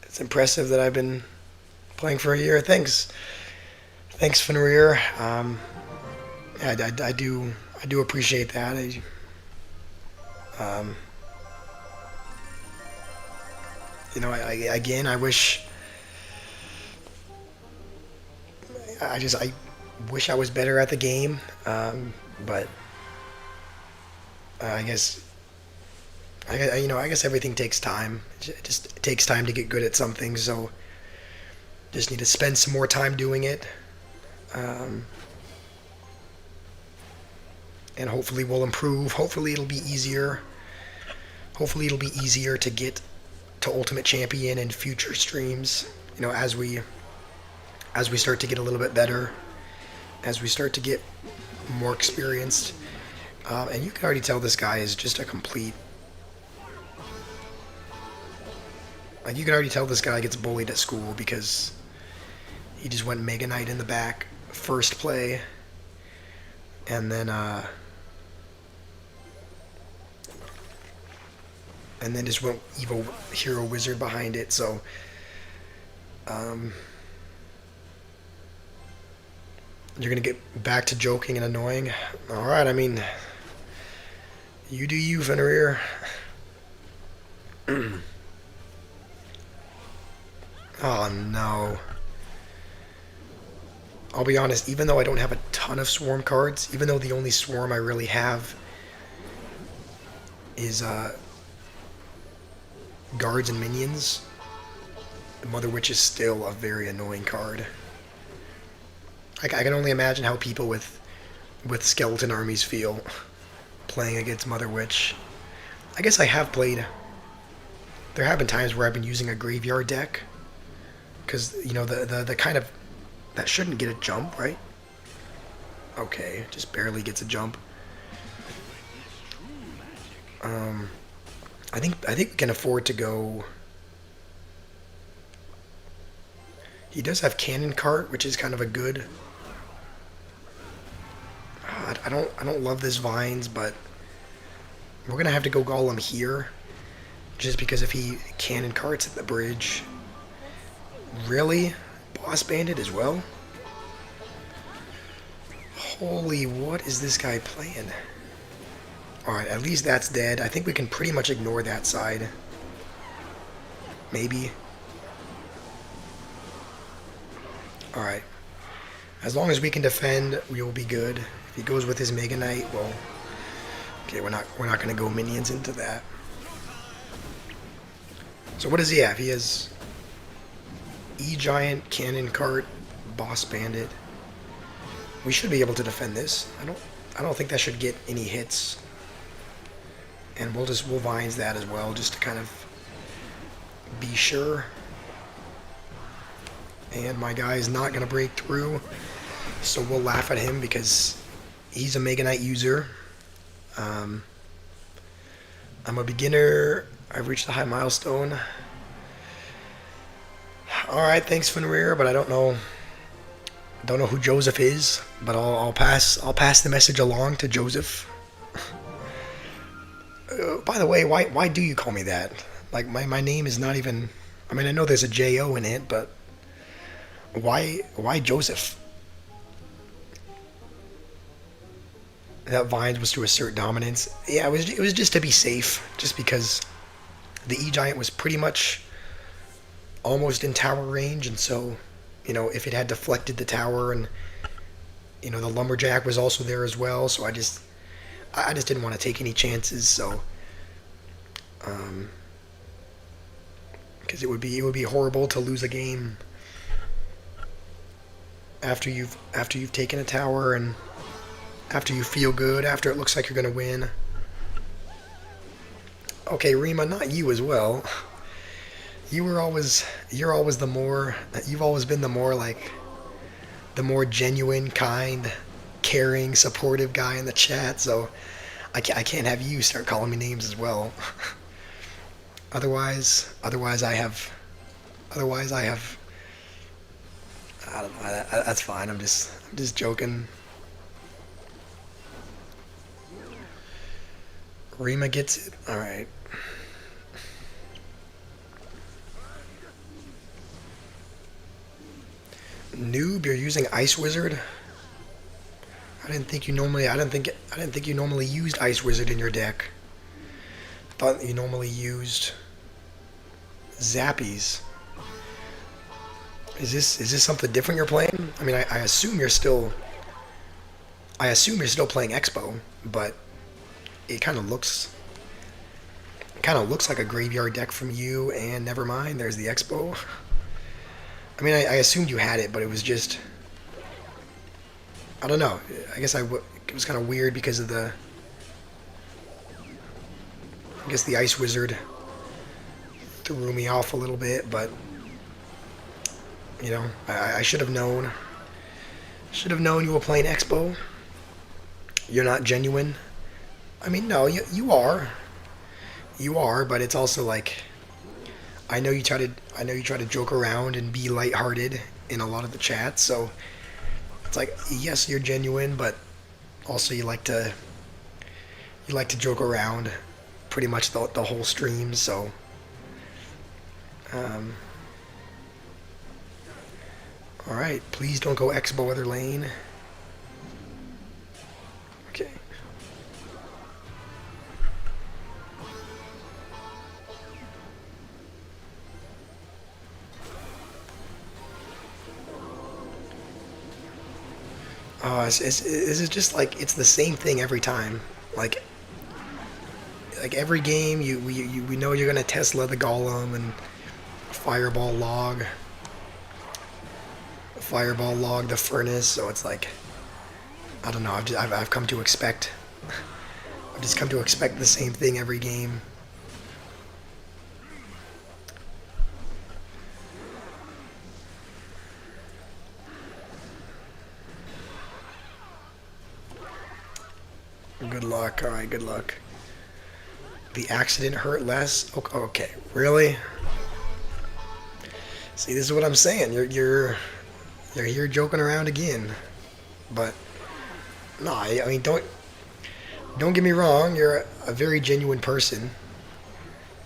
it's impressive that I've been playing for a year. Thanks, Fenrir. I do appreciate that. You know, again, I wish I wish I was better at the game, but I guess everything takes time. It just takes time to get good at something, so just need to spend some more time doing it. And hopefully we'll improve. Hopefully it'll be easier. Hopefully it'll be easier to get to Ultimate Champion in future streams. You know, as we start to get a little bit better, as we start to get more experienced. And you can already tell this guy is just a complete... Like, you can already tell this guy gets bullied at school because he just went Mega Knight in the back first play. And then just went Evo Hero Wizard behind it, so you're gonna get back to joking and annoying. Alright, I mean, you do you, Fenrir. Oh no. I'll be honest, even though I don't have a ton of Swarm cards, even though the only Swarm I really have is Guards and Minions, Mother Witch is still a very annoying card. I can only imagine how people with skeleton armies feel playing against Mother Witch. I guess I have played... There have been times where I've been using a graveyard deck, because, you know, the kind of That shouldn't get a jump, right? Okay, just barely gets a jump. Um, I think we can afford to go. He does have cannon cart, which is kind of a good. I don't love this vines, but we're gonna have to go golem here, just because if he cannon carts at the bridge, really, boss bandit as well. Holy, what is this guy playing? Alright, at least that's dead. I think we can pretty much ignore that side. Maybe. Alright. As long as we can defend, we will be good. If he goes with his Mega Knight, well... Okay, we're not going to go minions into that. So what does he have? He has... E-Giant, Cannon Cart, Boss Bandit. We should be able to defend this. I don't think that should get any hits. And we'll vines that as well, just to kind of be sure. And my guy is not going to break through, so we'll laugh at him because he's a Mega Knight user. I'm a beginner. I've reached a high milestone. Alright, thanks Fenrir, but I don't know who Joseph is, but I'll pass the message along to Joseph. By the way, why do you call me that? Like, my name is not even... I mean, I know there's a J-O in it, but... Why Joseph? That Vines was to assert dominance. Yeah, it was just to be safe, just because the E-Giant was pretty much almost in tower range, and so, you know, if it had deflected the tower, and, you know, the Lumberjack was also there as well, so I just didn't want to take any chances, so because it would be horrible to lose a game after you've taken a tower, and after you feel good, after it looks like you're gonna win. Okay, Rima, not you as well. You're always the more, you've always been the more, like, the more genuine, kind, caring, supportive guy in the chat, so I can't have you start calling me names as well. Otherwise I have, I don't know, that's fine, I'm just joking. Rima gets it, alright. Noob, you're using Ice Wizard? I didn't think you normally used Ice Wizard in your deck. I thought you normally used Zappies. Is this something different you're playing? I mean, I assume you're still playing Expo, but it kind of looks like a graveyard deck from you, and never mind, there's the Expo. I mean, I assumed you had it, but it was just, I don't know. I guess it was kind of weird because of the, I guess the Ice Wizard threw me off a little bit, but, you know, I should have known. Should have known you were playing Expo. You're not genuine. I mean, no, you are. You are, but it's also like, I know you try to joke around and be lighthearted in a lot of the chats, so it's like, yes, you're genuine, but also you like to joke around pretty much the whole stream, so alright, please don't go Expo other lane. Okay. It's just like, it's the same thing every time. Like every game, we know you're gonna Tesla the Golem and Fireball log the Furnace. So it's like, I don't know. I've come to expect. I've just come to expect the same thing every game. Good luck. All right, good luck. The accident hurt less. Okay, really? See, this is what I'm saying. You're here joking around again. But no, I mean don't get me wrong. You're a very genuine person.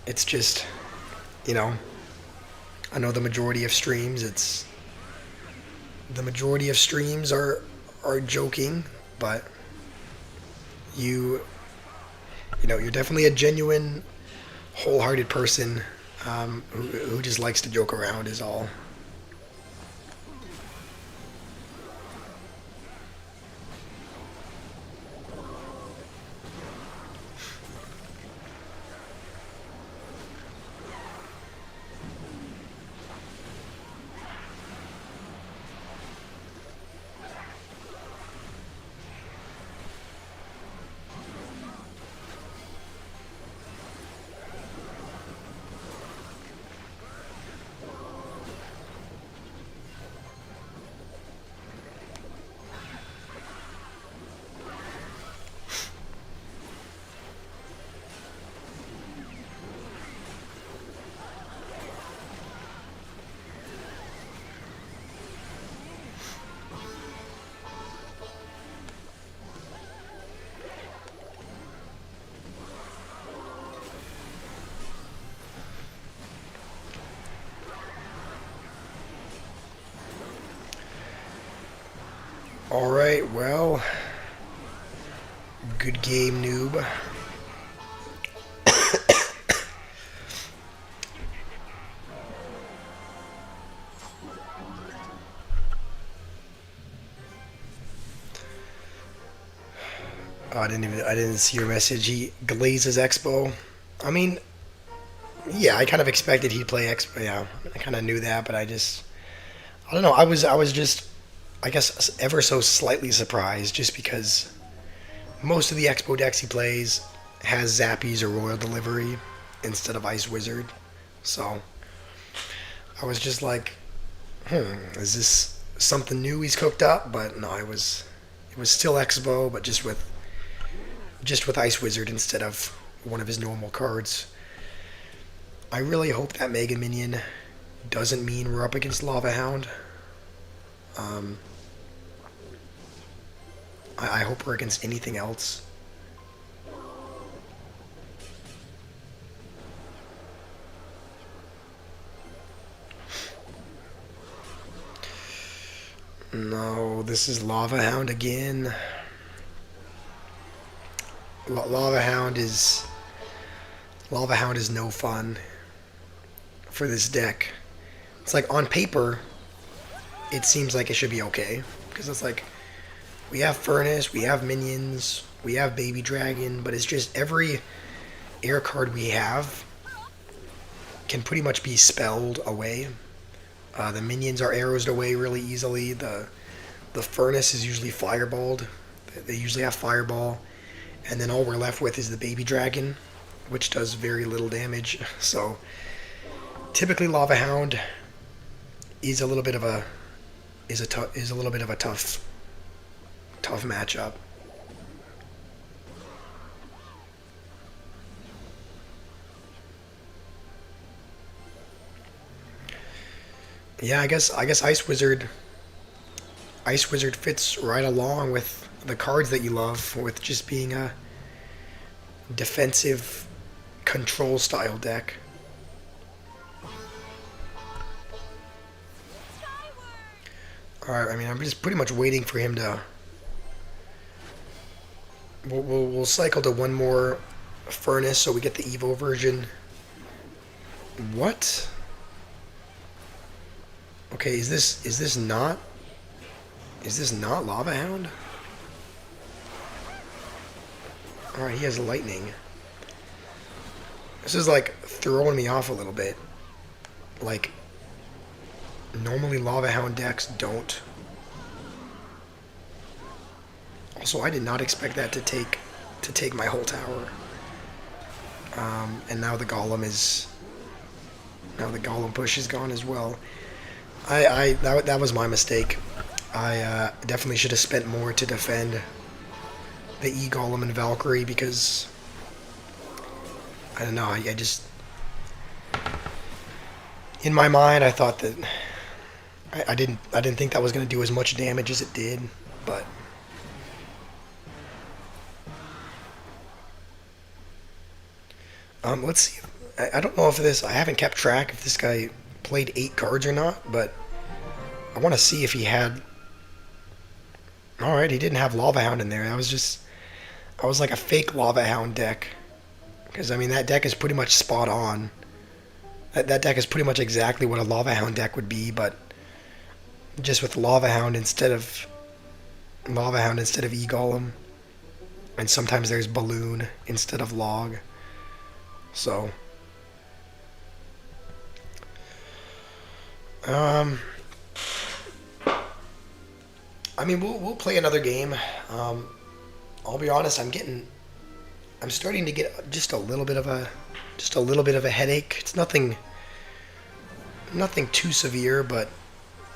It's just, you know, I know the majority of streams are joking, but you you're definitely a genuine, wholehearted person who just likes to joke around is all. All right, well, good game, noob. Oh, I didn't see your message. He glazes Expo. I mean, yeah, I kind of expected he'd play Expo. Yeah, I kind of knew that, but I don't know. I was just I guess ever so slightly surprised just because most of the Expo decks he plays has Zappies or Royal Delivery instead of Ice Wizard. So I was just like, is this something new he's cooked up? But no, it was still Expo, but just with Ice Wizard instead of one of his normal cards. I really hope that Mega Minion doesn't mean we're up against Lava Hound. Um, I hope we're against anything else. No, this is Lava Hound again. Lava Hound is no fun for this deck. It's like on paper, it seems like it should be okay because it's like we have Furnace, we have Minions, we have Baby Dragon, but it's just every air card we have can pretty much be spelled away. The Minions are arrowed away really easily. The Furnace is usually fireballed. They usually have Fireball, and then all we're left with is the Baby Dragon, which does very little damage. So typically, Lava Hound is a little bit of a tough matchup. Yeah, I guess Ice Wizard fits right along with the cards that you love, with just being a defensive control style deck. Alright, I mean, I'm just pretty much waiting for him to. We'll cycle to one more Furnace so we get the Evo version. What? Okay, is this not Lava Hound? Alright, he has lightning. This is like throwing me off a little bit. Like, normally Lava Hound decks don't. Also, I did not expect that to take my whole tower. And now the Golem push is gone as well. That was my mistake. I definitely should have spent more to defend the E-Golem and Valkyrie because I don't know. I just in my mind I thought that I didn't think that was going to do as much damage as it did, but let's see. I don't know if this. I haven't kept track if this guy played 8 cards or not, but I want to see if he had. All right, he didn't have Lava Hound in there. I was like a fake Lava Hound deck, because I mean that deck is pretty much spot on. That deck is pretty much exactly what a Lava Hound deck would be, but just with Lava Hound instead of E-Golem, and sometimes there's Balloon instead of Log. So, um, I mean, we'll play another game. I'll be honest, I'm starting to get just a little bit of a headache. It's nothing too severe, but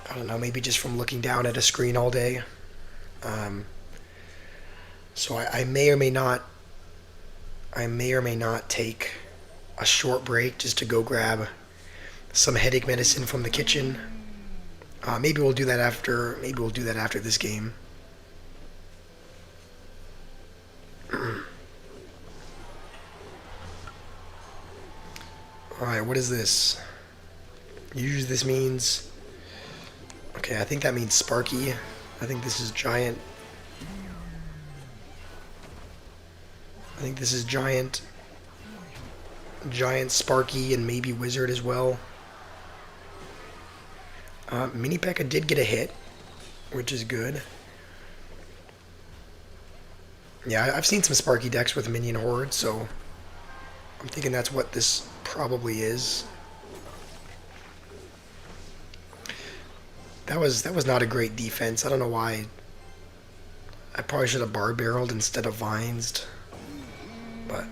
I don't know, maybe just from looking down at a screen all day. Um, so I may or may not, take a short break just to go grab some headache medicine from the kitchen. Maybe we'll do that after. Maybe we'll do that after this game. All right, what is this? Usually this means. Okay, I think that means Sparky. I think this is Giant. I think this is Giant. Giant Sparky and maybe Wizard as well. Mini P.E.K.K.A did get a hit, which is good. Yeah, I've seen some Sparky decks with Minion Horde, so I'm thinking that's what this probably is. That was not a great defense. I don't know why. I probably should have Bar Barreled instead of Vinesed, but.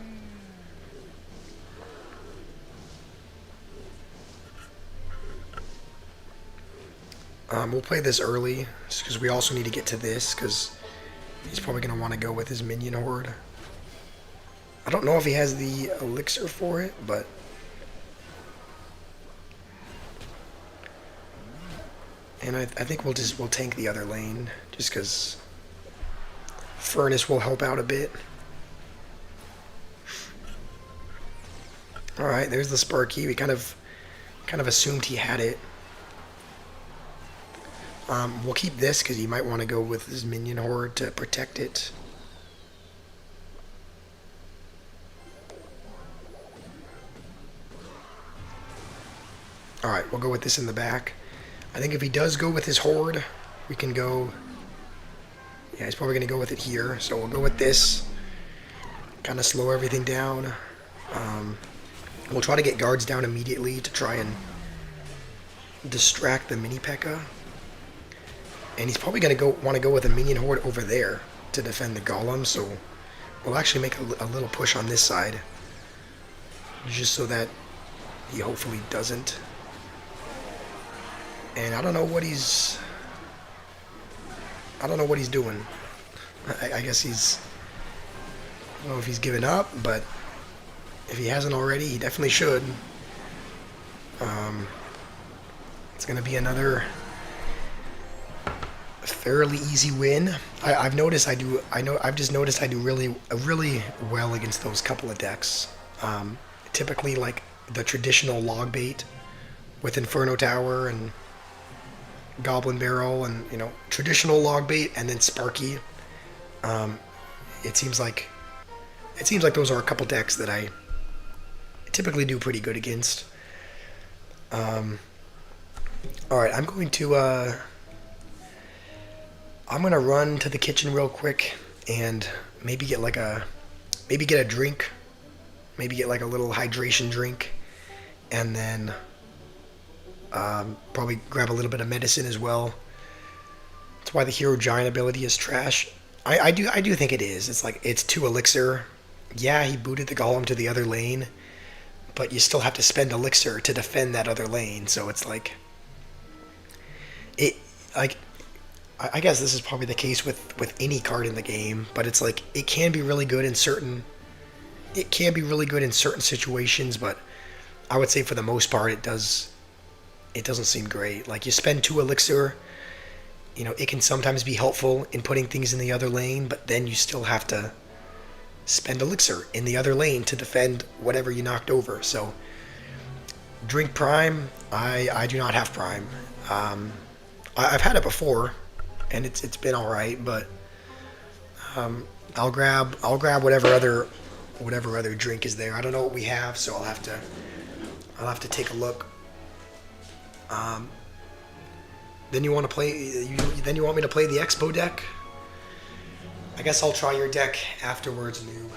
We'll play this early, just because we also need to get to this, because he's probably going to want to go with his Minion Horde. I don't know if he has the elixir for it, but... And I think we'll tank the other lane, just because Furnace will help out a bit. Alright, there's the Sparky. We kind of assumed he had it. We'll keep this because he might want to go with his Minion Horde to protect it. Alright, we'll go with this in the back. I think if he does go with his Horde, we can go... Yeah, he's probably going to go with it here, so we'll go with this. Kind of slow everything down. We'll try to get guards down immediately to try and distract the Mini P.E.K.K.A. And he's probably going to want to go with a Minion Horde over there to defend the Golem, so we'll actually make a little push on this side. Just so that he hopefully doesn't. And I don't know what he's doing. I guess he's... I don't know if he's given up, but if he hasn't already, he definitely should. It's going to be another... a fairly easy win. I've just noticed I do really well against those couple of decks. Typically like the traditional log bait with Inferno Tower and Goblin Barrel and traditional log bait and then Sparky. It seems like those are a couple decks that I typically do pretty good against. All right, I'm going to run to the kitchen real quick and maybe get a drink, maybe get like a little hydration drink, and then probably grab a little bit of medicine as well. That's why the Hero Giant ability is trash. I do think it is. It's like it's 2 elixir. Yeah, he booted the Golem to the other lane, but you still have to spend elixir to defend that other lane. So it's like I guess this is probably the case with any card in the game, but it's like it can be really good in certain. It can be really good in certain situations, but I would say for the most part, it does. It doesn't seem great. Like you spend two elixir, it can sometimes be helpful in putting things in the other lane, but then you still have to spend elixir in the other lane to defend whatever you knocked over. So drink prime. I do not have prime. Um, I've had it before, and it's been all right, but I'll grab whatever other drink is there. I don't know what we have, so I'll have to take a look. Um, then you want to play? Then you want me to play the Expo deck? I guess I'll try your deck afterwards, noob.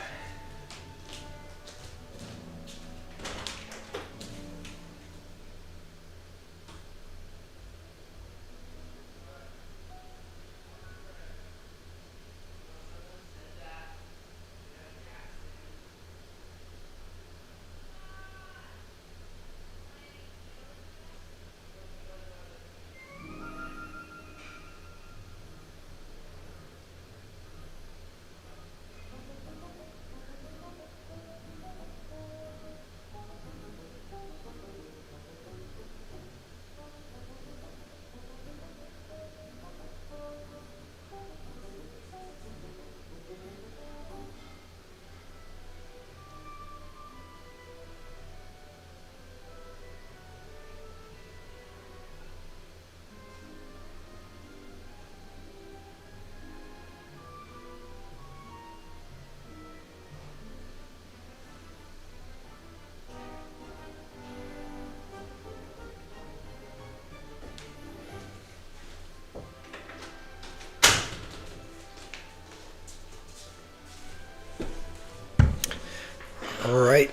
All right.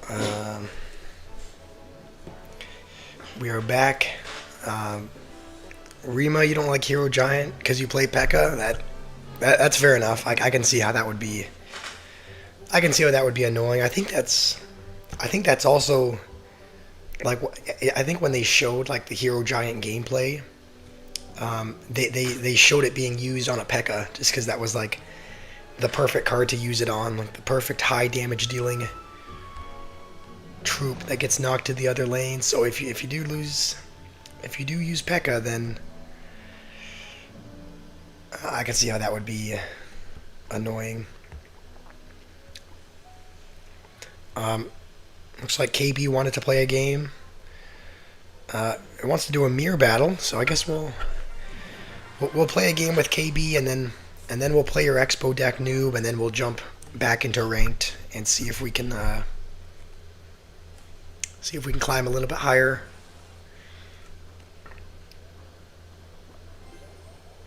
Um, we are back. Um, Rima, you don't like Hero Giant because you play P.E.K.K.A. That's fair enough. I can see how that would be. I can see how that would be annoying. I think that's also like I think when they showed like the Hero Giant gameplay, they showed it being used on a P.E.K.K.A. just because that was like the perfect card to use it on, like the perfect high damage dealing troop that gets knocked to the other lane. So if you do lose, if you do use P.E.K.K.A., then I can see how that would be annoying. Um, Looks like KB wanted to play a game. It wants to do a mirror battle, so I guess we'll play a game with KB, and then we'll play your Expo deck noob, and then we'll jump back into ranked and see if we can climb a little bit higher.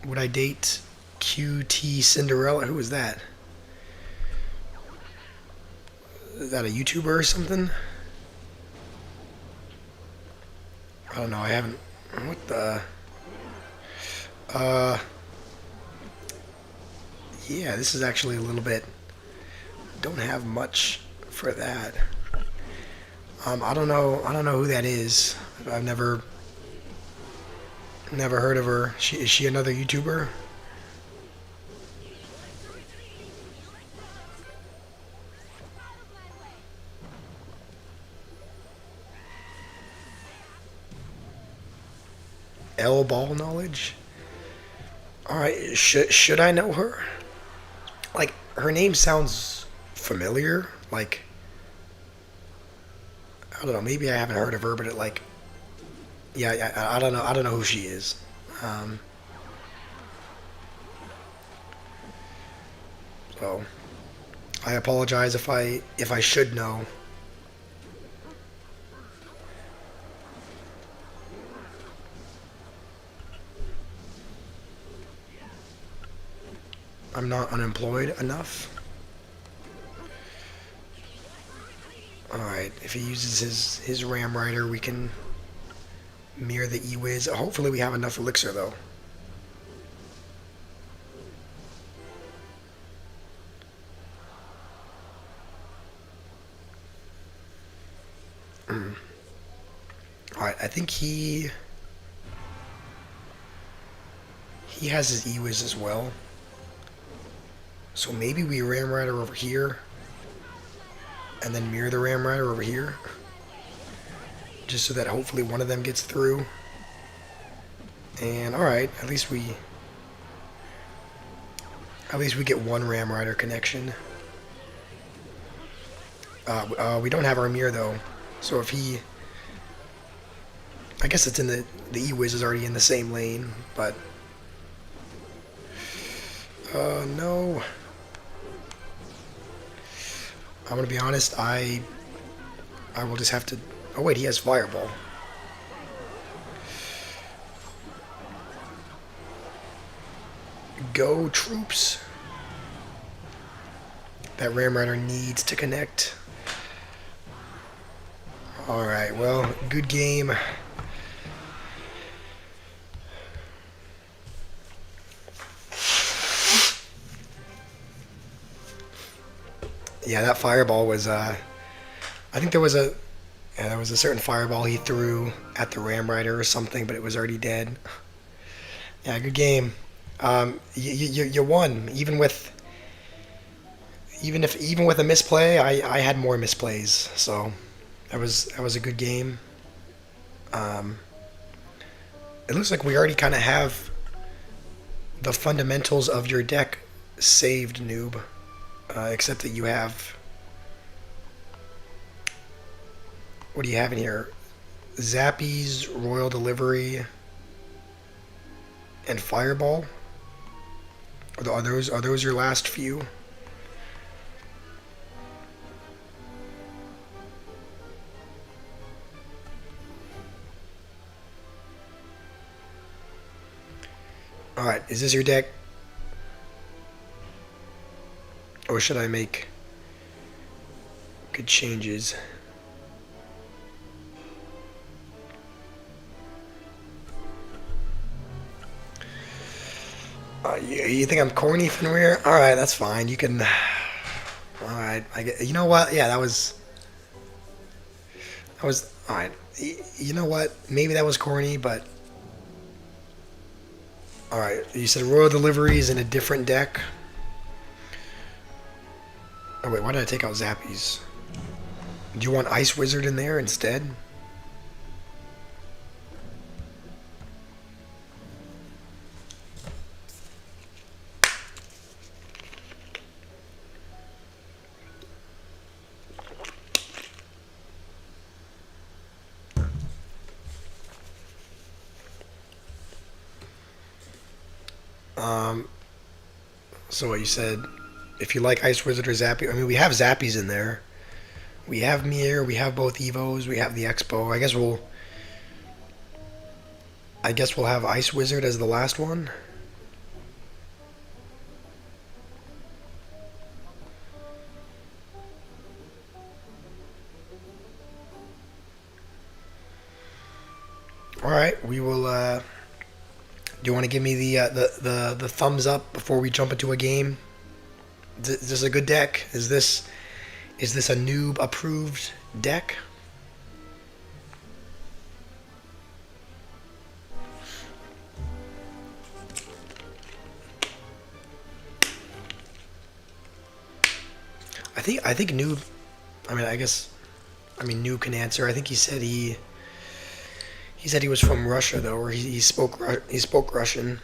Would I date QT Cinderella? Who is that? Is that a YouTuber or something? I don't know. I haven't. What the? Uh, yeah, this is actually a little bit. Don't have much for that. I don't know. I don't know who that is. I've never heard of her. Is she another YouTuber? L ball knowledge. All right. Should I know her? Like her name sounds familiar. Like I don't know. Maybe I haven't heard of her, but it like yeah. I don't know. I don't know who she is. Um, so I apologize if I should know. I'm not unemployed enough. All right. If he uses his Ram Rider, we can mirror the E-Wiz. Hopefully, we have enough elixir though. All right. I think he. He has his E-Wiz as well. So maybe we Ram Rider over here. And then mirror the Ram Rider over here. Just so that hopefully one of them gets through. And alright, at least we get one Ram Rider connection. We don't have our mirror though. So if he... I guess it's in the E-Wiz is already in the same lane, but... no. I'm gonna be honest, I will just have to... Oh wait, he has Fireball. Go, troops. That Ram Rider needs to connect. Alright, well, good game. Yeah, that Fireball was, I think there was a certain Fireball he threw at the Ram Rider or something, but it was already dead. Yeah, good game. You won, even with a misplay. I had more misplays, so that was a good game. It looks like we already kind of have the fundamentals of your deck saved, noob. Except that you have... What do you have in here? Zappies, Royal Delivery, and Fireball? Are those your last few? Alright, is this your deck? Or should I make good changes? You think I'm corny, Fenrir? Alright, that's fine. You can... Alright, you know what? Yeah, that was... Alright, you know what? Maybe that was corny, but... Alright, you said Royal Delivery is in a different deck. Oh wait, why did I take out Zappies? Do you want Ice Wizard in there instead? So what you said, if you like Ice Wizard or Zappy, I mean, we have Zappies in there. We have Mir, we have both Evos, we have the Expo. I guess we'll have Ice Wizard as the last one. All right, we will. Do you want to give me the thumbs up before we jump into a game? Is this a good deck? Is this a noob approved deck? I think noob. I mean, noob can answer. I think he said he was from Russia though, or he spoke Russian.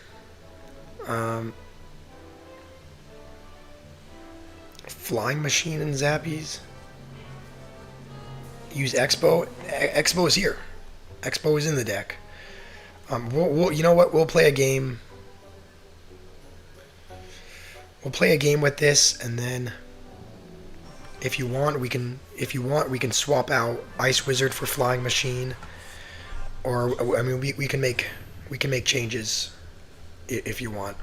Flying Machine and Zappies. Use Expo. Expo is here. Expo is in the deck. We'll you know what? We'll play a game. We'll play a game with this, and then if you want, we can swap out Ice Wizard for Flying Machine. Or I mean, we can make changes if you want.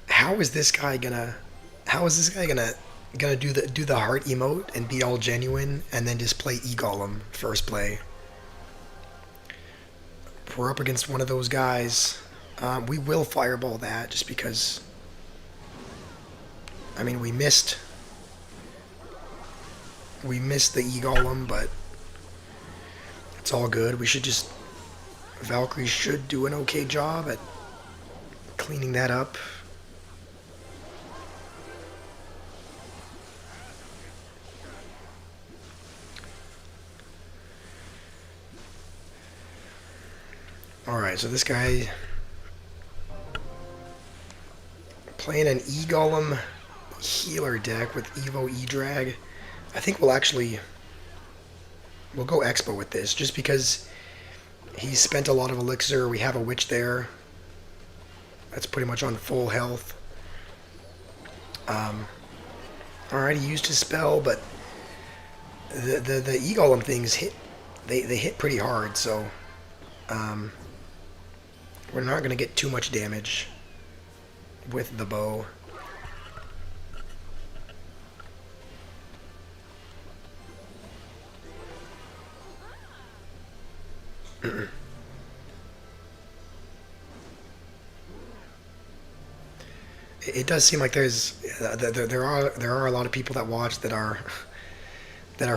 How is this guy gonna do the heart emote and be all genuine and then just play E-Golem first play? If we're up against one of those guys, we will fireball that just because. I mean, we missed the E-Golem, but it's all good. We should just Valkyrie should do an okay job at cleaning that up. Alright, so this guy playing an E-Golem healer deck with Evo E-Drag. I think we'll go Expo with this, just because he spent a lot of elixir. We have a witch there. That's pretty much on full health. Alright, he used his spell, but the E-Golem things hit. They hit pretty hard, so we're not going to get too much damage with the bow. It does seem like there are a lot of people that watch that are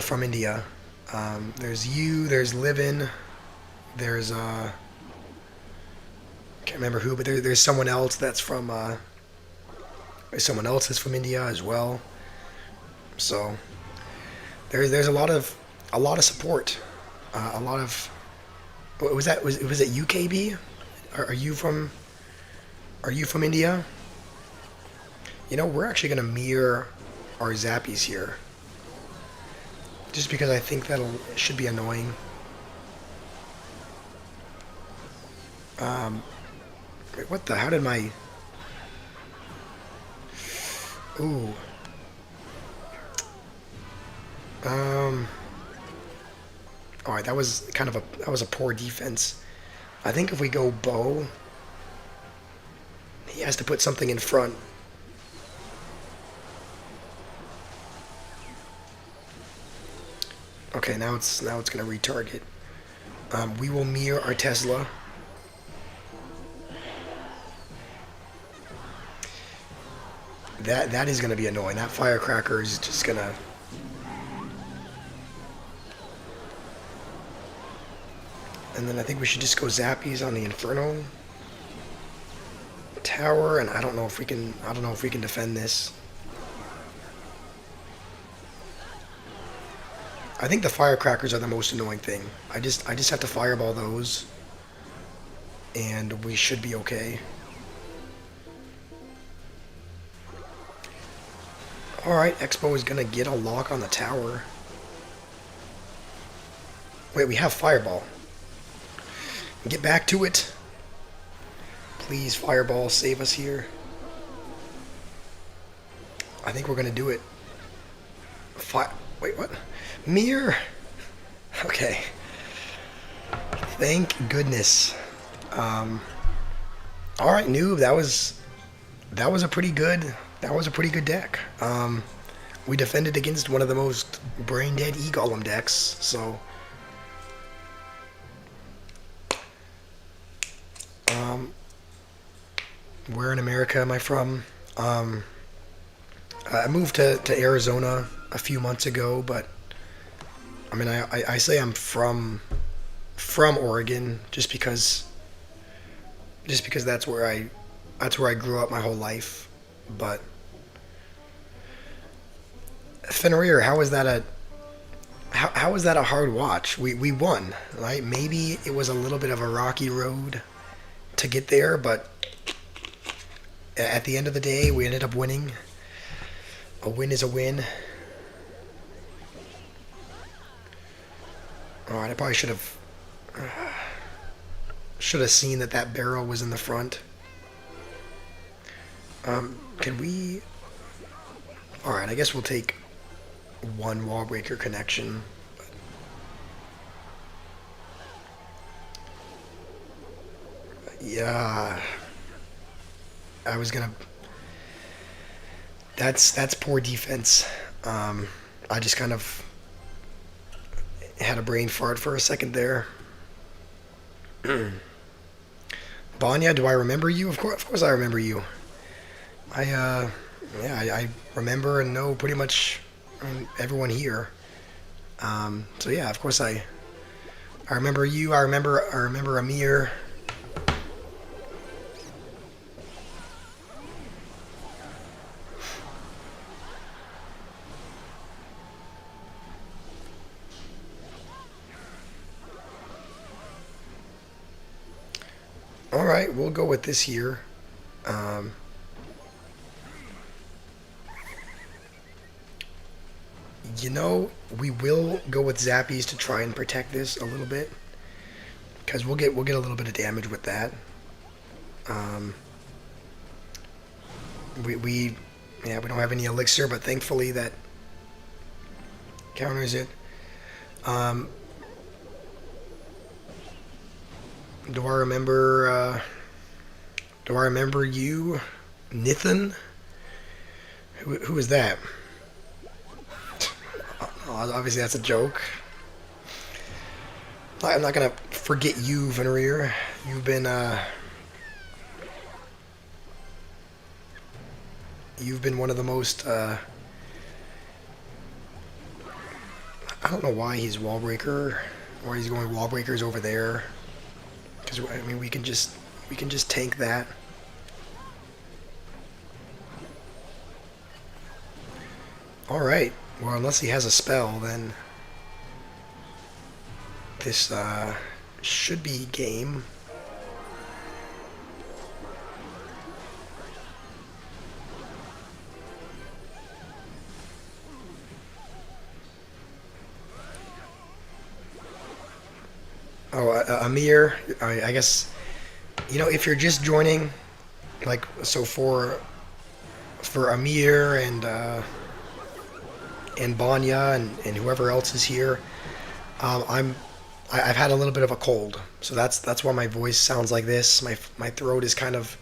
from India. There's you, there's Livin, there's can't remember who, but there's someone else that's from India as well. So there's a lot of support, a lot of. Was it UKB? Are you from India? You know, we're actually gonna mirror our Zappies here, just because I think it should be annoying. Wait, what the? How did my? Ooh. All right, that was a poor defense. I think if we go bow, he has to put something in front. Okay, now it's gonna retarget. We will mirror our Tesla. That is gonna be annoying. That firecracker is just gonna. And then I think we should just go Zappies on the Inferno tower, and I don't know if we can defend this. I think the firecrackers are the most annoying thing. I just have to fireball those, and we should be okay. Alright, Expo is gonna get a lock on the tower. Wait, we have fireball. Get back to it. Please, fireball, save us here. I think we're gonna do it. Wait, what? Mirror. Okay. Thank goodness. All right, noob. That was a pretty good. That was a pretty good deck. We defended against one of the most brain dead E-Golem decks, so. Where in America am I from? I moved to Arizona a few months ago, but I mean, I say I'm from Oregon just because that's where I grew up my whole life. But Fenrir, how was that a hard watch? We won, right? Maybe it was a little bit of a rocky road to get there, but at the end of the day, we ended up winning. A win is a win. Alright, I probably should have seen that barrel was in the front. Can we? Alright, I guess we'll take one wall breaker connection. Yeah. I was gonna. That's poor defense. I just kind of had a brain fart for a second there. Banya, do I remember you? Of course I remember you. I remember and know pretty much everyone here. So yeah, of course I I remember you. I remember Amir. All right, we'll go with this here. Um, you know, we will go with Zappies to try and protect this a little bit, because we'll get a little bit of damage with that. Um, we yeah, we don't have any elixir, but thankfully that counters it. Um, do I remember? Do I remember you, Nithan? Who is that? Oh, obviously that's a joke. I'm not gonna forget you, Venereer. You've been you've been one of the most. I don't know why he's wallbreaker, or he's going wallbreakers over there. Because I mean, we can just tank that. All right. Well, unless he has a spell, then this should be game. Oh, Amir. I guess if you're just joining, like so for Amir and Banya and whoever else is here, I've had a little bit of a cold, so that's why my voice sounds like this. My throat is kind of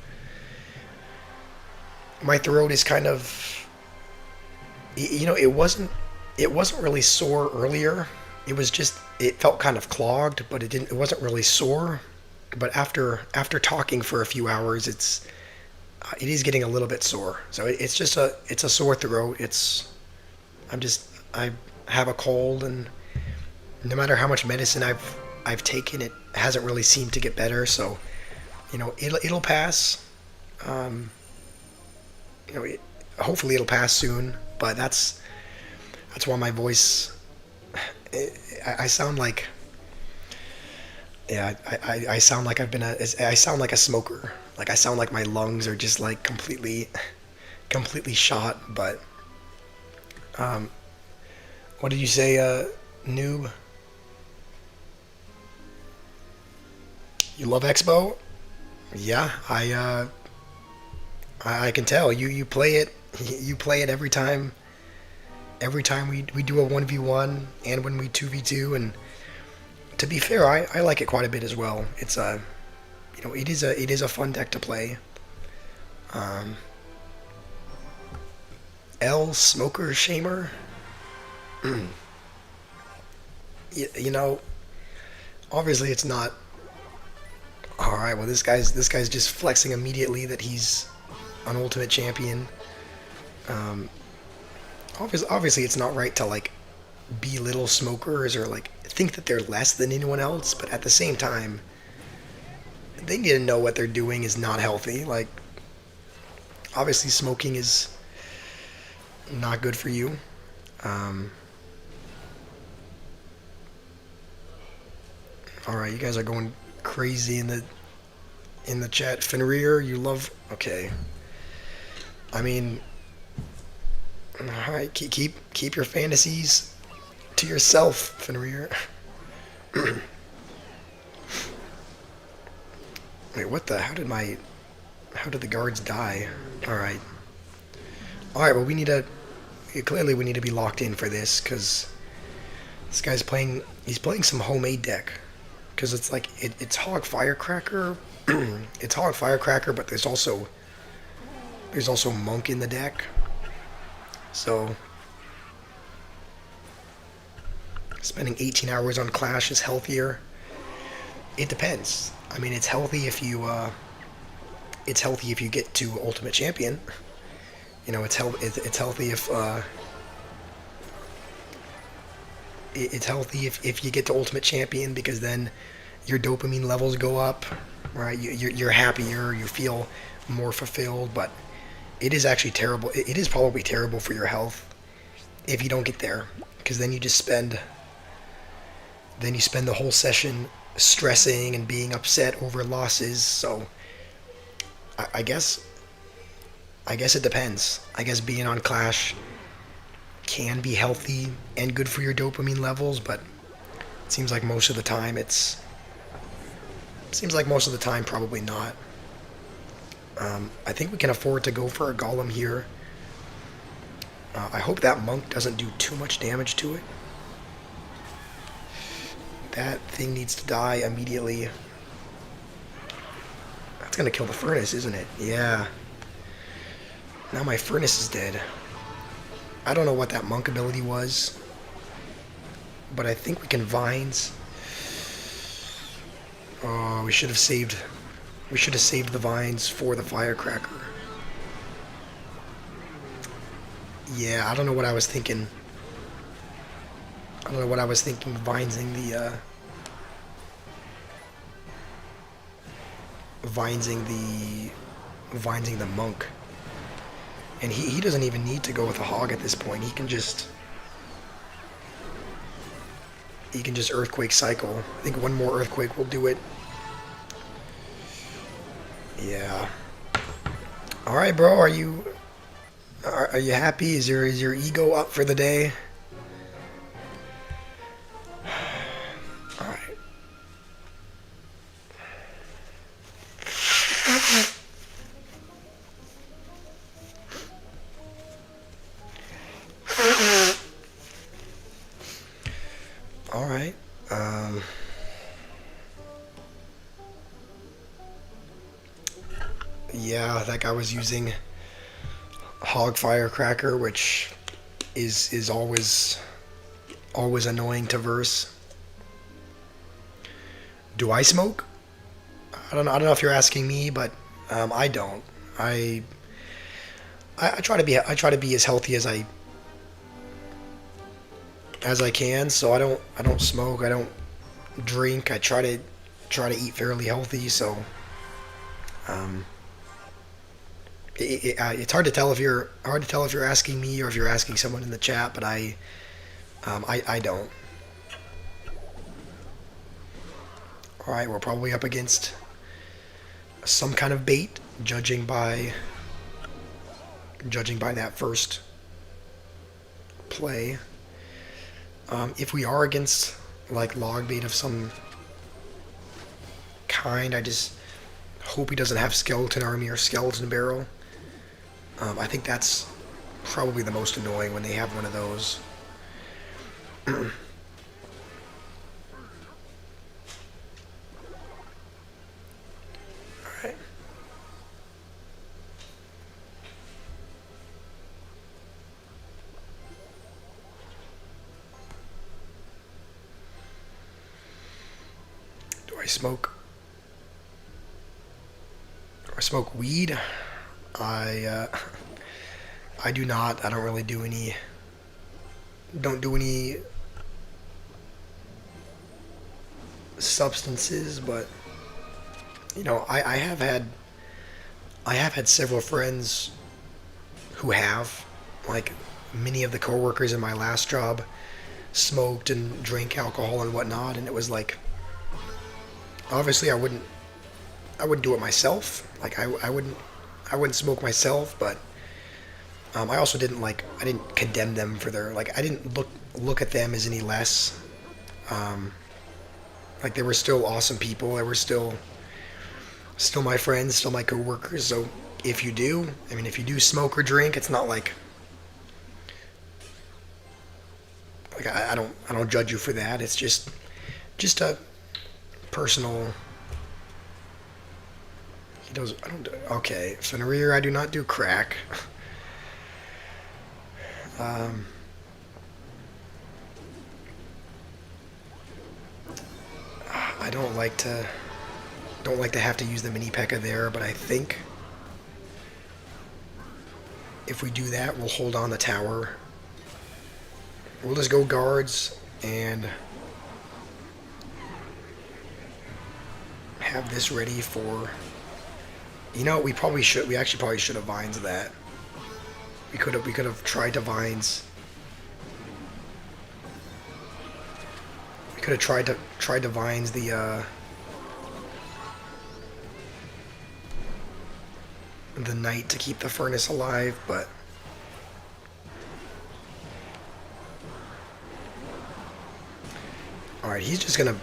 my throat is kind of it wasn't really sore earlier. It was just it felt kind of clogged, but it wasn't really sore. But after talking for a few hours, it is getting a little bit sore. So it's a sore throat. I have a cold, and no matter how much medicine I've taken, it hasn't really seemed to get better. So it'll pass. Um, hopefully it'll pass soon. But that's why my voice. I sound like. Yeah, I sound like I sound like a smoker. Like I sound like my lungs are just like completely shot. But um, what did you say, noob? You love Expo? Yeah, I can tell you play it. You play it every time. Every time we do a 1v1 and when we 2v2. And to be fair, I like it quite a bit as well. It's it is a fun deck to play. Um, L Smoker Shamer. you know, obviously it's not. All right, well this guy's just flexing immediately that he's an ultimate champion. Um, obviously it's not right to like belittle smokers or like think that they're less than anyone else, but at the same time, they need to know what they're doing is not healthy. Like, obviously, smoking is not good for you. Um, all right, you guys are going crazy in the chat. Fenrir, you love. Okay, I mean, all right, keep your fantasies to yourself, Fenrir. Wait, what the? How did the guards die? All right. All right. Well, clearly we need to be locked in for this because this guy's playing. He's playing some homemade deck because it's like it's Hog Firecracker. It's Hog Firecracker, but there's also Monk in the deck. So spending 18 hours on Clash is healthier. It depends. I mean, it's healthy if you get to Ultimate Champion. It's healthy if it's healthy if you get to Ultimate Champion because then your dopamine levels go up, right? You're happier, you feel more fulfilled, but it is actually terrible. It is probably terrible for your health if you don't get there because then you spend the whole session stressing and being upset over losses. So I guess it depends. I guess being on Clash can be healthy and good for your dopamine levels, but it seems like most of the time probably not. I think we can afford to go for a golem here. I hope that monk doesn't do too much damage to it. That thing needs to die immediately. That's gonna kill the furnace, isn't it? Yeah. Now my furnace is dead. I don't know what that monk ability was, but I think we can vines. Oh, we should have saved the vines for the firecracker. Yeah, I don't know what I was thinking. I don't know what I was thinking. Vinesing the monk. And he doesn't even need to go with a hog at this point. He can just earthquake cycle. I think one more earthquake will do it. Yeah. All right, bro. Are you happy? Is your ego up for the day? All right. All right. Yeah, that guy was using hog firecracker, which is always annoying to verse. Do I smoke? I don't know if you're asking me, but I don't. I try to be as healthy as I can. So I don't smoke. I don't drink. I try to eat fairly healthy. So um, it's hard to tell if you're asking me or if you're asking someone in the chat. But I don't. All right, we're probably up against some kind of bait, judging by that first play. If we are against like log bait of some kind, I just hope he doesn't have skeleton army or skeleton barrel. I think that's probably the most annoying when they have one of those. Alright. Do I smoke? Do I smoke weed? I do not. I don't really do any. Don't do any substances, but you know, I have had several friends who have, like, many of the coworkers in my last job smoked and drank alcohol and whatnot, and it was like, obviously I wouldn't do it myself. Like I wouldn't smoke myself, but I also I didn't condemn them for their, like, I didn't look at them as any less. Um, like, they were still awesome people. They were still my friends, still my coworkers. So if you do, I mean, if you do smoke or drink, it's not like I don't judge you for that. It's just a personal. He does. I don't. Okay, Fenrir, I do not do crack. Um, I don't like to have to use the mini P.E.K.K.A there, but I think if we do that, we'll hold on the tower. We'll just go guards. and have this ready for. You know, we probably should. We actually probably should have vines that. We could have tried to vines. We could have tried to vines the night to keep the furnace alive, but all right, he's just gonna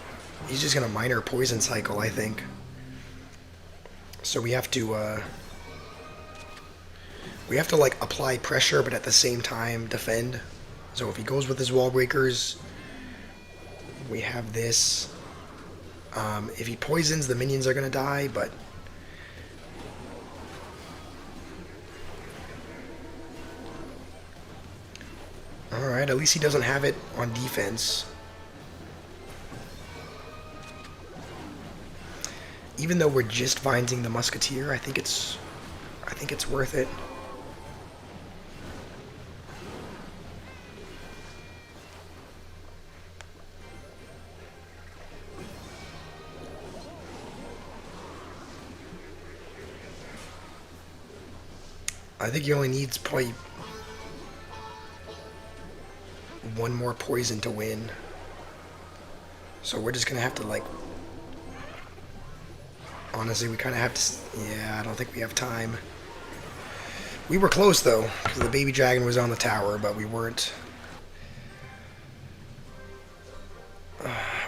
minor poison cycle, I think. So we have to like apply pressure, but at the same time defend. So if he goes with his wall breakers, we have this. If he poisons, the minions are gonna die, but all right, at least he doesn't have it on defense. Even though we're just vinesing the musketeer, I think it's worth it. I think he only needs probably one more poison to win. So we're just gonna have to like. Honestly, we kind of have to. Yeah, I don't think we have time. We were close though, because the baby dragon was on the tower, but we weren't.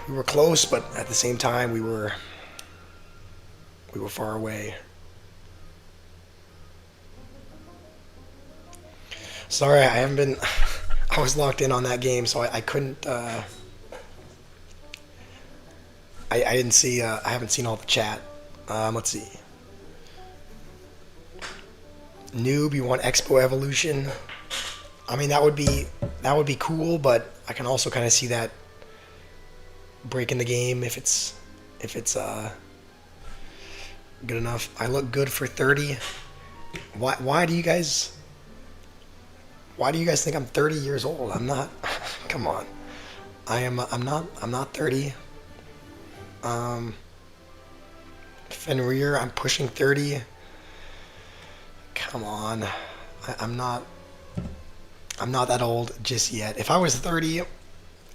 We were close, but at the same time, we were far away. Sorry, I haven't been. I was locked in on that game, so I couldn't. I didn't see. I haven't seen all the chat. Let's see. Noob, you want Expo Evolution? I mean, that would be cool, but I can also kind of see that breaking the game if it's good enough. I look good for 30. Why do you guys? Why do you guys think I'm 30 years old? I'm not. Come on. I'm not 30. Fenrir, I'm pushing 30. Come on. I'm not. I'm not that old just yet. If I was 30,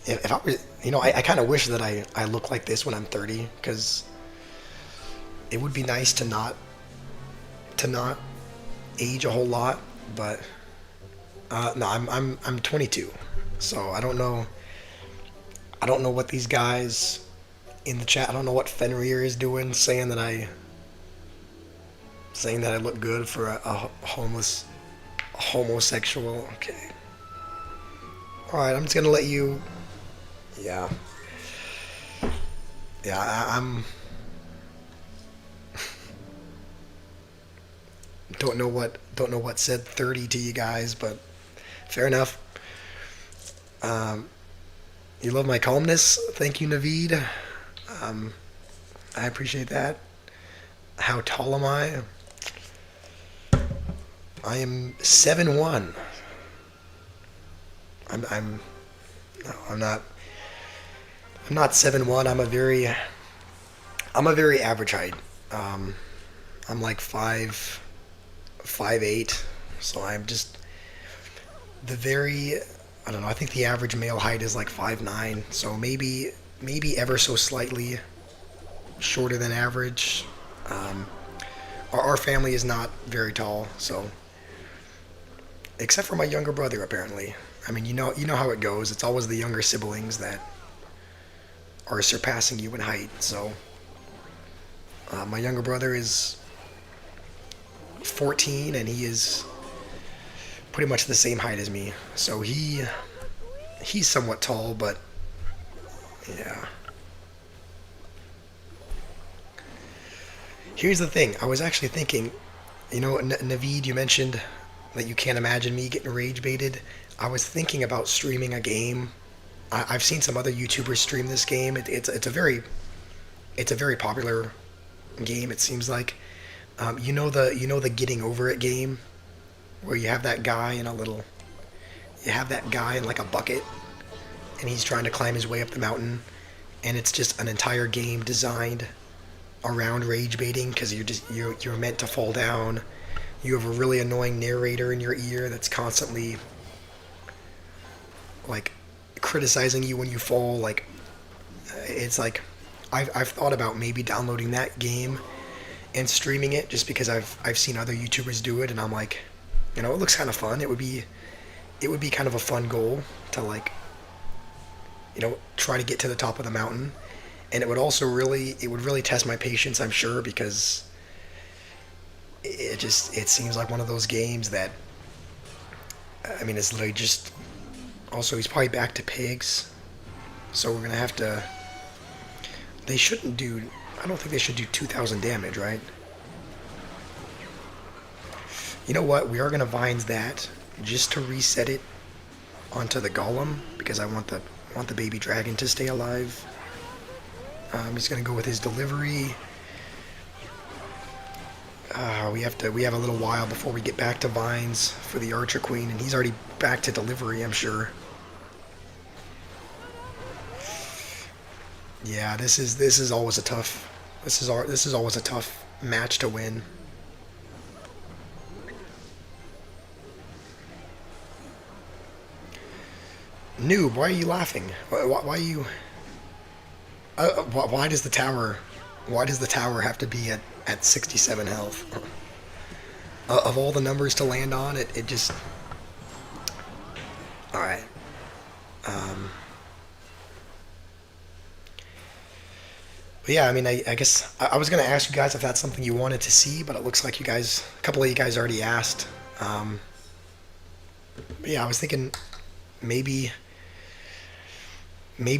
if I was, I kind of wish that I look like this when I'm 30, because it would be nice to not age a whole lot. But no, I'm 22, so I don't know. I don't know what these guys in the chat. I don't know what Fenrir is doing, saying that I look good for a homeless homosexual. Okay. All right, I'm just gonna let you. Yeah. Yeah, I'm. Don't know what said 30 to you guys, but fair enough. Um, you love my calmness. Thank you, Naveed. I appreciate that. How tall am I? I am 7'1". I'm no, I'm not. I'm not 7'1". I'm a very average height. Um, I'm like 5'8". So I'm just the very. I don't know. I think the average male height is like 5'9". So maybe ever so slightly shorter than average. Um, our family is not very tall, so except for my younger brother, apparently. I mean, you know how it goes. It's always the younger siblings that are surpassing you in height. So my younger brother is 14, and he is pretty much the same height as me. So he's somewhat tall, but yeah. Here's the thing. I was actually thinking, Naveed, you mentioned that you can't imagine me getting rage baited. I was thinking about streaming a game. I've seen some other YouTubers stream this game. It's a very popular game. It seems like, the getting over it game, where you have that guy in like a bucket, and he's trying to climb his way up the mountain, and it's just an entire game designed around rage baiting because you're meant to fall down. You have a really annoying narrator in your ear that's constantly like criticizing you when you fall. Like it's like I've thought about maybe downloading that game and streaming it just because I've seen other YouTubers do it, and I'm like, it looks kind of fun. It would be kind of a fun goal to like try to get to the top of the mountain, and it would really test my patience, I'm sure, because it seems like one of those games that, I mean, it's literally just. Also, he's probably back to pigs, so we're gonna have to. They shouldn't do. I don't think they should do 2,000 damage, right? You know what? We are gonna vines that just to reset it onto the golem because I want the baby dragon to stay alive. He's gonna go with his delivery. We have a little while before we get back to vines for the archer queen, and he's already back to delivery, I'm sure. Yeah, this is always a tough. This is always a tough match to win. Noob, why are you laughing? Why are you? Why does the tower? Why does the tower have to be at 67 health? Of all the numbers to land on, it just. All right. Um, but yeah, I mean, I guess I was gonna ask you guys if that's something you wanted to see, but it looks like a couple of you guys already asked. But yeah, I was thinking maybe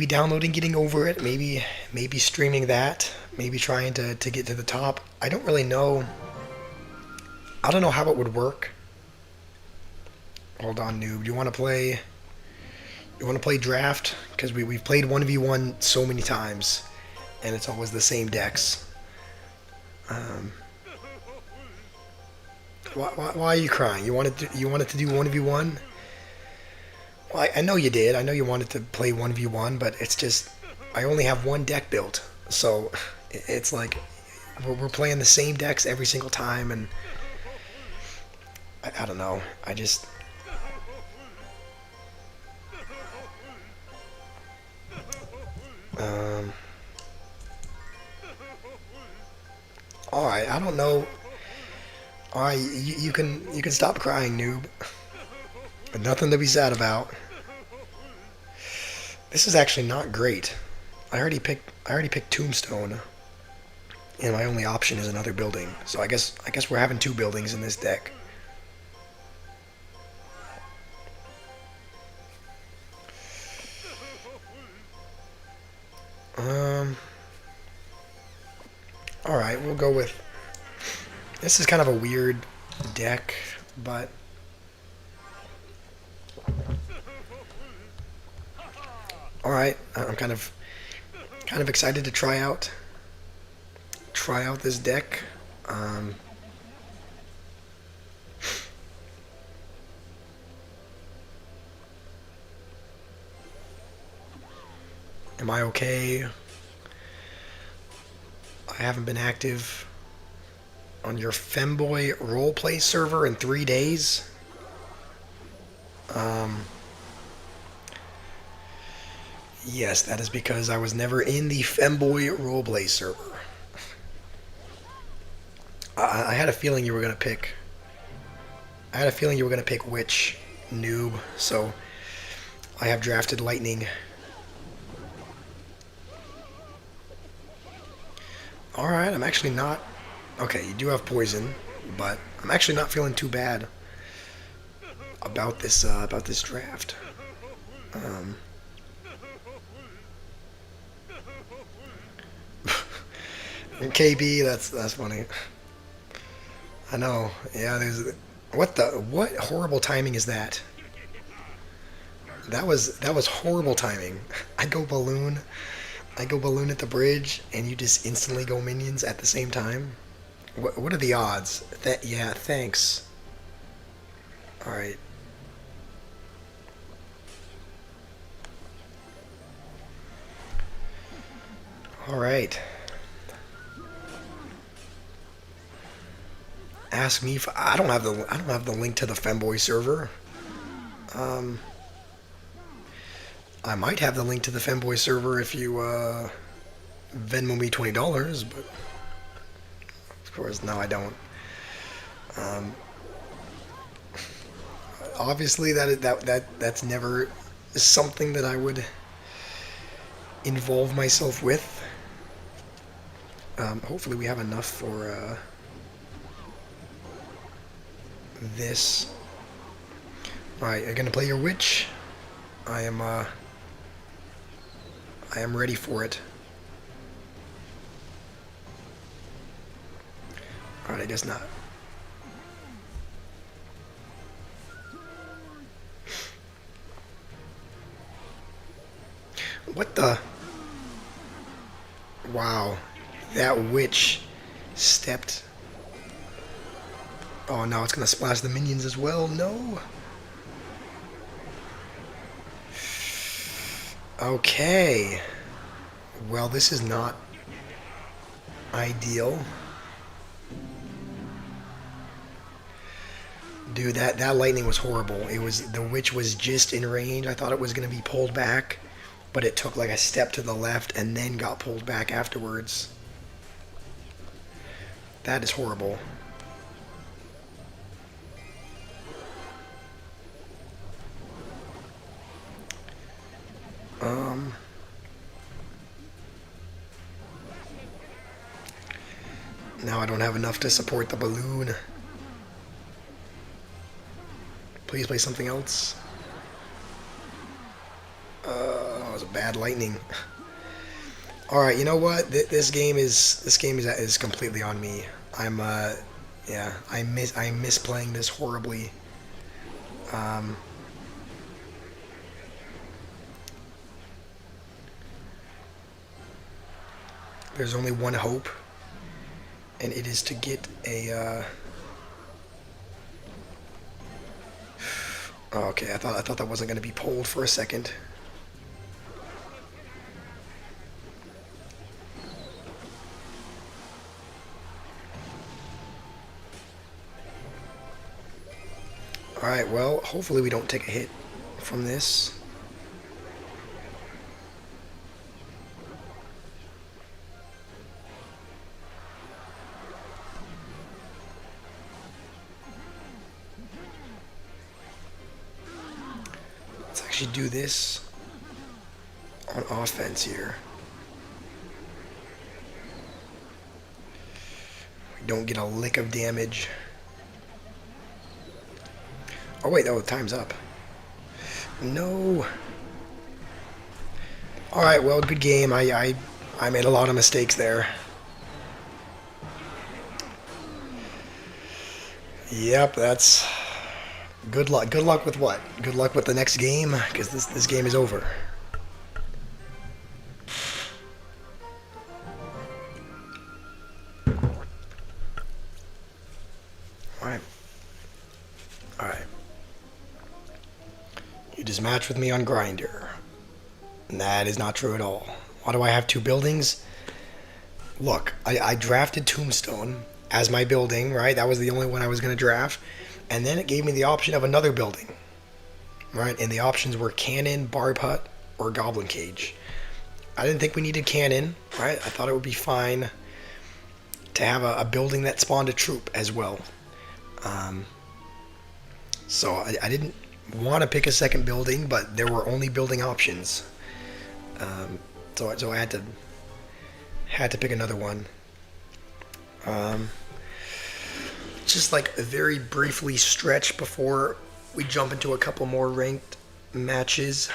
downloading Getting Over It, maybe streaming that, maybe trying to get to the top. I don't really know. I don't know how it would work. Hold on, noob. Do you want to play? You want to play draft? Because we've played 1v1 so many times, and it's always the same decks. Um, why are you crying? You wanted to do 1v1? Well, I know you did. I know you wanted to play 1v1, but it's just I only have one deck built, so it's like we're playing the same decks every single time, and I don't know. I just. Um, all right, I don't know. All right, you can stop crying, noob. Nothing to be sad about. This is actually not great. I already picked Tombstone, and my only option is another building. So I guess we're having two buildings in this deck. Um. All right, we'll go with. This is kind of a weird deck, but all right. I'm kind of excited to try out this deck. Um, am I okay? I haven't been active on your Femboy roleplay server in 3 days. Um, yes, that is because I was never in the Femboy roleplay server. I had a feeling you were gonna pick. I had a feeling you were gonna pick Witch, noob. So I have drafted Lightning. All right, I'm actually not. Okay, you do have poison, but I'm actually not feeling too bad about this draft. Um, KB, that's funny. I know. Yeah, what horrible timing is that? That was horrible timing. I go balloon, I go balloon at the bridge, and you just instantly go minions at the same time. What are the odds? Yeah, thanks. All right. All right. Ask me if I don't have the link to the Femboy server. Um, I might have the link to the Femboy server if you Venmo me $20, but of course, no, I don't. Um, Obviously, that's never something that I would involve myself with. Hopefully, we have enough for this. All right, you're gonna play your witch. I am. I am ready for it. All right, I guess not. What the? Wow, that witch stepped. Oh no, it's gonna splash the minions as well. No. Okay. Well, this is not ideal. Dude, that lightning was horrible. It was the witch was just in range. I thought it was gonna be pulled back, but it took like a step to the left and then got pulled back afterwards. That is horrible. Now I don't have enough to support the balloon. Please play something else. That was a bad lightning. All right, you know what? This game is completely on me. I'm yeah, I miss playing this horribly. Um, there's only one hope, and it is to get a. Oh, okay, I thought that wasn't going to be pulled for a second. Alright, well, hopefully we don't take a hit from this. Let's actually do this on offense here. We don't get a lick of damage. Oh wait, oh, time's up. No. All right, well, good game. I made a lot of mistakes there. Yep, that's good luck. Good luck with what? Good luck with the next game, because this game is over. All right. All right. You just matched with me on Grinder. And that is not true at all. Why do I have two buildings? Look, I drafted Tombstone as my building, right? That was the only one I was going to draft. And then it gave me the option of another building, right? And the options were Cannon, Barb Hut, or Goblin Cage. I didn't think we needed Cannon, right? I thought it would be fine to have a building that spawned a troop as well. So I didn't want to pick a second building, but there were only building options. So I had to pick another one. Just like very briefly stretch before we jump into a couple more ranked matches.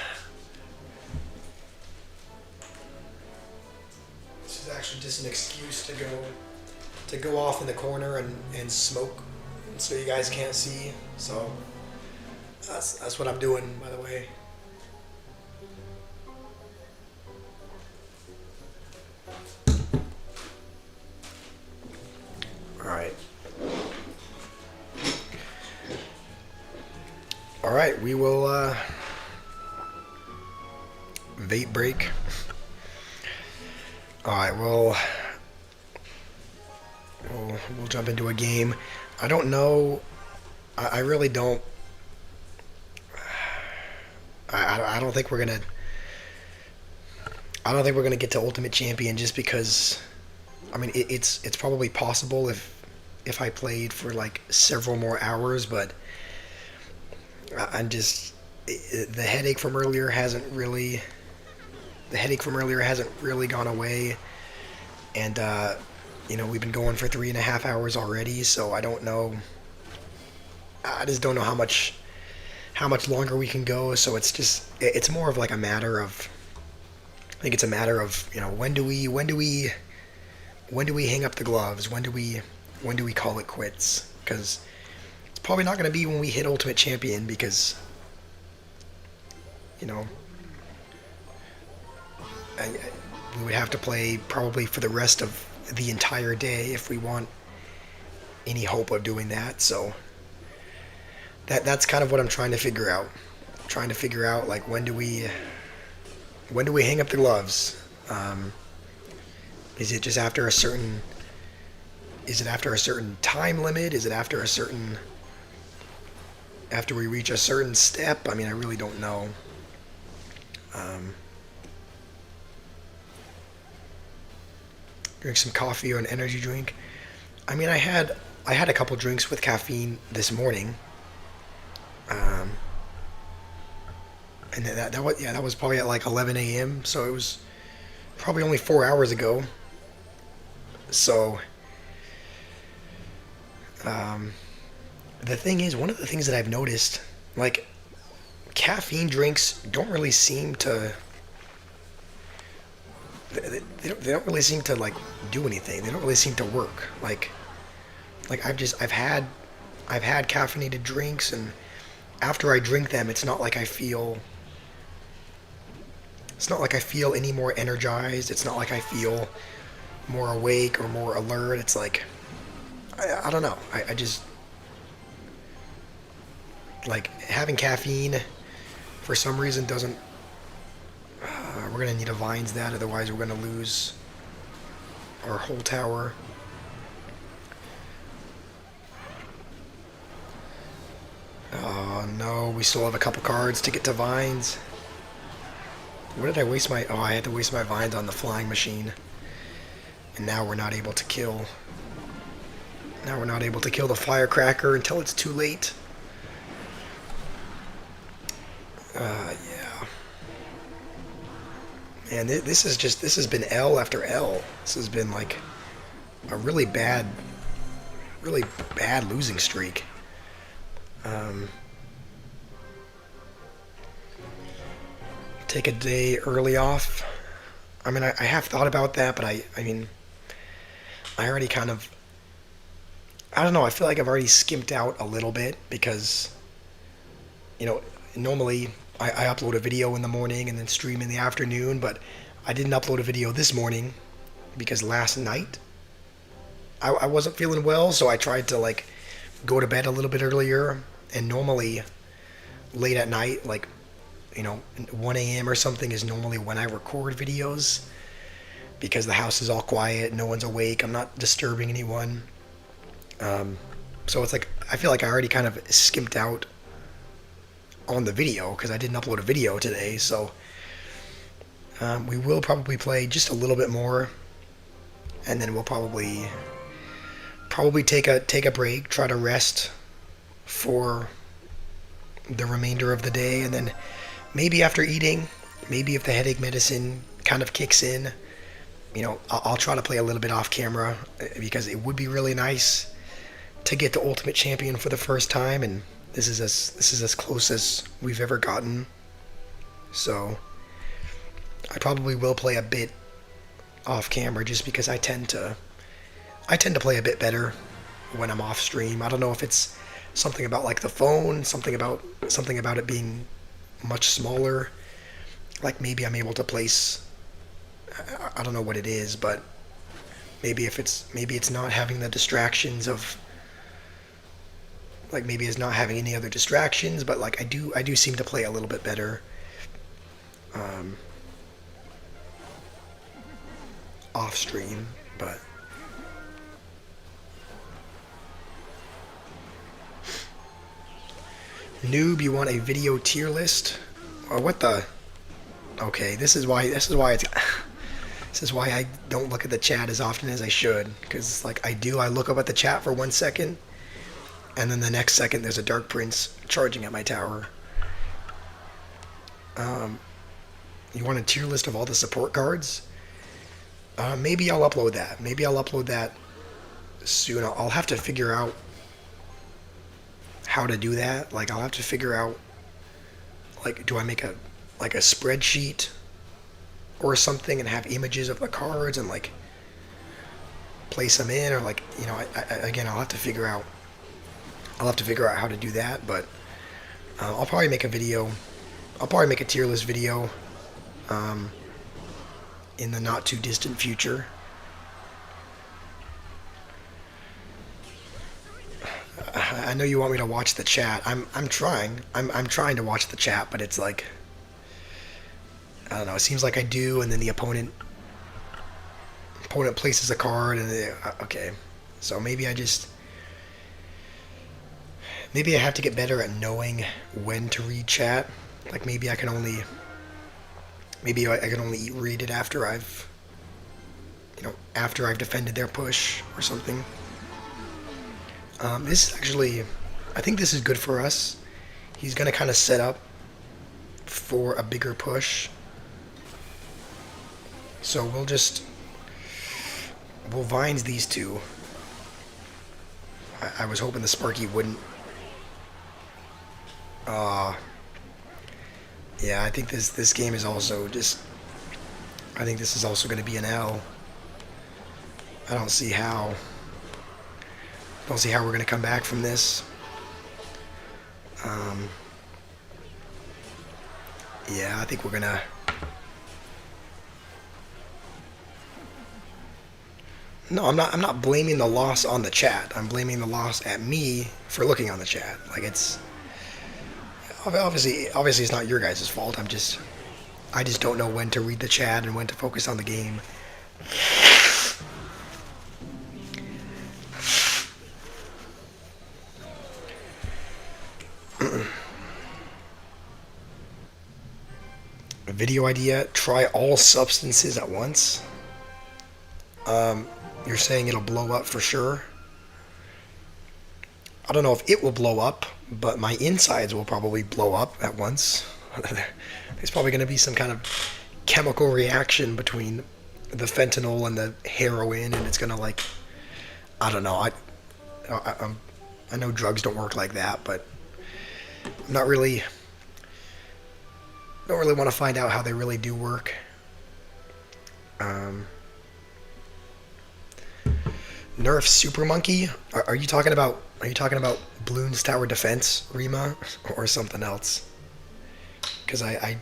This is actually just an excuse to go off in the corner and smoke, so you guys can't see. So that's what I'm doing, by the way. All right, we will vape break. All right, we'll jump into a game. I don't know. I really don't. I don't think we're gonna. I don't think we're gonna get to Ultimate Champion just because. I mean, it's probably possible if I played for like several more hours, but I'm just the headache from earlier hasn't really gone away, and we've been going for 3.5 hours already, so I don't know. I just don't know how much longer we can go. So it's more of like a matter of. I think it's a matter of when do we hang up the gloves? When do we call it quits? Because it's probably not going to be when we hit Ultimate Champion because you know we would have to play probably for the rest of the entire day if we want any hope of doing that. So that's kind of what I'm trying to figure out. Trying to figure out like when do we hang up the gloves? Is it just after a certain? Is it after a certain time limit? Is it after a certain? After we reach a certain step? I mean, I really don't know. Um, Drink some coffee or an energy drink. I mean, I had a couple drinks with caffeine this morning, um, and that was probably at like 11 a.m. So it was probably only 4 hours ago. So um, the thing is, one of the things that I've noticed, like caffeine drinks, don't really seem to. They don't really seem to like do anything. They don't really seem to work. Like I've had caffeinated drinks, and after I drink them, it's not like I feel any more energized. It's not like I feel more awake or more alert. It's like I don't know. I just like having caffeine for some reason doesn't. We're gonna need a vines that, otherwise we're gonna lose our whole tower. Oh no, we still have a couple cards to get to vines. What did I waste my? Oh, I had to waste my vines on the flying machine, and now we're not able to kill. Now we're not able to kill the firecracker until it's too late. Yeah. And this has been L after L. This has been like a really bad losing streak. Um, take a day early off. I mean, I have thought about that, but I mean, I already kind of, I don't know, I feel like I've already skimped out a little bit because, you know, normally I upload a video in the morning and then stream in the afternoon, but I didn't upload a video this morning because last night I wasn't feeling well, so I tried to like go to bed a little bit earlier, and normally late at night, like 1 a.m. or something is normally when I record videos because the house is all quiet, no one's awake, I'm not disturbing anyone. So it's like I feel like I already kind of skimped out on the video because I didn't upload a video today. So we will probably play just a little bit more, and then we'll probably take a break, try to rest for the remainder of the day, and then maybe after eating, maybe if the headache medicine kind of kicks in, I'll try to play a little bit off camera because it would be really nice to get to Ultimate Champion for the first time, and this is as close as we've ever gotten. So I probably will play a bit off camera just because I tend to play a bit better when I'm off stream. I don't know if it's something about like the phone, something about it being much smaller. Like maybe I'm able to place. I don't know what it is, but maybe it's not having the distractions of. Like maybe it's not having any other distractions, but like I do seem to play a little bit better. Um, off stream, but noob, you want a video tier list? Or what the? Okay, this is why I don't look at the chat as often as I should, because like I look up at the chat for 1 second, and then the next second there's a Dark Prince charging at my tower. You want a tier list of all the support cards? Maybe I'll upload that. Maybe I'll upload that soon. I'll have to figure out how to do that. Like I'll have to figure out, like, do I make a spreadsheet or something and have images of the cards and like place them in, or like, you know, again, I'll have to figure out how to do that. But I'll probably make a video. I'll probably make a tier list video in the not too distant future. I know you want me to watch the chat. I'm trying. I'm trying to watch the chat, but it's like, I don't know. It seems like I do, and then the opponent places a card, and okay. So maybe I have to get better at knowing when to read chat. Like maybe I can only read it after I've defended their push or something. This is actually, I think this is good for us. He's gonna kind of set up for a bigger push. So we'll vines these two. I was hoping the Sparky wouldn't. Yeah, I think this game is also just. I think this is also going to be an L. I don't see how. We're going to come back from this. Yeah, I think we're gonna. No, I'm not blaming the loss on the chat. I'm blaming the loss at me for looking on the chat. Like it's obviously it's not your guys' fault. I just don't know when to read the chat and when to focus on the game. A video idea: try all substances at once. You're saying it'll blow up for sure? I don't know if it will blow up, but my insides will probably blow up at once. There's probably going to be some kind of chemical reaction between the fentanyl and the heroin, and it's going to, like, I don't know. I know drugs don't work like that, but I'm don't really want to find out how they really do work. Nerf Super Monkey? Are you talking about Bloons Tower Defense, Rima, or something else? Because I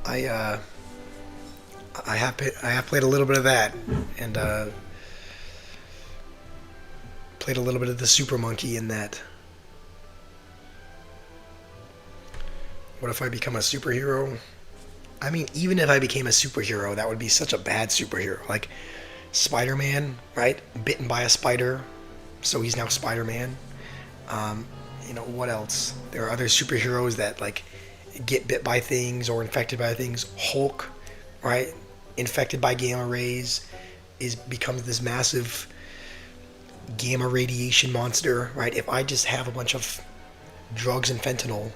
have played a little bit of that, and played a little bit of the Super Monkey in that. What if I become a superhero? I mean, even if I became a superhero, that would be such a bad superhero. Like Spider-Man, right? Bitten by a spider, so he's now Spider-Man. You know, what else? There are other superheroes that, like, get bit by things or infected by things. Hulk, right? Infected by gamma rays, becomes this massive gamma radiation monster, right? If I just have a bunch of drugs and fentanyl,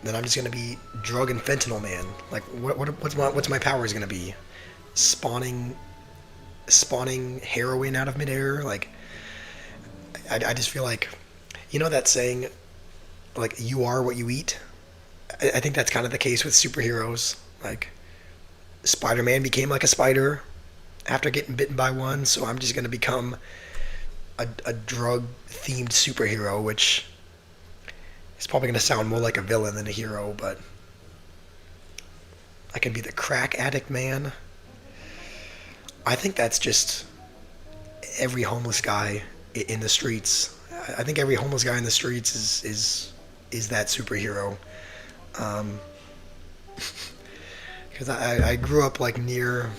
then I'm just gonna be drug and fentanyl man. Like, what's my powers gonna be? Spawning heroin out of midair. Like, I just feel like, you know that saying, like, you are what you eat? I think that's kind of the case with superheroes. Like, Spider-Man became like a spider after getting bitten by one, so I'm just gonna become a drug-themed superhero, which is probably gonna sound more like a villain than a hero, but I can be the crack addict man. I think that's just every homeless guy in the streets. I think every homeless guy in the streets is that superhero. Because I grew up like near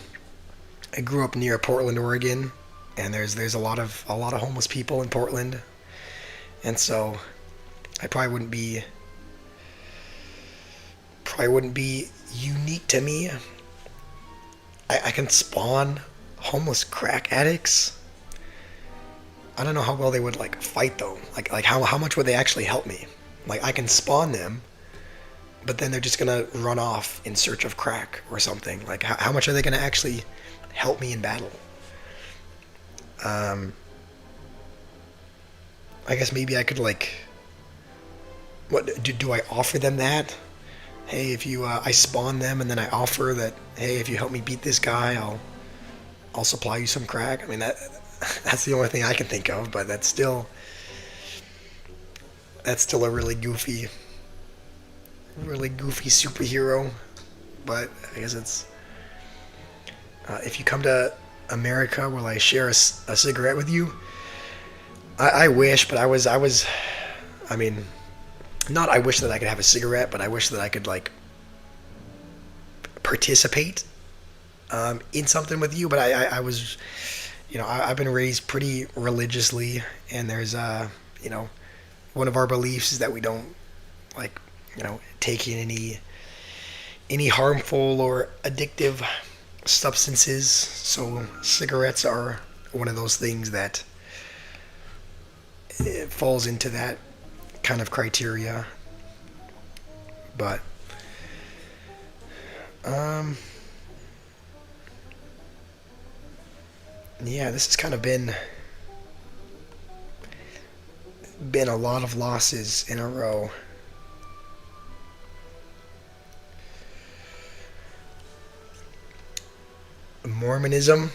I grew up near Portland, Oregon, and there's a lot of homeless people in Portland, and so I probably wouldn't be unique to me. I can spawn homeless crack addicts. I don't know how well they would like fight though. Like how much would they actually help me? Like I can spawn them, but then they're just gonna run off in search of crack or something. Like how much are they gonna actually help me in battle? Um, I guess maybe I could like do I offer them that? Hey, if you I spawn them and then I offer that. Hey, if you help me beat this guy, I'll supply you some crack. I mean that's the only thing I can think of, but that's still a really goofy superhero. But I guess it's if you come to America, will I share a cigarette with you? I wish, but I mean, not I wish that I could have a cigarette, but I wish that I could like participate in something with you. But I was, I've been raised pretty religiously, and there's you know, one of our beliefs is that we don't like, take in any harmful or addictive substances. So cigarettes are one of those things that it falls into that kind of criteria. But um, yeah, this has kind of been a lot of losses in a row. Mormonism,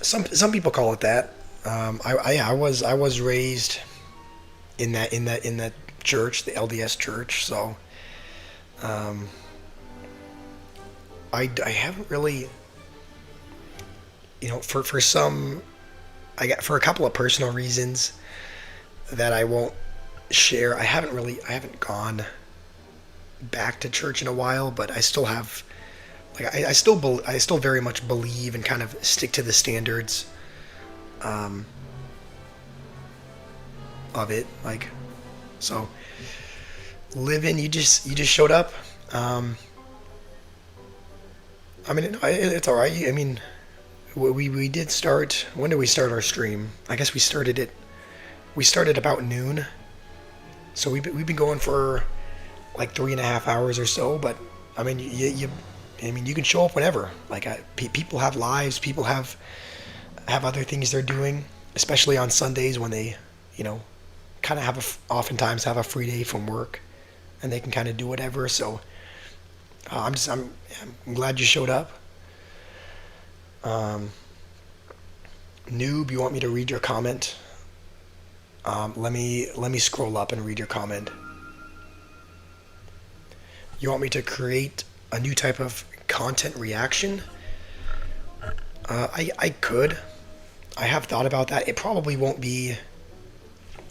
some people call it that. I was raised in that church, the LDS church. So um, I haven't really, for some, for a couple of personal reasons that I won't share. I haven't gone back to church in a while, but I still have, like, I still very much believe and kind of stick to the standards um, of it. Like, so living, you just showed up. Um, I mean, it's all right. I mean, we did start. When did we start our stream? I guess we started about noon. So we've been going for like 3.5 hours or so. But I mean, you can show up whenever. Like people have lives. People have other things they're doing, especially on Sundays when they, kind of oftentimes have a free day from work, and they can kind of do whatever. So I'm glad you showed up. Um, Noob, you want me to read your comment? Let me scroll up and read your comment. You want me to create a new type of content reaction? I could. I have thought about that. It probably won't be.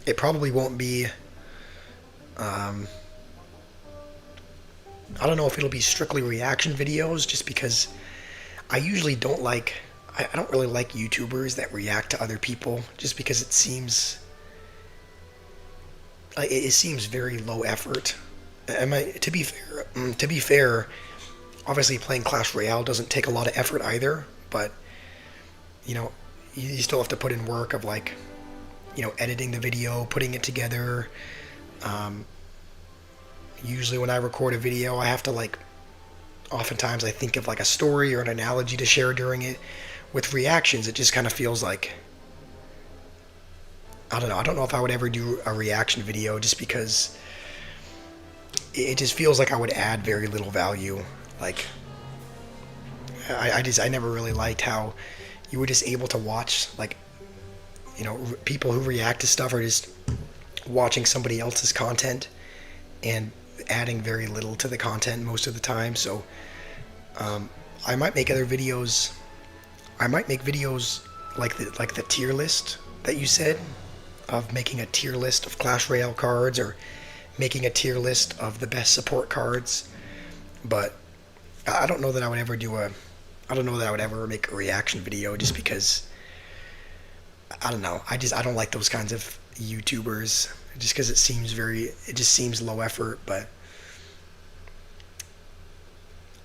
It probably won't be. Um, I don't know if it'll be strictly reaction videos, just because I usually don't like. I don't really like YouTubers that react to other people, just because it seems very low effort. To be fair, obviously playing Clash Royale doesn't take a lot of effort either, but you know, you still have to put in work of like, editing the video, putting it together. Um, Usually when I record a video, I have to like, oftentimes I think of like a story or an analogy to share during it. With reactions, it just kind of feels like, I don't know. I don't know if I would ever do a reaction video, just because it just feels like I would add very little value. Like, I never really liked how you were just able to watch, like, people who react to stuff are just watching somebody else's content and adding very little to the content most of the time. So I might make other videos. I might make videos like the tier list that you said, of making a tier list of Clash Royale cards, or making a tier list of the best support cards. But I don't know that I would ever do I don't know that I would ever make a reaction video just because I don't know. I don't like those kinds of YouTubers just because it just seems low effort. But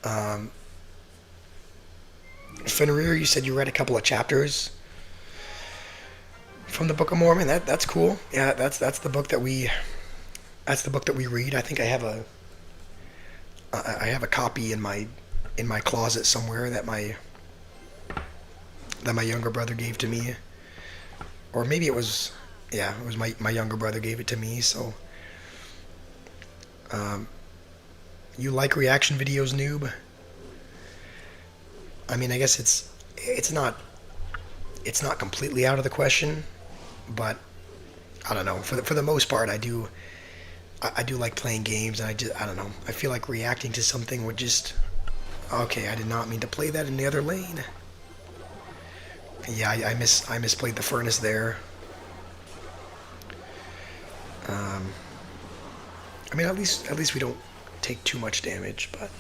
um, Fenrir, you said you read a couple of chapters from the Book of Mormon. That's cool. Yeah, that's the book that we read. I think I have a copy in my closet somewhere that my younger brother gave to me, or maybe it was, yeah, it was my younger brother gave it to me. So, um, you like reaction videos, noob? I mean, I guess it's not completely out of the question, but I don't know. For the most part, I do like playing games, and I don't know. I feel like reacting to something would just okay. I did not mean to play that in the other lane. Yeah, I misplayed the furnace there. Um, I mean, at least we don't take too much damage. But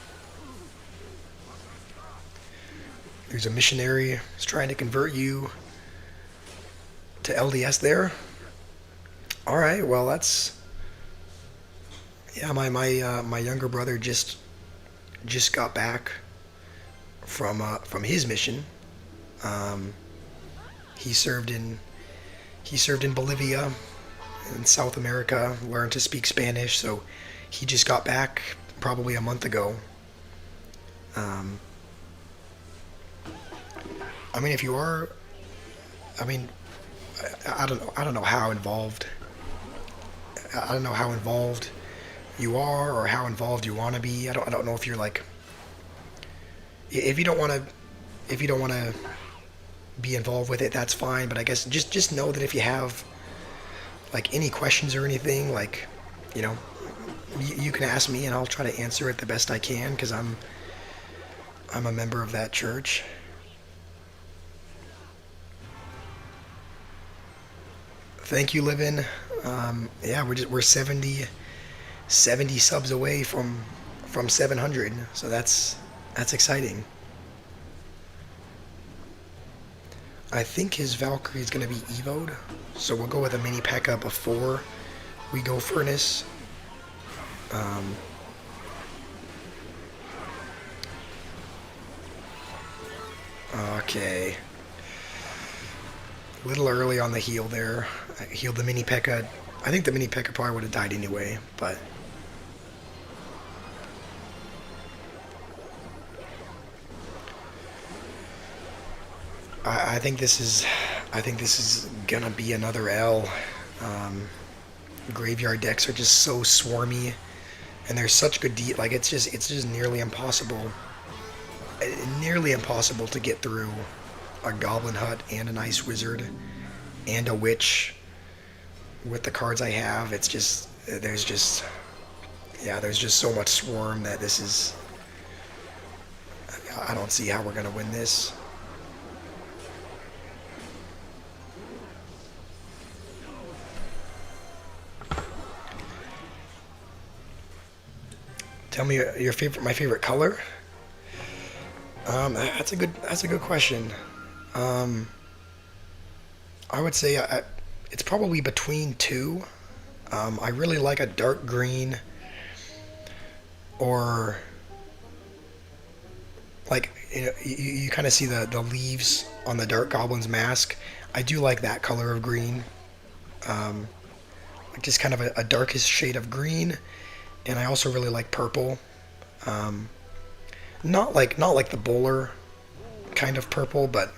there's a missionary who's trying to convert you to LDS there. All right, well that's yeah. My younger brother just got back from his mission. Um, he served in he served in Bolivia in South America, learned to speak Spanish, so he just got back probably a month ago. Um, I mean, if you are, I mean, I don't know how involved, I don't know how involved you are or how involved you want to be. I don't know if you're like, if you don't want to, if you don't want to be involved with it, that's fine. But I guess just know that if you have like any questions or anything, like, you know, you can ask me and I'll try to answer it the best I can because I'm a member of that church. Thank you, Livin. Yeah, we're 70 subs away from 700, so that's exciting. I think his Valkyrie is going to be evoed, so we'll go with a mini P.E.K.K.A before we go Furnace. Um, okay. A little early on the heal there. I healed the mini P.E.K.K.A. I think the mini P.E.K.K.A probably would have died anyway, but I think this is gonna be another L. Um, Graveyard decks are just so swarmy, and there's such good like it's just nearly impossible to get through a Goblin Hut and an Ice Wizard and a Witch with the cards I have. It's just there's just so much swarm that this is I don't see how we're gonna win this. Tell me my favorite color. That's a good question. Um, I would say it's probably between two. I really like a dark green or like you kind of see the leaves on the Dark Goblin's mask. I do like that color of green. Um, like just kind of a darkest shade of green, and I also really like purple. Um, not like the bowler kind of purple, but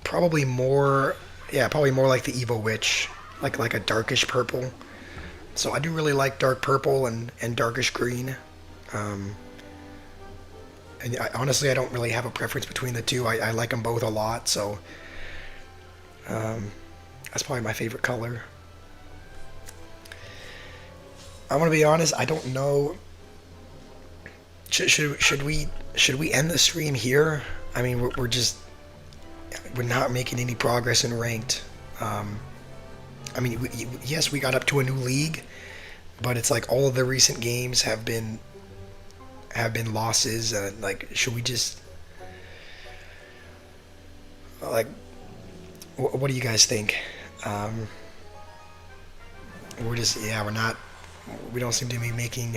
probably more like the Evo Witch, like a darkish purple. So I do really like dark purple and darkish green. Um, and honestly, I don't really have a preference between the two. I like them both a lot, so um, that's probably my favorite color. I want to be honest. I don't know. Should we end the stream here? I mean, we're not making any progress in ranked. Um, I mean, yes, we got up to a new league, but it's like all of the recent games have been losses. Like, should we just like, what do you guys think? Um, we're just, yeah, we're not, we don't seem to be making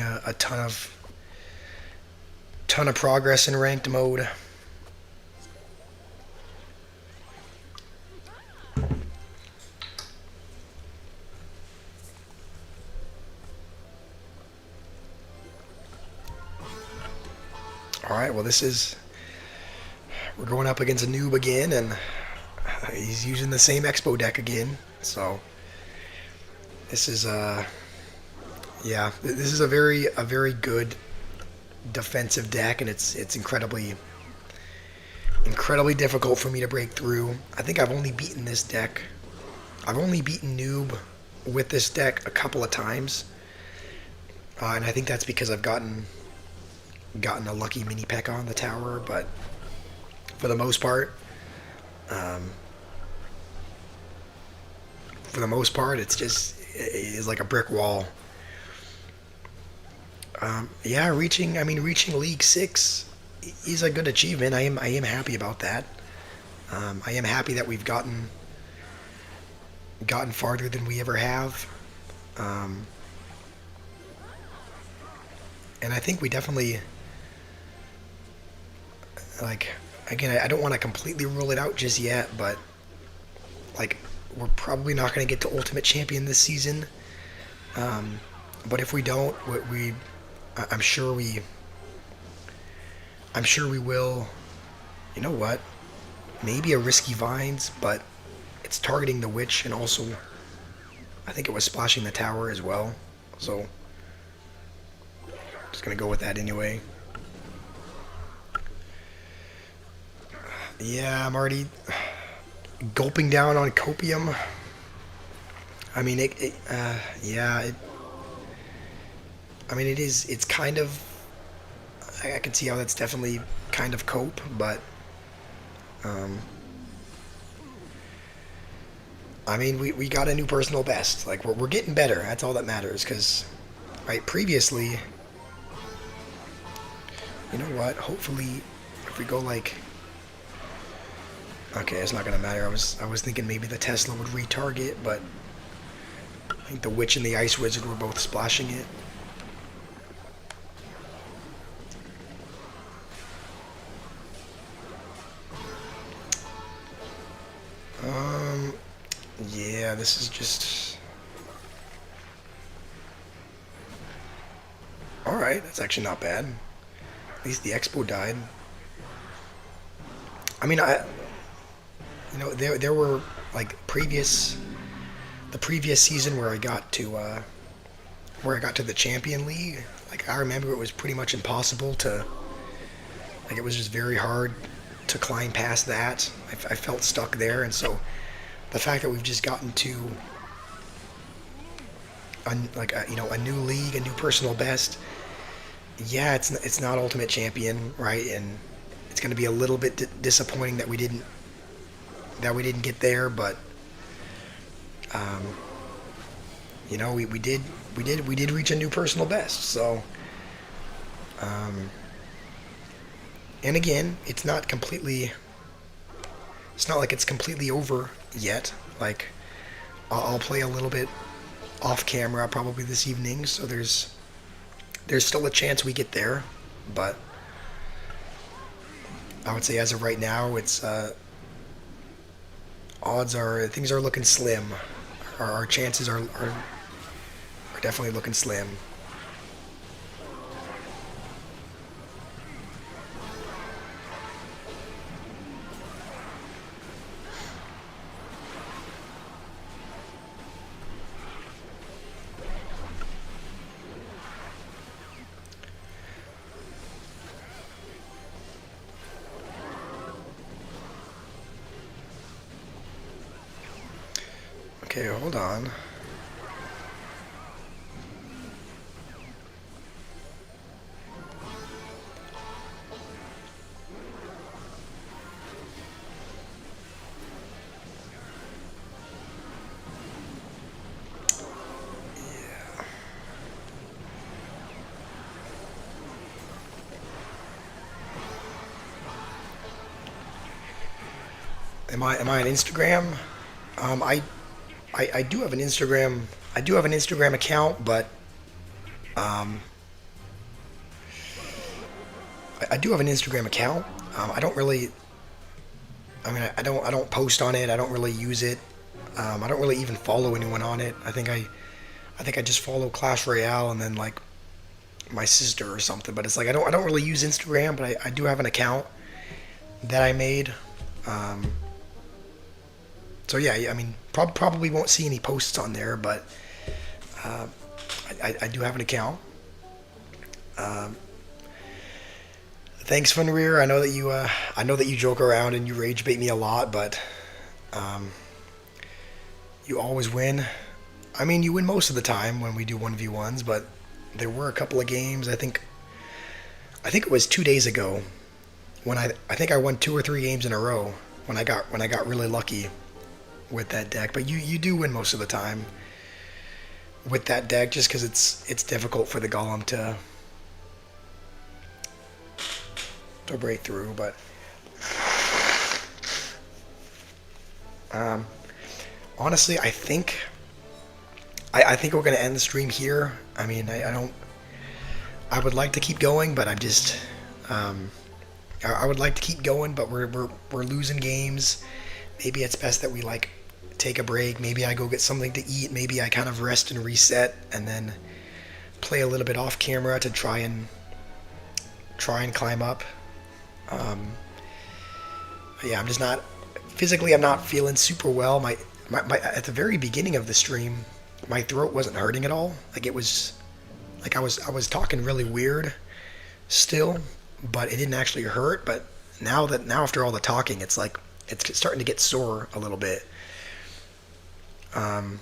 a ton of progress in ranked mode. All right, well, we're going up against a noob again, and he's using the same Expo deck again. So this is yeah, this is a very good defensive deck, and it's incredibly difficult for me to break through. I think I've only beaten this deck. I've only beaten noob with this deck a couple of times, and I think that's because I've gotten a lucky mini P.E.K.K.A on the tower. But for the most part, um, it's like a brick wall. Yeah, reaching League Six is a good achievement. I am happy about that. I am happy that we've gotten farther than we ever have. Um, and I think we definitely, like, again, I don't want to completely rule it out just yet, but like, we're probably not going to get to Ultimate Champion this season. Um, but if we don't, I'm sure we will. You know what? Maybe a Risky Vines, but it's targeting the Witch, and also I think it was splashing the tower as well. So just gonna go with that anyway. Yeah, I'm already gulping down on copium. I mean, yeah, I mean, it's kind of, I can see how that's definitely kind of cope, but, um, I mean, we got a new personal best. Like, we're getting better. That's all that matters, because, right, previously, you know what, hopefully, if we go, like, okay, it's not gonna matter. I was thinking maybe the Tesla would retarget, but I think the Witch and the Ice Wizard were both splashing it. Um, yeah, this is just... Alright, that's actually not bad. At least the Expo died. I mean, there were, like, the previous season where I got to the Champion League. Like, I remember it was pretty much impossible to, like, it was just very hard to climb past that. I felt stuck there, and so the fact that we've just gotten to a new league, a new personal best. Yeah, it's not Ultimate Champion, right? And it's going to be a little bit disappointing that we didn't get there, but um, we did reach a new personal best. So, and again, it's not like it's completely over yet. Like, I'll play a little bit off camera probably this evening, so there's still a chance we get there, but I would say as of right now, it's things are looking slim. Our chances are definitely looking slim. Okay, hold on. Am I on Instagram? Um, I, I do have an Instagram. I do have an Instagram account, but um, I do have an Instagram account. I don't really. I mean, I don't post on it. I don't really use it. I don't really even follow anyone on it. I think I just follow Clash Royale and then like my sister or something. But it's like I don't really use Instagram, but I do have an account that I made. Um, so yeah, I mean, probably won't see any posts on there, but uh, I do have an account. Um, Thanks, Fenrir. I know that you joke around and you rage bait me a lot, but um, you always win. I mean, you win most of the time when we do 1v1s, but there were a couple of games. I think it was 2 days ago when I think I won 2 or 3 games in a row when I got really lucky with that deck. But you do win most of the time with that deck just because it's difficult for the golem to break through. But um, honestly, I think we're gonna end the stream here. I mean, I don't. I would like to keep going, but I'm just. Um, I would like to keep going, but we're losing games. Maybe it's best that we like take a break. Maybe I go get something to eat. Maybe I kind of rest and reset, and then play a little bit off camera to try and climb up. Um, yeah, I'm just not physically. I'm not feeling super well. My at the very beginning of the stream, my throat wasn't hurting at all. Like it was like I was talking really weird still, but it didn't actually hurt. But now after all the talking, it's like it's starting to get sore a little bit. Um,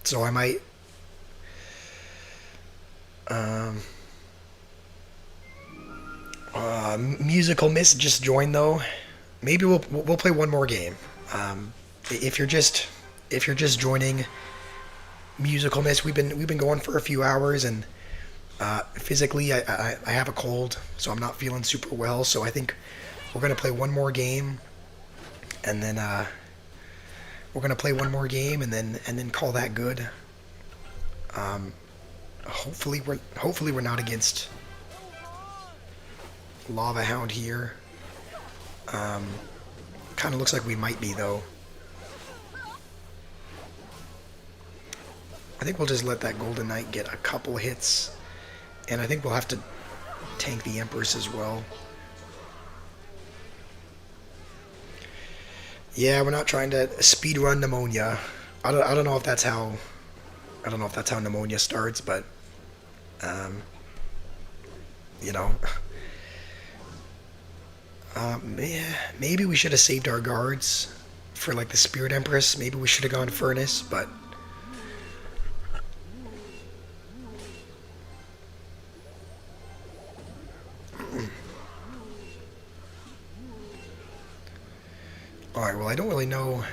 so I might. Um, Musical Miss just joined though. Maybe we'll play one more game. If you're just joining Musical Miss, we've been going for a few hours, and physically I have a cold, so I'm not feeling super well. So I think we're gonna play one more game, and then we're gonna play one more game and then call that good. Um, hopefully we're not against Lava Hound here. Um, Kind of looks like we might be though. I think we'll just let that Golden Knight get a couple hits, and I think we'll have to tank the Empress as well. Yeah, we're not trying to speed run pneumonia. I don't know if that's how pneumonia starts, but um, you know, yeah, maybe we should have saved our guards for like the Spirit Empress. Maybe we should have gone Furnace, but all right. Well, I don't really know.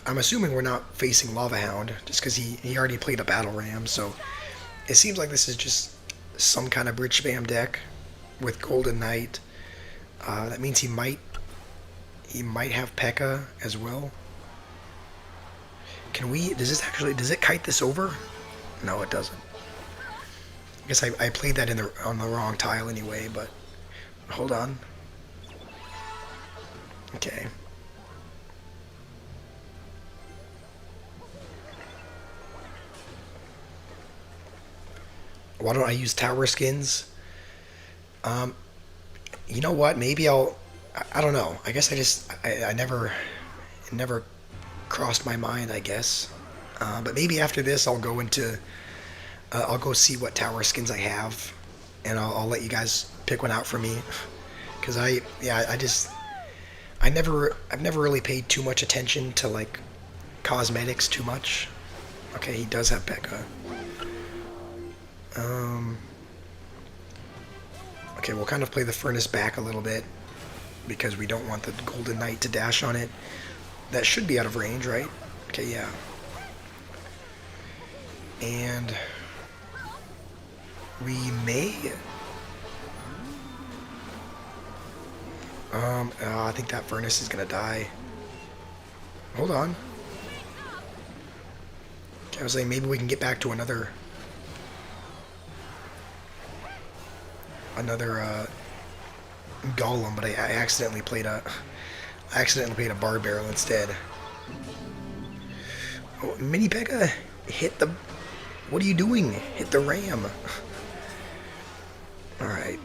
I'm assuming we're not facing Lava Hound just because he already played a Battle Ram, so it seems like this is just some kind of bridge spam deck with Golden Knight. That means he might have P.E.K.K.A. as well. Does it kite this over? No, it doesn't. I guess I played that on the wrong tile anyway, but hold on. Okay. Why don't I use tower skins? Um, you know what? Maybe I don't know. I guess I never it never crossed my mind. I guess, but maybe after this I'll go see what tower skins I have, and I'll let you guys pick one out for me. Cause I've never really paid too much attention to like cosmetics too much. Okay, he does have P.E.K.K.A. Um, okay, we'll kind of play the Furnace back a little bit because we don't want the Golden Knight to dash on it. That should be out of range, right? Okay, yeah. And we may... I think that furnace is gonna die. Hold on. I was saying maybe we can get back to another golem, but I accidentally played a bar barrel instead. Oh, Mini Pekka hit the. What are you doing? Hit the ram. All right.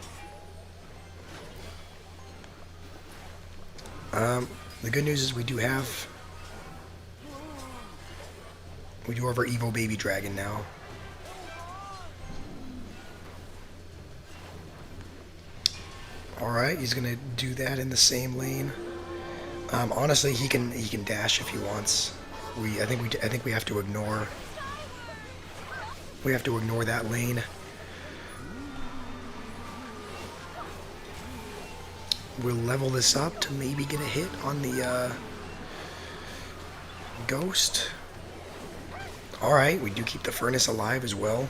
The good news is we do have our Evo baby dragon now. All right, he's gonna do that in the same lane. Honestly, he can dash if he wants. I think we have to ignore. We have to ignore that lane. We'll level this up to maybe get a hit on the ghost. All right, we do keep the furnace alive as well.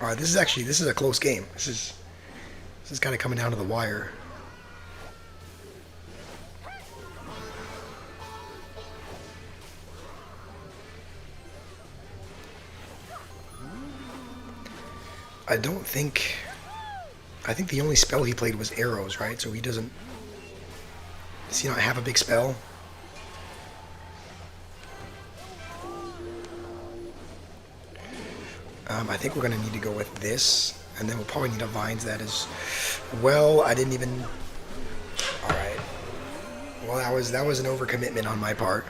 All right, this is a close game. This is kind of coming down to the wire. I think the only spell he played was arrows, right? So he doesn't. Does he not have a big spell? I think we're going to need to go with this, and then we'll probably need a vines that as well. I didn't even. All right. Well, that was an overcommitment on my part.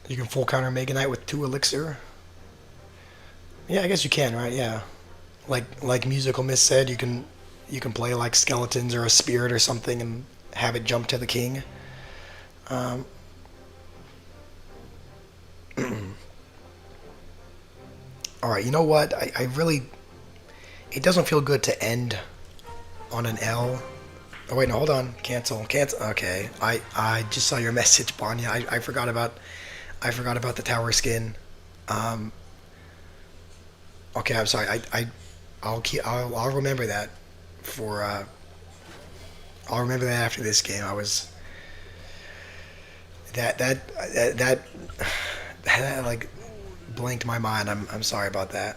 You can full counter Mega Knight with 2 elixir. Yeah, I guess you can, right? Yeah. Like Musical Miss said, you can play like skeletons or a spirit or something and have it jump to the king. Um, all right, you know what? I really it doesn't feel good to end on an L. Oh wait, no, hold on. Cancel. Okay, I just saw your message, Banya. I forgot about the tower skin. Um, okay, I'm sorry. I'll remember that for I'll remember that after this game. I was that like blanked my mind. I'm sorry about that.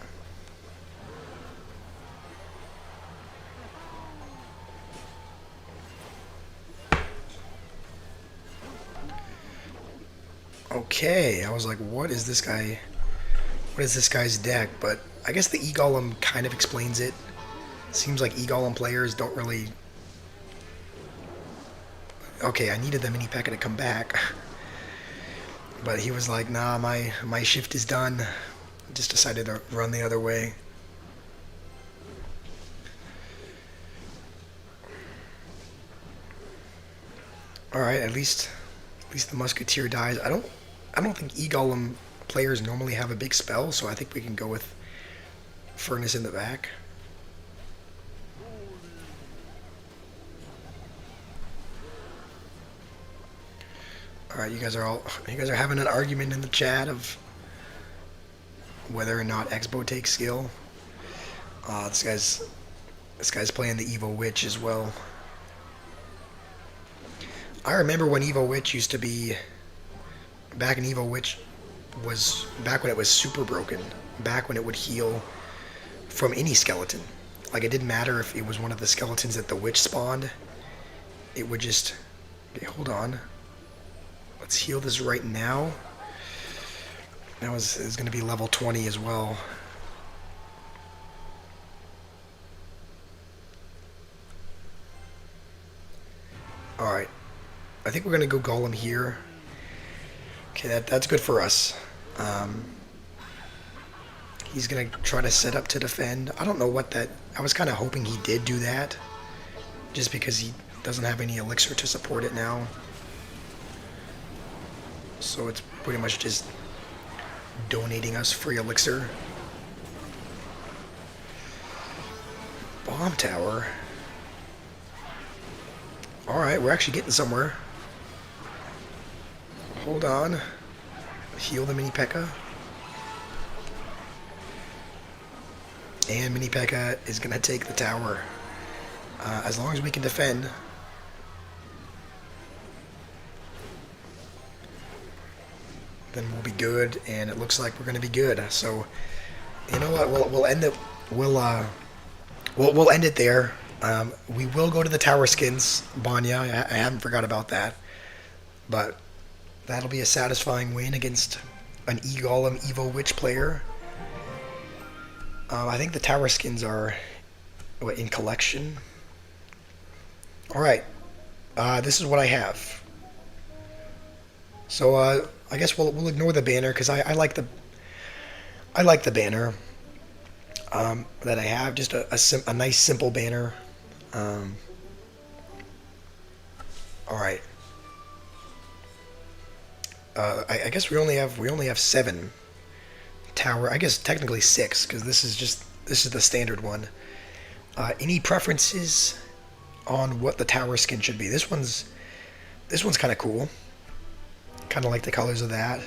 Okay, I was like, what is this guy? What is this guy's deck? But I guess the E-Golem kind of explains it. Seems like E-Golem players don't really. Okay, I needed the Mini Pekka to come back, but he was like, nah, my shift is done. Just decided to run the other way. All right, at least the Musketeer dies. I don't think E-Golem players normally have a big spell, so I think we can go with Furnace in the back. All right, you guys are having an argument in the chat of whether or not Expo takes skill. This guy's playing the Evil Witch as well. I remember when Evil Witch used to be back in Evil Witch was back when it was super broken, back when it would heal from any skeleton. Like it didn't matter if it was one of the skeletons that the witch spawned. It would just. Okay, hold on. Let's heal this right now. That is going to be level 20 as well. All right. I think we're going to go Golem here. Okay, that's good for us. He's going to try to set up to defend. I don't know what that. I was kind of hoping he did do that. Just because he doesn't have any elixir to support it now. So it's pretty much just donating us free elixir. Bomb tower. Alright, we're actually getting somewhere. Hold on. Heal the Mini P.E.K.K.A. And Mini P.E.K.K.A. is going to take the tower. As long as we can defend. Then we'll be good, and it looks like we're going to be good. So, you know what? We'll end it. We'll end it there. We will go to the tower skins, Banya. I haven't forgot about that. But that'll be a satisfying win against an E-Golem Evo Witch player. I think the tower skins are in collection. Alright. This is what I have. So I guess we'll ignore the banner because I like the banner that I have. Just a nice simple banner. All right. I guess we only have 7 tower. I guess technically 6 because this is the standard one. Any preferences on what the tower skin should be? This one's kind of cool. Kind of like the colors of that.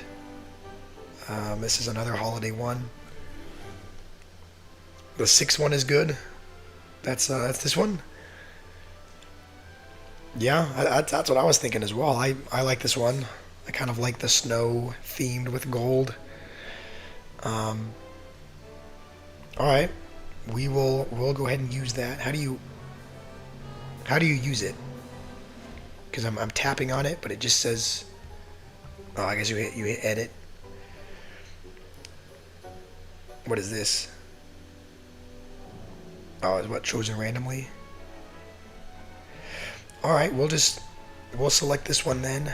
This is another holiday one. The 6th one is good. That's this one. Yeah, that's what I was thinking as well. I like this one. I kind of like the snow themed with gold. All right, we'll go ahead and use that. How do you use it? Because I'm tapping on it, but it just says. Oh, I guess you hit edit. What is this? Oh, it's what, chosen randomly? Alright, we'll select this one then.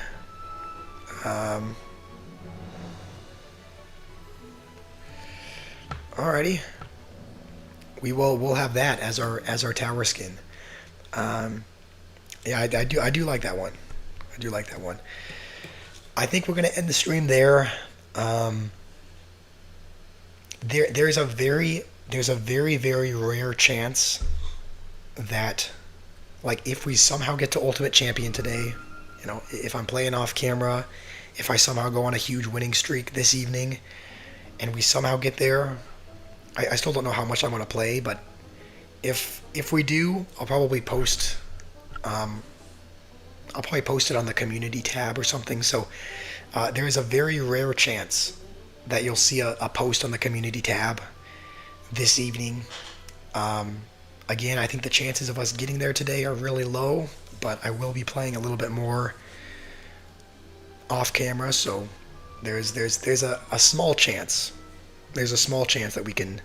Alrighty. We'll have that as our tower skin. Yeah, I do like that one. I do like that one. I think we're gonna end the stream there. There's a very very rare chance that, like, if we somehow get to Ultimate Champion today, you know, if I'm playing off camera, if I somehow go on a huge winning streak this evening, and we somehow get there, I still don't know how much I'm gonna play, but if we do, I'll probably post. I'll probably post it on the community tab or something. So there is a very rare chance that you'll see a post on the community tab this evening. Again, I think the chances of us getting there today are really low, but I will be playing a little bit more off camera, so there's a small chance. There's a small chance that we can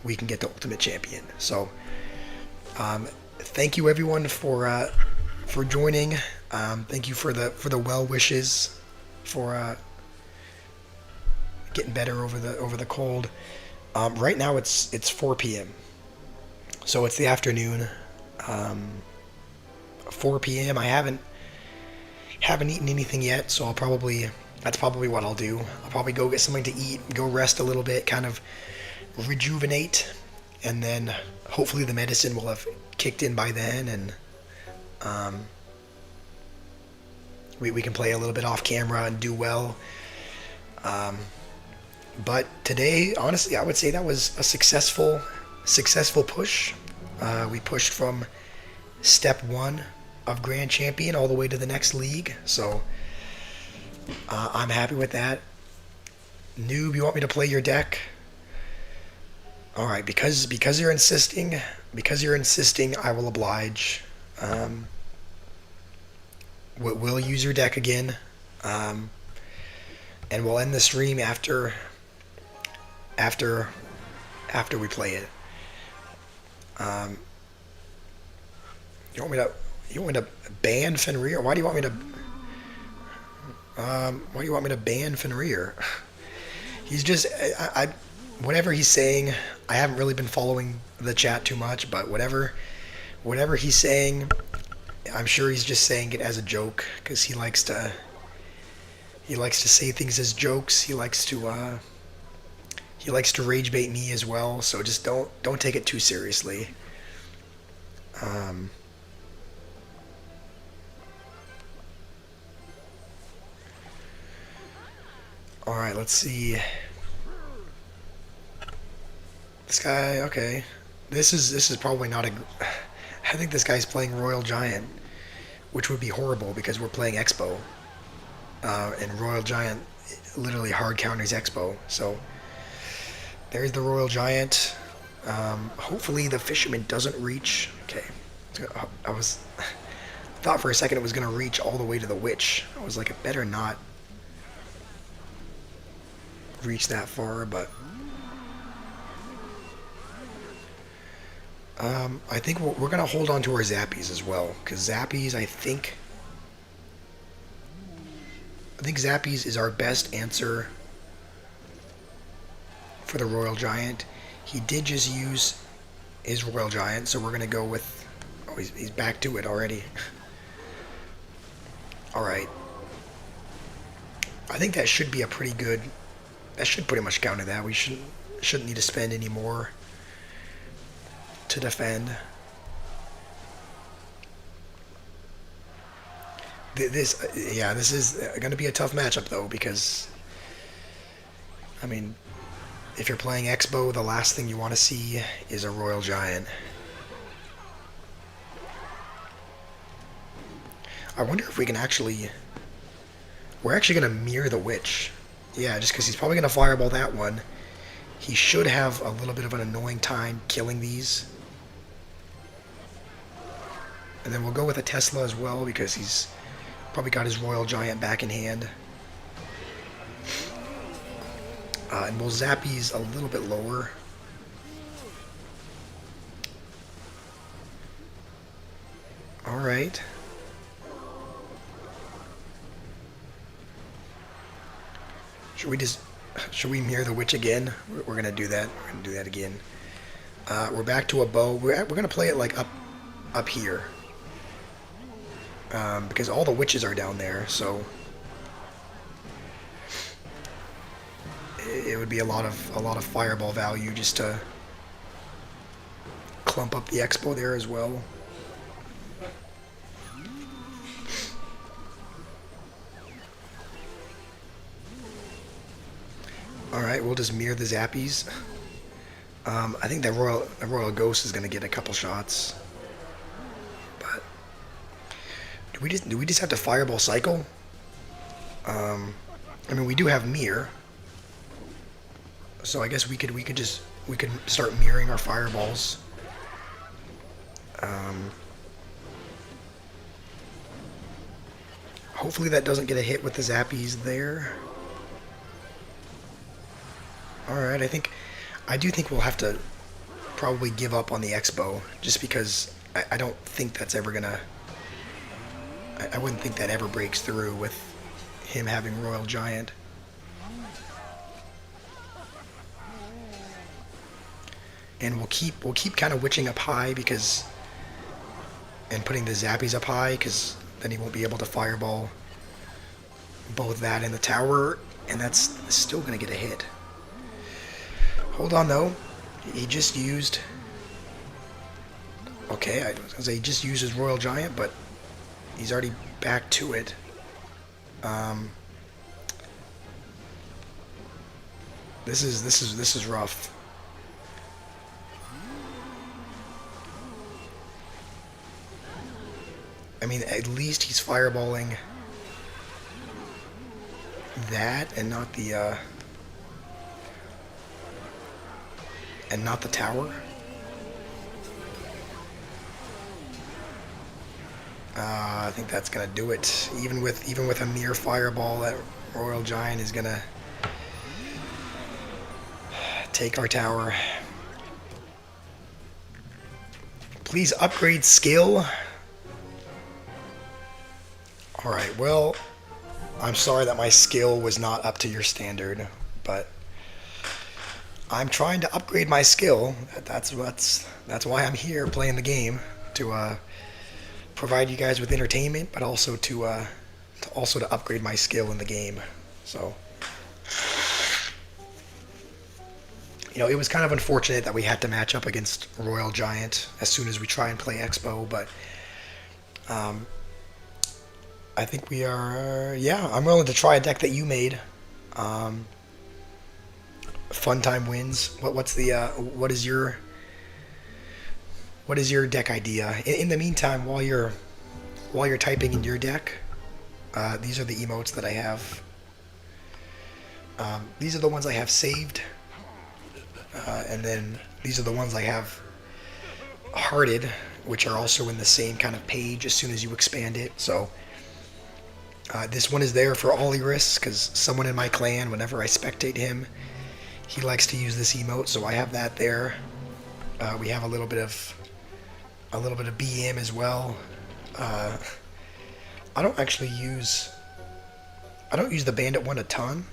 get to Ultimate Champion. So thank you everyone for joining. Thank you for the well wishes, for getting better over the cold. Right now it's 4 p.m. So it's the afternoon. 4 p.m. I haven't eaten anything yet, so that's probably what I'll do. I'll probably go get something to eat, go rest a little bit, kind of rejuvenate, and then hopefully the medicine will have kicked in by then, and we can play a little bit off camera and do well. But today, honestly, I would say that was a successful push. We pushed from step 1 of Grand Champion all the way to the next league, so I'm happy with that. Noob, you want me to play your deck? All right, because you're insisting, I will oblige. We'll use your deck again, and we'll end the stream after we play it. You want me to ban Fenrir? Why do you want me to ban Fenrir? He's just whatever he's saying. I haven't really been following the chat too much, but whatever he's saying, I'm sure he's just saying it as a joke because he likes to say things as jokes. He likes to rage bait me as well. So just don't take it too seriously. All right, let's see. This guy, okay. This is probably not a. I think this guy's playing Royal Giant, which would be horrible because we're playing Expo, and Royal Giant literally hard counters Expo. So there's the Royal Giant. Hopefully the Fisherman doesn't reach. Okay, I was thought for a second it was gonna reach all the way to the Witch. I was like, it better not reach that far, but I think we're gonna hold on to our Zappies as well, because Zappies, I think Zappies is our best answer for the Royal Giant. He did just use his Royal Giant, so we're gonna go with. Oh, he's back to it already. All right. I think that should be a pretty good. That should pretty much counter that. We shouldn't need to spend any more to defend. This is going to be a tough matchup though, because I mean, if you're playing Expo, the last thing you want to see is a Royal Giant. I wonder if we can actually. We're actually going to mirror the Witch. Yeah, just because he's probably going to fireball that one. He should have a little bit of an annoying time killing these. And then we'll go with a Tesla as well, because he's probably got his Royal Giant back in hand. And we'll Zappies a little bit lower. Alright. Should we mirror the Witch again? We're gonna do that. We're gonna do that again. We're back to a bow. We're gonna play it like up here. Because all the witches are down there, so it would be a lot of fireball value just to clump up the Expo there as well. All right, we'll just mirror the Zappies. I think that Royal Ghost is gonna get a couple shots. But do we just have to fireball cycle? I mean, we do have mirror, so I guess we could start mirroring our fireballs. Hopefully that doesn't get a hit with the Zappies there. All right, I do think we'll have to probably give up on the Expo, just because I don't think that's ever gonna. I wouldn't think that ever breaks through with him having Royal Giant. And we'll keep kind of witching up high and putting the Zappies up high, because then he won't be able to fireball both that and the tower, and that's still gonna get a hit. Hold on though, he just used. Okay, I was gonna say he just used his Royal Giant, but he's already back to it. This is rough. I mean, at least he's fireballing that and not the tower. I think that's gonna do it. Even with a mere fireball, that Royal Giant is gonna take our tower. Please upgrade skill. Alright, well, I'm sorry that my skill was not up to your standard, but I'm trying to upgrade my skill. That's why I'm here playing the game, to provide you guys with entertainment, but also to upgrade my skill in the game. So, it was kind of unfortunate that we had to match up against Royal Giant as soon as we try and play Expo, but I think we are. Yeah, I'm willing to try a deck that you made. Um, Fun time wins. What's the what is your deck idea? In the meantime, while you're typing in your deck, these are the emotes that I have. These are the ones I have saved, and then these are the ones I have hearted, which are also in the same kind of page as soon as you expand it. So this one is there for all risks because someone in my clan, whenever I spectate him, he likes to use this emote, so I have that there. We have a little bit of BM as well. I don't actually use the bandit one a ton.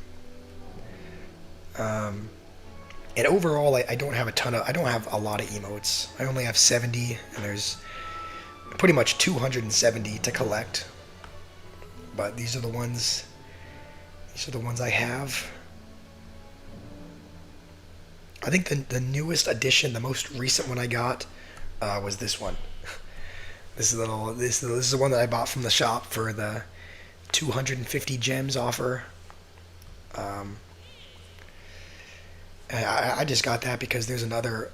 And overall, I don't have I don't have a lot of emotes. I only have 70, and there's pretty much 270 to collect. But these are the ones I have. I think the newest addition, the most recent one I got, was this one. This is the one that I bought from the shop for the 250 gems offer. I just got that because there's another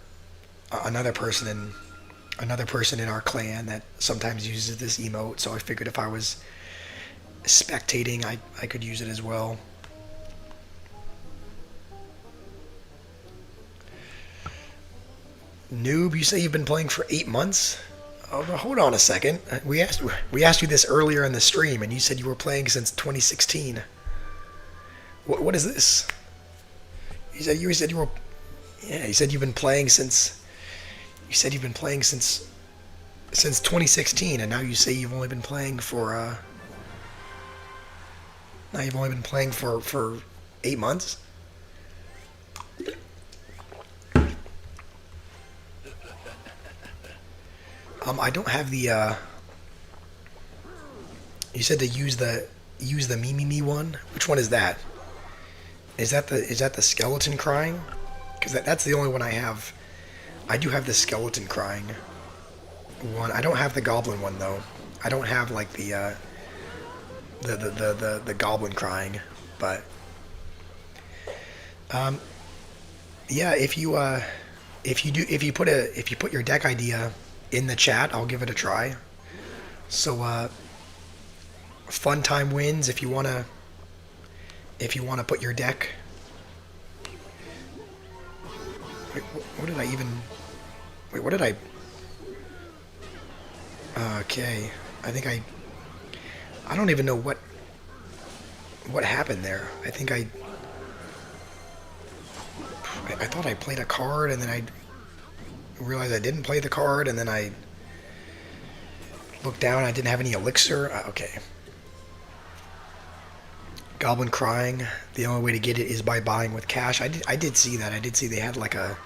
person in our clan that sometimes uses this emote, so I figured if I was spectating, I could use it as well. Noob, you say you've been playing for 8 months? Oh, hold on a second. We asked you this earlier in the stream, and you said you were playing since 2016. What is this? You said you were. Yeah, you said you've been playing since. You said you've been playing since 2016, and now you say you've only been playing for. Now you've only been playing for 8 months. I don't have the. You said to use the me one. Which one is that? Is that the skeleton crying? Because that's the only one I have. I do have the skeleton crying one. I don't have the goblin one though. I don't have like the goblin crying, but yeah. If you put your deck idea in the chat, I'll give it a try. So fun time wins if you wanna put your deck. Wait, what did I even? Wait, what did I? Okay, I think I don't even know what happened there. I think I thought I played a card and then I realized I didn't play the card, and then I looked down and I didn't have any elixir. Okay. Goblin crying. The only way to get it is by buying with cash. I did see that. I did see they had like a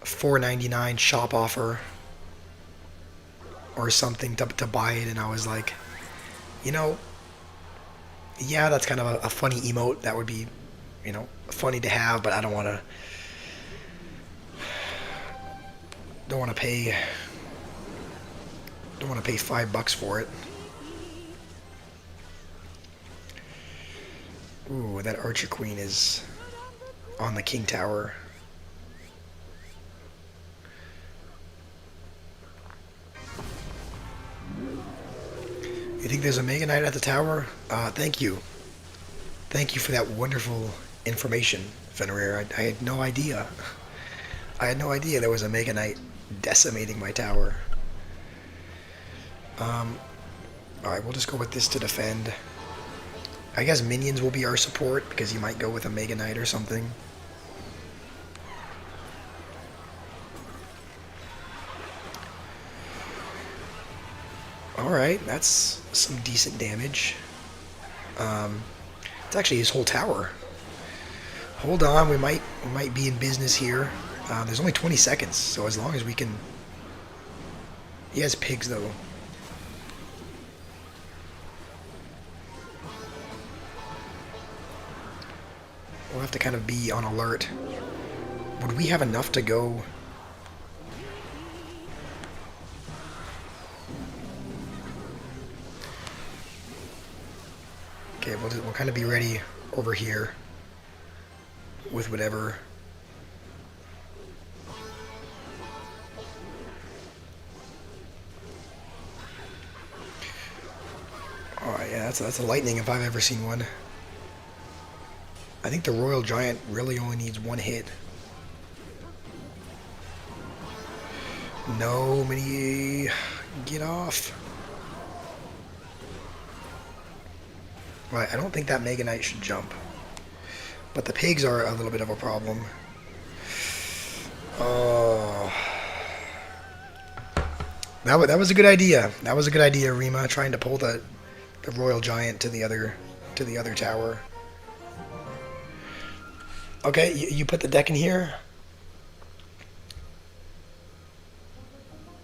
$4.99 shop offer or something to buy it, and I was like, yeah, that's kind of a funny emote. That would be, funny to have, but I don't want to. Don't want to pay $5 for it. Ooh, that Archer Queen is on the King Tower. You think there's a Mega Knight at the tower? Thank you. Thank you for that wonderful information, Fenrir. I had no idea. I had no idea there was a Mega Knight decimating my tower. Alright, we'll just go with this to defend. I guess minions will be our support because he might go with a Mega Knight or something. Alright, that's some decent damage. It's actually his whole tower. Hold on, we might be in business here. There's only 20 seconds, so as long as we can... He has pigs, though. We'll have to kind of be on alert. Would we have enough to go... Okay, we'll kind of be ready over here with whatever. Alright, yeah, that's a lightning if I've ever seen one. I think the Royal Giant really only needs one hit. No, Mini, get off. Right, I don't think that Mega Knight should jump. But the pigs are a little bit of a problem. Oh. That was a good idea. That was a good idea, Rima, trying to pull the Royal Giant to the other tower. Okay, you put the deck in here.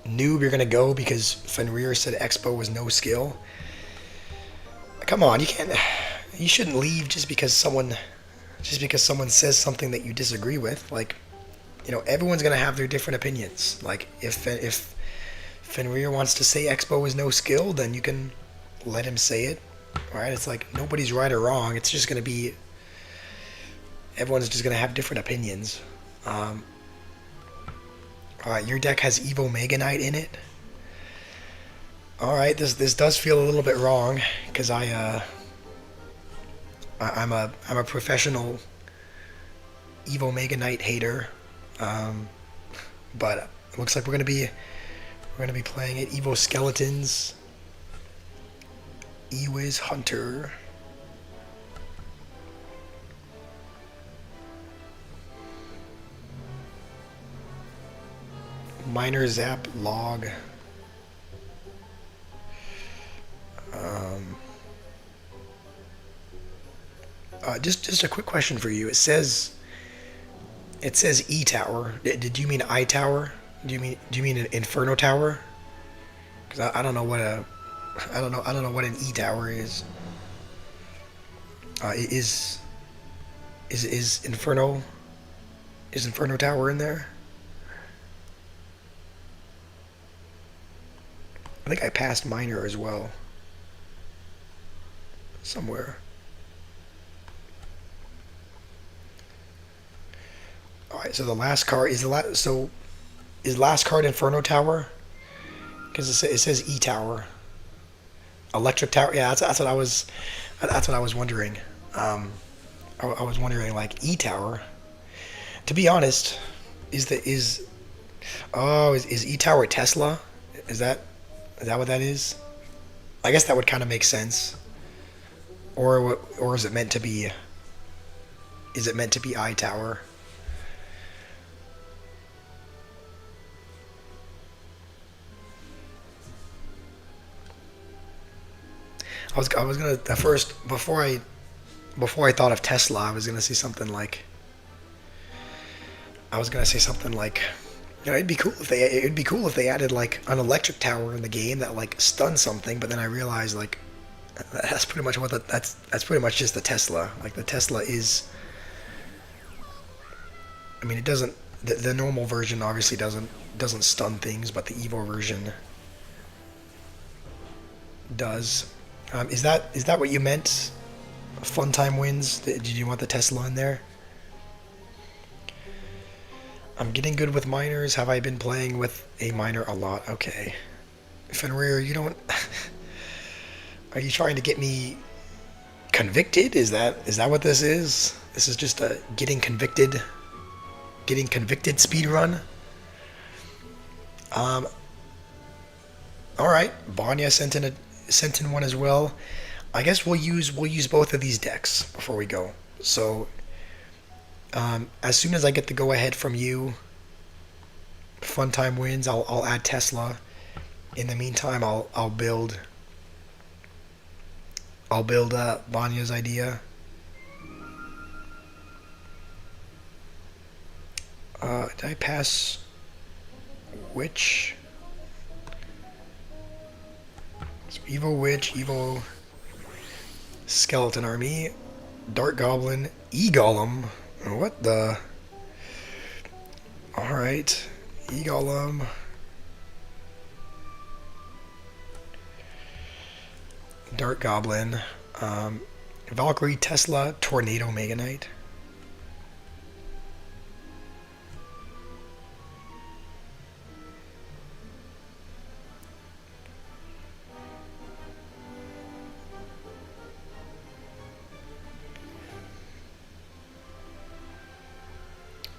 Noob, you're gonna go because Fenrir said Expo was no skill. Come on, you shouldn't leave just because someone says something that you disagree with. Like, you know, everyone's gonna have their different opinions. Like, if Fenrir wants to say Expo is no skill, then you can let him say it. All right, it's like nobody's right or wrong. It's just gonna be everyone's just gonna have different opinions. Alright, your deck has Evo Mega Knight in it. Alright, this does feel a little bit wrong, because I'm a professional Evo Mega Knight hater. But it looks like we're gonna be playing it. Evo Skeletons. Ewiz Hunter. Minor Zap Log. Just a quick question for you. It says E Tower. Did you mean I Tower? Do you mean an Inferno Tower? Because I don't know what I don't know what an E Tower is. Is Inferno Tower in there? I think I passed Minor as well. Somewhere. Alright, so the last card is last card Inferno Tower? Because it says E Tower. Electric Tower. Yeah, that's what I was wondering. I was wondering, like, E Tower. To be honest, is E Tower Tesla? Is that what that is? I guess that would kind of make sense. Or is it meant to be? Is it meant to be I Tower? I was gonna at first before I thought of Tesla, I was gonna say something like. You know, it'd be cool if they added like an electric tower in the game that like stuns something. But then I realized like that's pretty much that's pretty much just the Tesla. Like the Tesla is. I mean, it doesn't. The normal version obviously doesn't stun things, but the Evo version does. Is that what you meant? Fun time wins. Did you want the Tesla in there? I'm getting good with minors. Have I been playing with a minor a lot? Okay. Fenrir, you don't... Are you trying to get me convicted? Is that what this is? This is just a getting convicted speed run? Alright. Vanya sent in one as well. I guess we'll use both of these decks before we go. So as soon as I get the go ahead from you, fun time wins. I'll add Tesla. In the meantime, I'll build Vanya's idea. Did I pass Witch? So Evo Witch, Evo Skeleton Army, Dark Goblin, E-Golem. What the? Alright. E-Golem. Dark Goblin. Valkyrie, Tesla, Tornado, Mega Knight.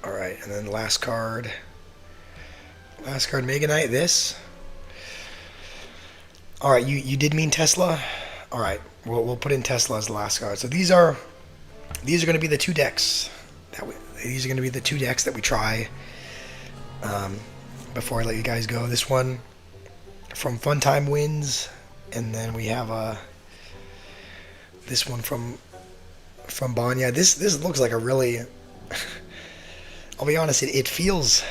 Alright, and then last card. Last card, Mega Knight, this. Alright, you did mean Tesla? Alright, we'll put in Tesla as the last card. So these are going to be the two decks. These are going to be the two decks that we try before I let you guys go. This one from Funtime Wins, and then we have this one from Banya. This looks like a really I'll be honest, it feels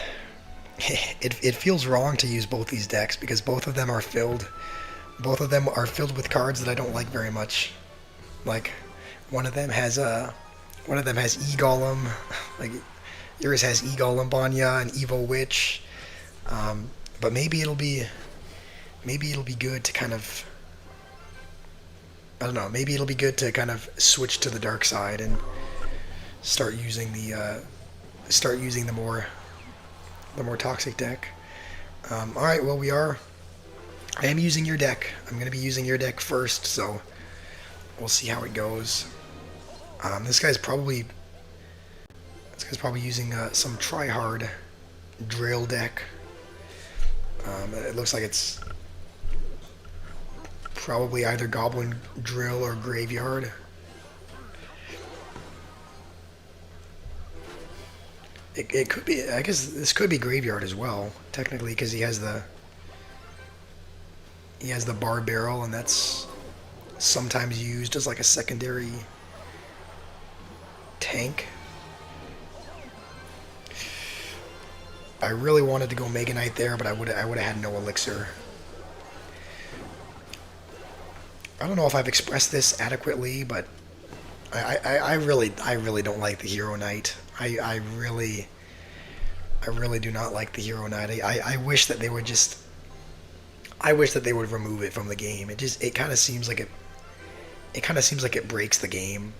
it feels wrong to use both these decks because both of them are filled with cards that I don't like very much. Like one of them has E-Golem, like yours has E-Golem, Banya, and Evil Witch. But maybe it'll be good to kind of, I don't know, maybe it'll be good to kind of switch to the dark side and start using the more toxic deck. All right, well I am using your deck. I'm going to be using your deck first, so we'll see how it goes. This guy's probably using some try-hard drill deck. It looks like it's probably either Goblin Drill or Graveyard. It could be, I guess this could be Graveyard as well, technically, because he has the bar barrel, and that's sometimes used as like a secondary tank. I really wanted to go Mega Knight there, but I would have had no elixir. I don't know if I've expressed this adequately, but I really don't like the Hero Knight. I really do not like the Hero Knight. I wish that they would just, I wish that they would remove it from the game. It kind of seems like it breaks the game.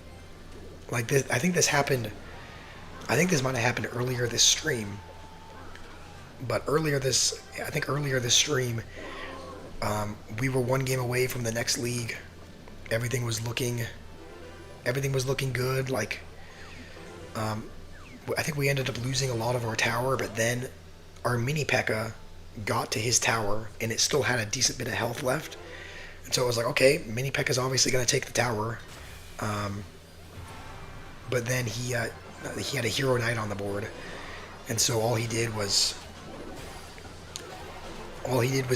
Like this, I think this might have happened earlier this stream. But earlier this stream, we were one game away from the next league. Everything was looking good. Like, I think we ended up losing a lot of our tower, but then our mini P.E.K.K.A. got to his tower, and it still had a decent bit of health left. And so I was like, okay, mini P.E.K.K.A. is obviously going to take the tower. But then he had a Hero Knight on the board, and so all he did was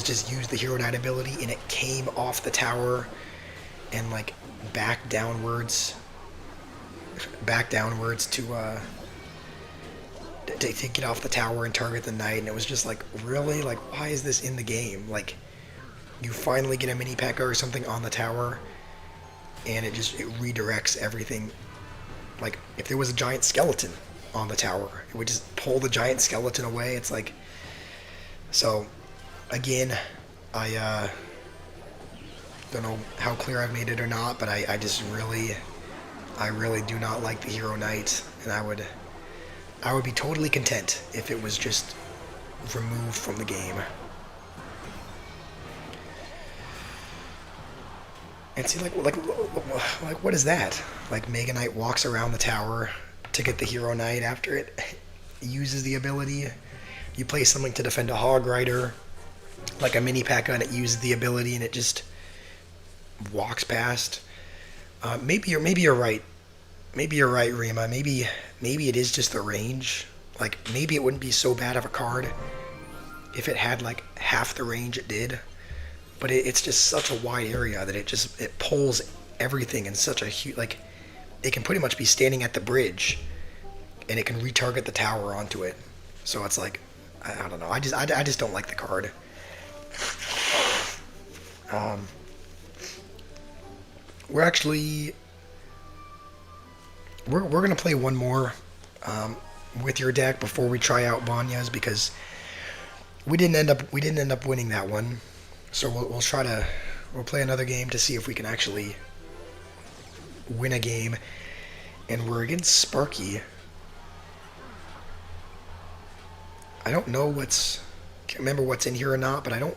just use the Hero Knight ability, and it came off the tower and like back downwards to get off the tower and target the knight. And it was just like, really, like, why is this in the game? Like, you finally get a mini P.E.K.K.A. or something on the tower, and it redirects everything. Like, if there was a giant skeleton on the tower, it would just pull the giant skeleton away. It's like, so again, I don't know how clear I've made it or not, but I really do not like the Hero Knight, and I would be totally content if it was just removed from the game. And see, like what is that? Like, Mega Knight walks around the tower to get the Hero Knight after it uses the ability. You play something to defend a Hog Rider, like a mini P.E.K.K.A., and it uses the ability, and it just walks past. Maybe you're right. Maybe you're right, Rima. Maybe it is just the range. Like, maybe it wouldn't be so bad of a card if it had like half the range it did. But it's just such a wide area that it pulls everything in such a huge, like, it can pretty much be standing at the bridge, and it can retarget the tower onto it. So it's like, I don't know. I just don't like the card. We're gonna play one more with your deck before we try out Banya's, because we didn't end up winning that one. So we'll play another game to see if we can actually win a game, and we're against Sparky. I don't know can't remember what's in here or not, but I don't.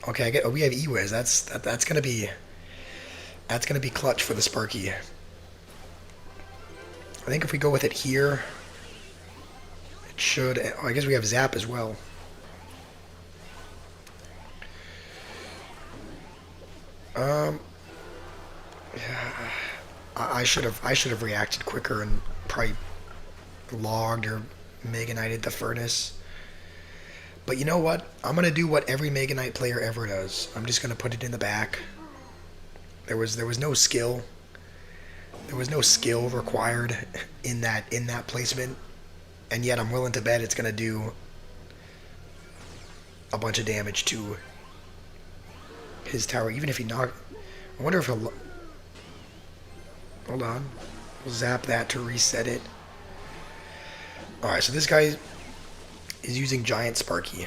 Okay, we have Ewiz. That's gonna be clutch for the Sparky. I think if we go with it here, it should. Oh, I guess we have Zap as well. Um, I should have reacted quicker and probably logged or Mega Knighted the furnace. But you know what? I'm gonna do what every Mega Knight player ever does. I'm just gonna put it in the back. There was no skill. There was no skill required in that placement, and yet I'm willing to bet it's gonna do a bunch of damage to his tower, even if he knock. I wonder if he'll. Hold on. We'll zap that to reset it. All right, so this guy is using Giant Sparky.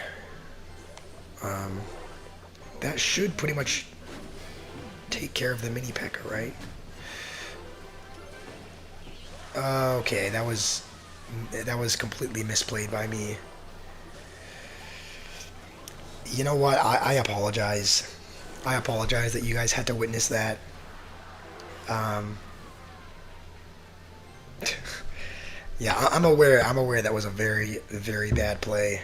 Um, that should pretty much take care of the mini P.E.K.K.A, right? Okay, that was completely misplayed by me. You know what? I apologize. I apologize that you guys had to witness that. Um, yeah, I'm aware. I'm aware that was a very, very bad play.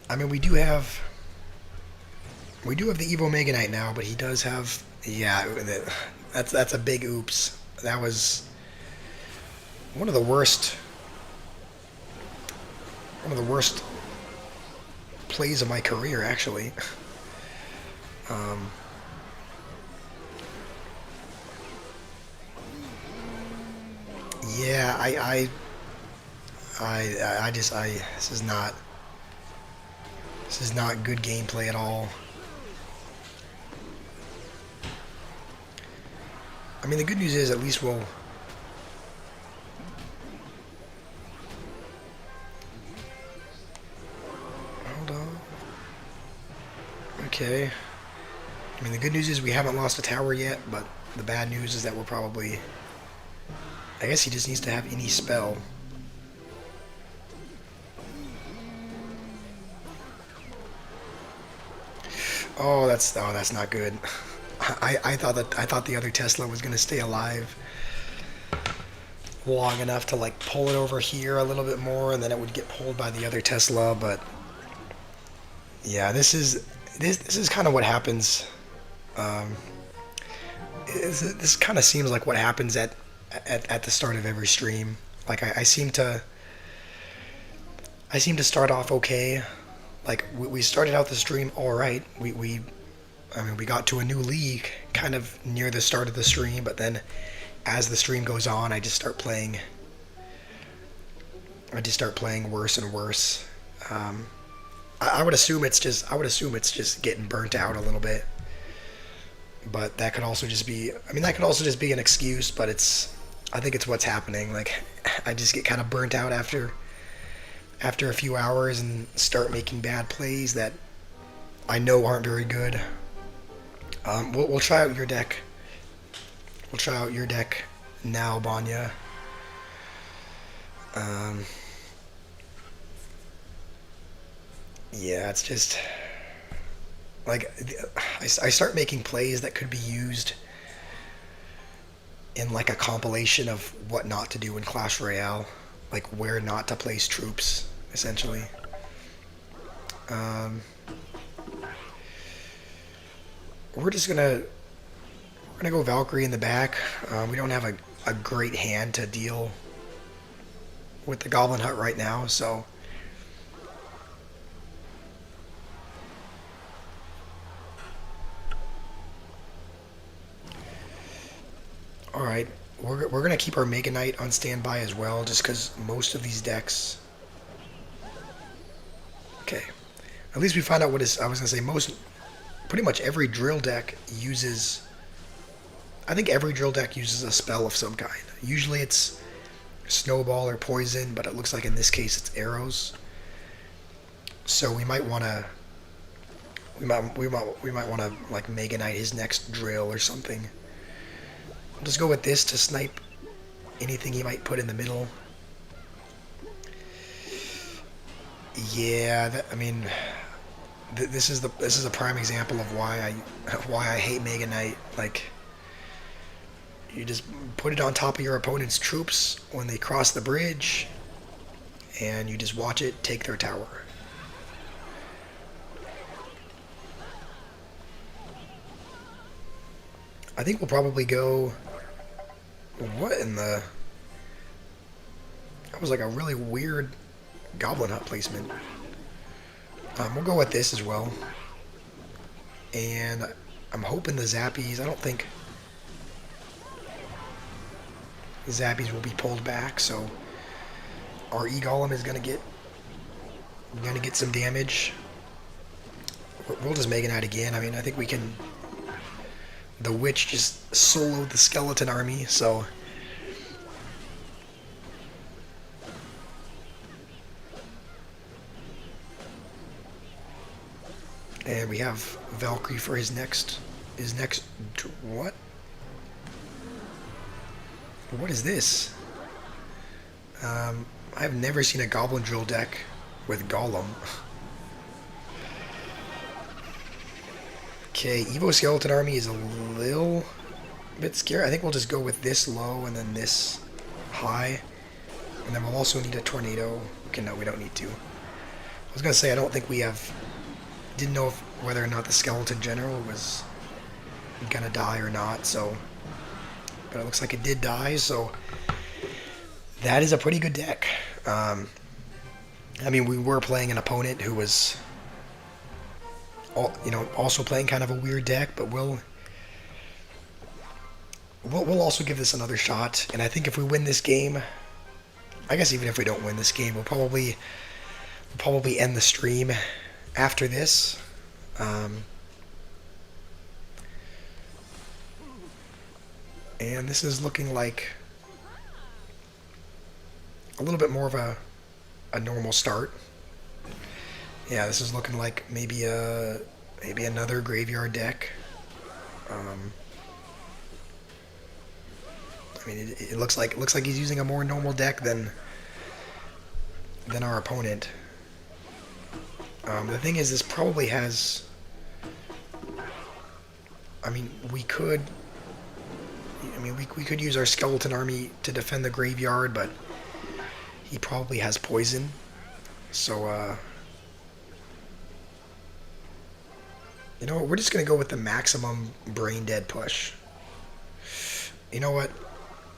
I mean, we do have the Evo Mega Knight now, but he does have, yeah. That's a big oops. That was one of the worst one of the worst plays of my career, actually. Um, yeah, this is not good gameplay at all. I mean, the good news is at least we'll. Hold on. Okay. I mean, the good news is we haven't lost a tower yet, but the bad news is that we're probably. I guess he just needs to have any spell. Oh, that's not good. I thought the other Tesla was gonna stay alive long enough to like pull it over here a little bit more, and then it would get pulled by the other Tesla. But yeah, this is kind of what happens. Um, this kind of seems like what happens at the start of every stream. Like I seem to start off okay. Like we started out the stream all right. I mean, we got to a new league kind of near the start of the stream, but then as the stream goes on, I just start playing. I just start playing worse and worse. Um, I would assume it's just getting burnt out a little bit, but that could also just be. I mean, that could also just be an excuse, but I think it's what's happening. Like, I just get kind of burnt out after a few hours and start making bad plays that I know aren't very good. We'll try out your deck. We'll try out your deck now, Banya. Um, yeah, it's just like I start making plays that could be used in like a compilation of what not to do in Clash Royale, like where not to place troops, essentially. Um, we're gonna go Valkyrie in the back. We don't have a great hand to deal with the Goblin Hut right now, so all right. We're gonna keep our Mega Knight on standby as well, just because most of these decks. Okay, at least we found out what is. I was gonna say pretty much every drill deck uses I think every drill deck uses a spell of some kind. Usually it's snowball or poison, but it looks like in this case it's arrows. So we might want to we might want to like Mega Knight his next drill or something. I'll just go with this to snipe anything he might put in the middle. Yeah, I mean, this is a prime example of why I hate Mega Knight. Like, you just put it on top of your opponent's troops when they cross the bridge, and you just watch it take their tower. I think we'll probably go. What in the? That was like a really weird Goblin Hut placement. We'll go with this as well. And I'm hoping the Zappies. I don't think the Zappies will be pulled back, so our E-Golem is gonna get some damage. We'll just Mega Knight again. I mean, I think we can. The Witch just soloed the Skeleton army, so. And we have Valkyrie for his next. What? What is this? I've never seen a Goblin Drill deck with Golem. Okay, Evo Skeleton Army is a little bit scary. I think we'll just go with this low and then this high. And then we'll also need a Tornado. Okay, no, we don't need to. I was going to say, I don't think we have. Didn't know whether or not the Skeleton General was going to die or not, so. But it looks like it did die, so. That is a pretty good deck. I mean, we were playing an opponent who was. Also playing kind of a weird deck, but we'll also give this another shot. And I think if we win this game, I guess even if we don't win this game, we'll probably end the stream after this. And this is looking like a little bit more of a normal start. Yeah, this is looking like maybe another graveyard deck. I mean, it looks like he's using a more normal deck than our opponent. The thing is, this probably has. I mean, we could use our Skeleton Army to defend the graveyard, but he probably has poison, so. You know what, we're just going to go with the maximum brain dead push. You know what?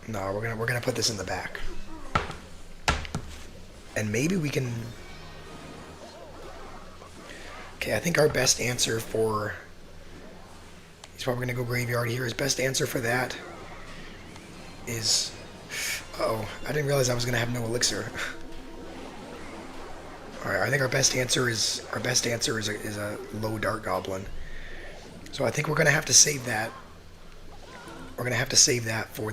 No, we're gonna put this in the back. And maybe we can. Okay, I think our best answer for. He's probably gonna go graveyard here. His best answer for that is. Uh-oh, I didn't realize I was gonna have no elixir. Alright, I think our best answer is a low Dart Goblin. So I think we're gonna have to save that. We're gonna have to save that for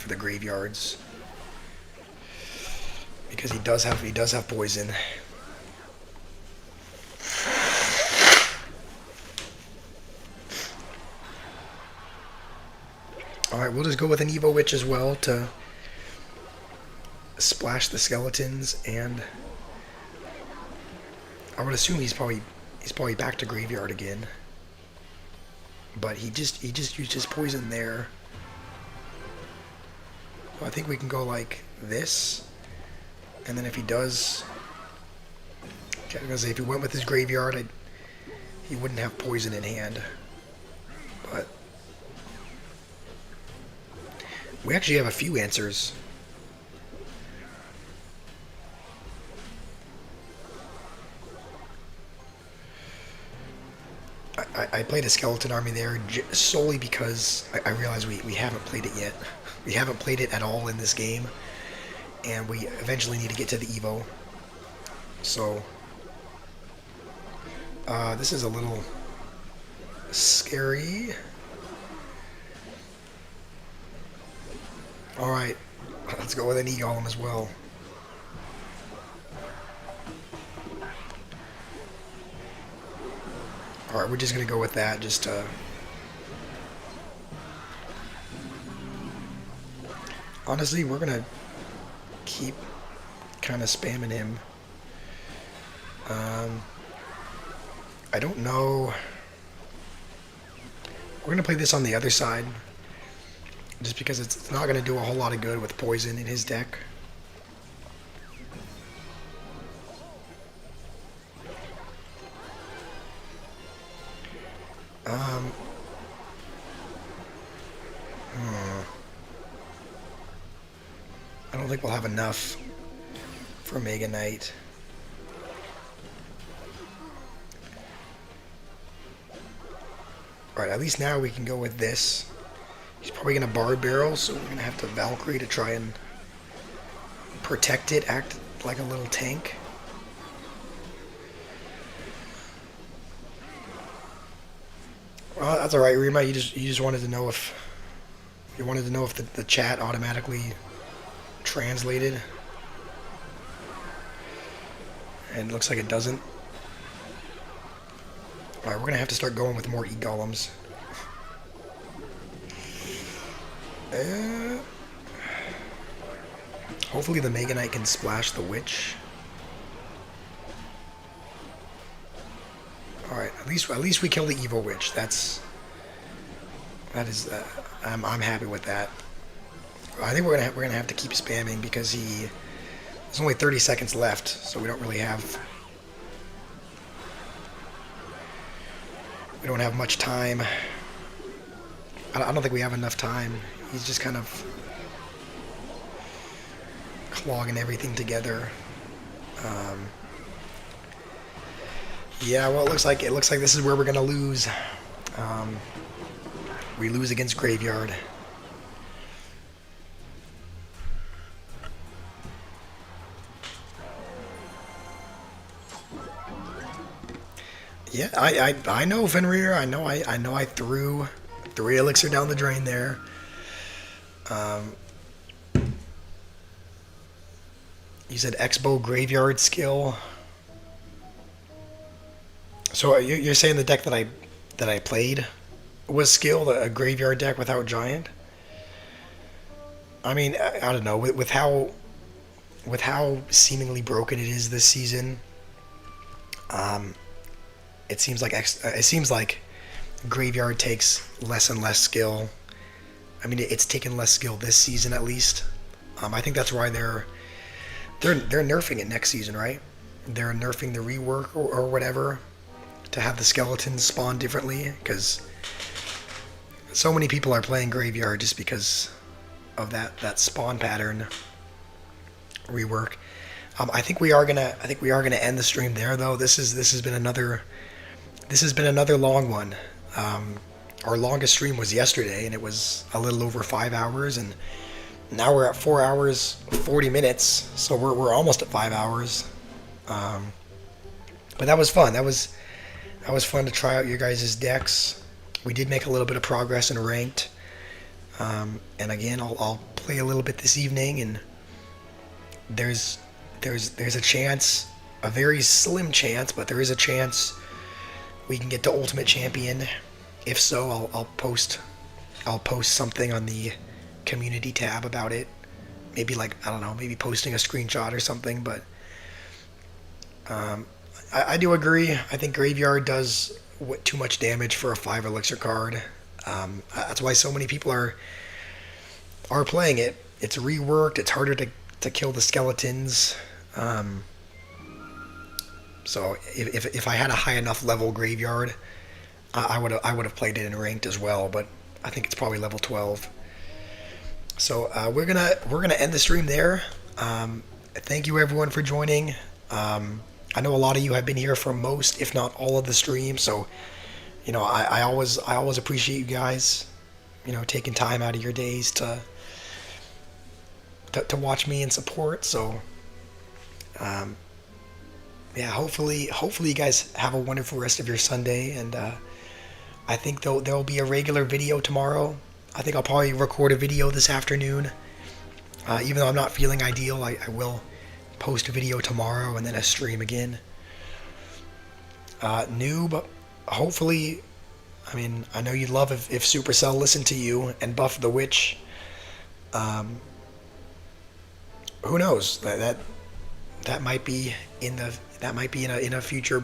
the graveyards. Because he does have poison. Alright, we'll just go with an Evo Witch as well to splash the skeletons, and I would assume he's probably back to graveyard again. But he just used his poison there. So I think we can go like this, and then if he does, okay, I'm gonna say if he went with his graveyard, he wouldn't have poison in hand. But we actually have a few answers. I played a Skeleton Army there solely because I realized we haven't played it yet. We haven't played it at all in this game, and we eventually need to get to the Evo. So this is a little scary. Alright, let's go with an E-Golem as well. Alright, we're just going to go with that just to... Honestly, we're going to keep kind of spamming him. I don't know. We're going to play this on the other side. Just because it's not going to do a whole lot of good with poison in his deck. I don't think we'll have enough for Mega Knight. Alright, at least now we can go with this. He's probably going to Bard Barrel, so we're going to have to Valkyrie to try and protect it, act like a little tank. Well, that's alright, Rima. You just wanted to know if the chat automatically translated. And it looks like it doesn't. Alright, we're gonna have to start going with more E-Golems. Hopefully the Mega Knight can splash the Witch. Alright, at least we kill the Evil Witch. I'm happy with that. I think we're gonna have to keep spamming because there's only 30 seconds left, so we don't have much time. I don't think we have enough time. He's just kind of clogging everything together. Yeah, well, it looks like this is where we're gonna lose. We lose against Graveyard. Yeah, I know Fenrir. I know I threw 3 elixir down the drain there. You said Expo Graveyard skill. So you're saying the deck that I played was skill, a Graveyard deck without Giant? I mean, I don't know, with how seemingly broken it is this season. It seems like Graveyard takes less and less skill. I mean, it's taken less skill this season at least. I think that's why they're nerfing it next season, right? They're nerfing the rework or whatever to have the skeletons spawn differently, because so many people are playing Graveyard just because of that spawn pattern rework. I think we are gonna end the stream there, though. This has been another long one. Our longest stream was yesterday, and it was a little over 5 hours, and now we're at 4 hours 40 minutes, so we're almost at 5 hours. But that was fun. That was fun to try out your guys' decks. We did make a little bit of progress in ranked, and again, I'll play a little bit this evening, and there's a chance, a very slim chance, but there is a chance we can get to Ultimate Champion. If so, I'll post something on the community tab about it. Maybe maybe posting a screenshot or something. But I do agree. I think Graveyard does too much damage for a 5 elixir card. That's why so many people are playing it. It's reworked. It's harder to kill the skeletons. So if I had a high enough level Graveyard, I would have played it in ranked as well. But I think it's probably level 12. So we're gonna end the stream there. Thank you everyone for joining. I know a lot of you have been here for most, if not all, of the stream. So I always appreciate you guys, taking time out of your days to watch me and support. So yeah, hopefully you guys have a wonderful rest of your Sunday, and I think there'll be a regular video tomorrow. I think I'll probably record a video this afternoon. Even though I'm not feeling ideal, I will post a video tomorrow and then a stream again. Noob, hopefully, I mean, I know you'd love if Supercell listened to you and buffed the witch. Um, who knows? That might be in the that might be in a future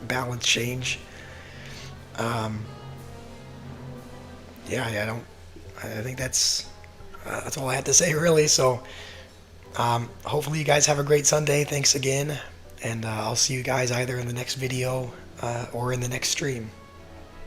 balance change. Um, yeah, I don't. I think that's all I had to say really. So hopefully you guys have a great Sunday. Thanks again, and I'll see you guys either in the next video or in the next stream.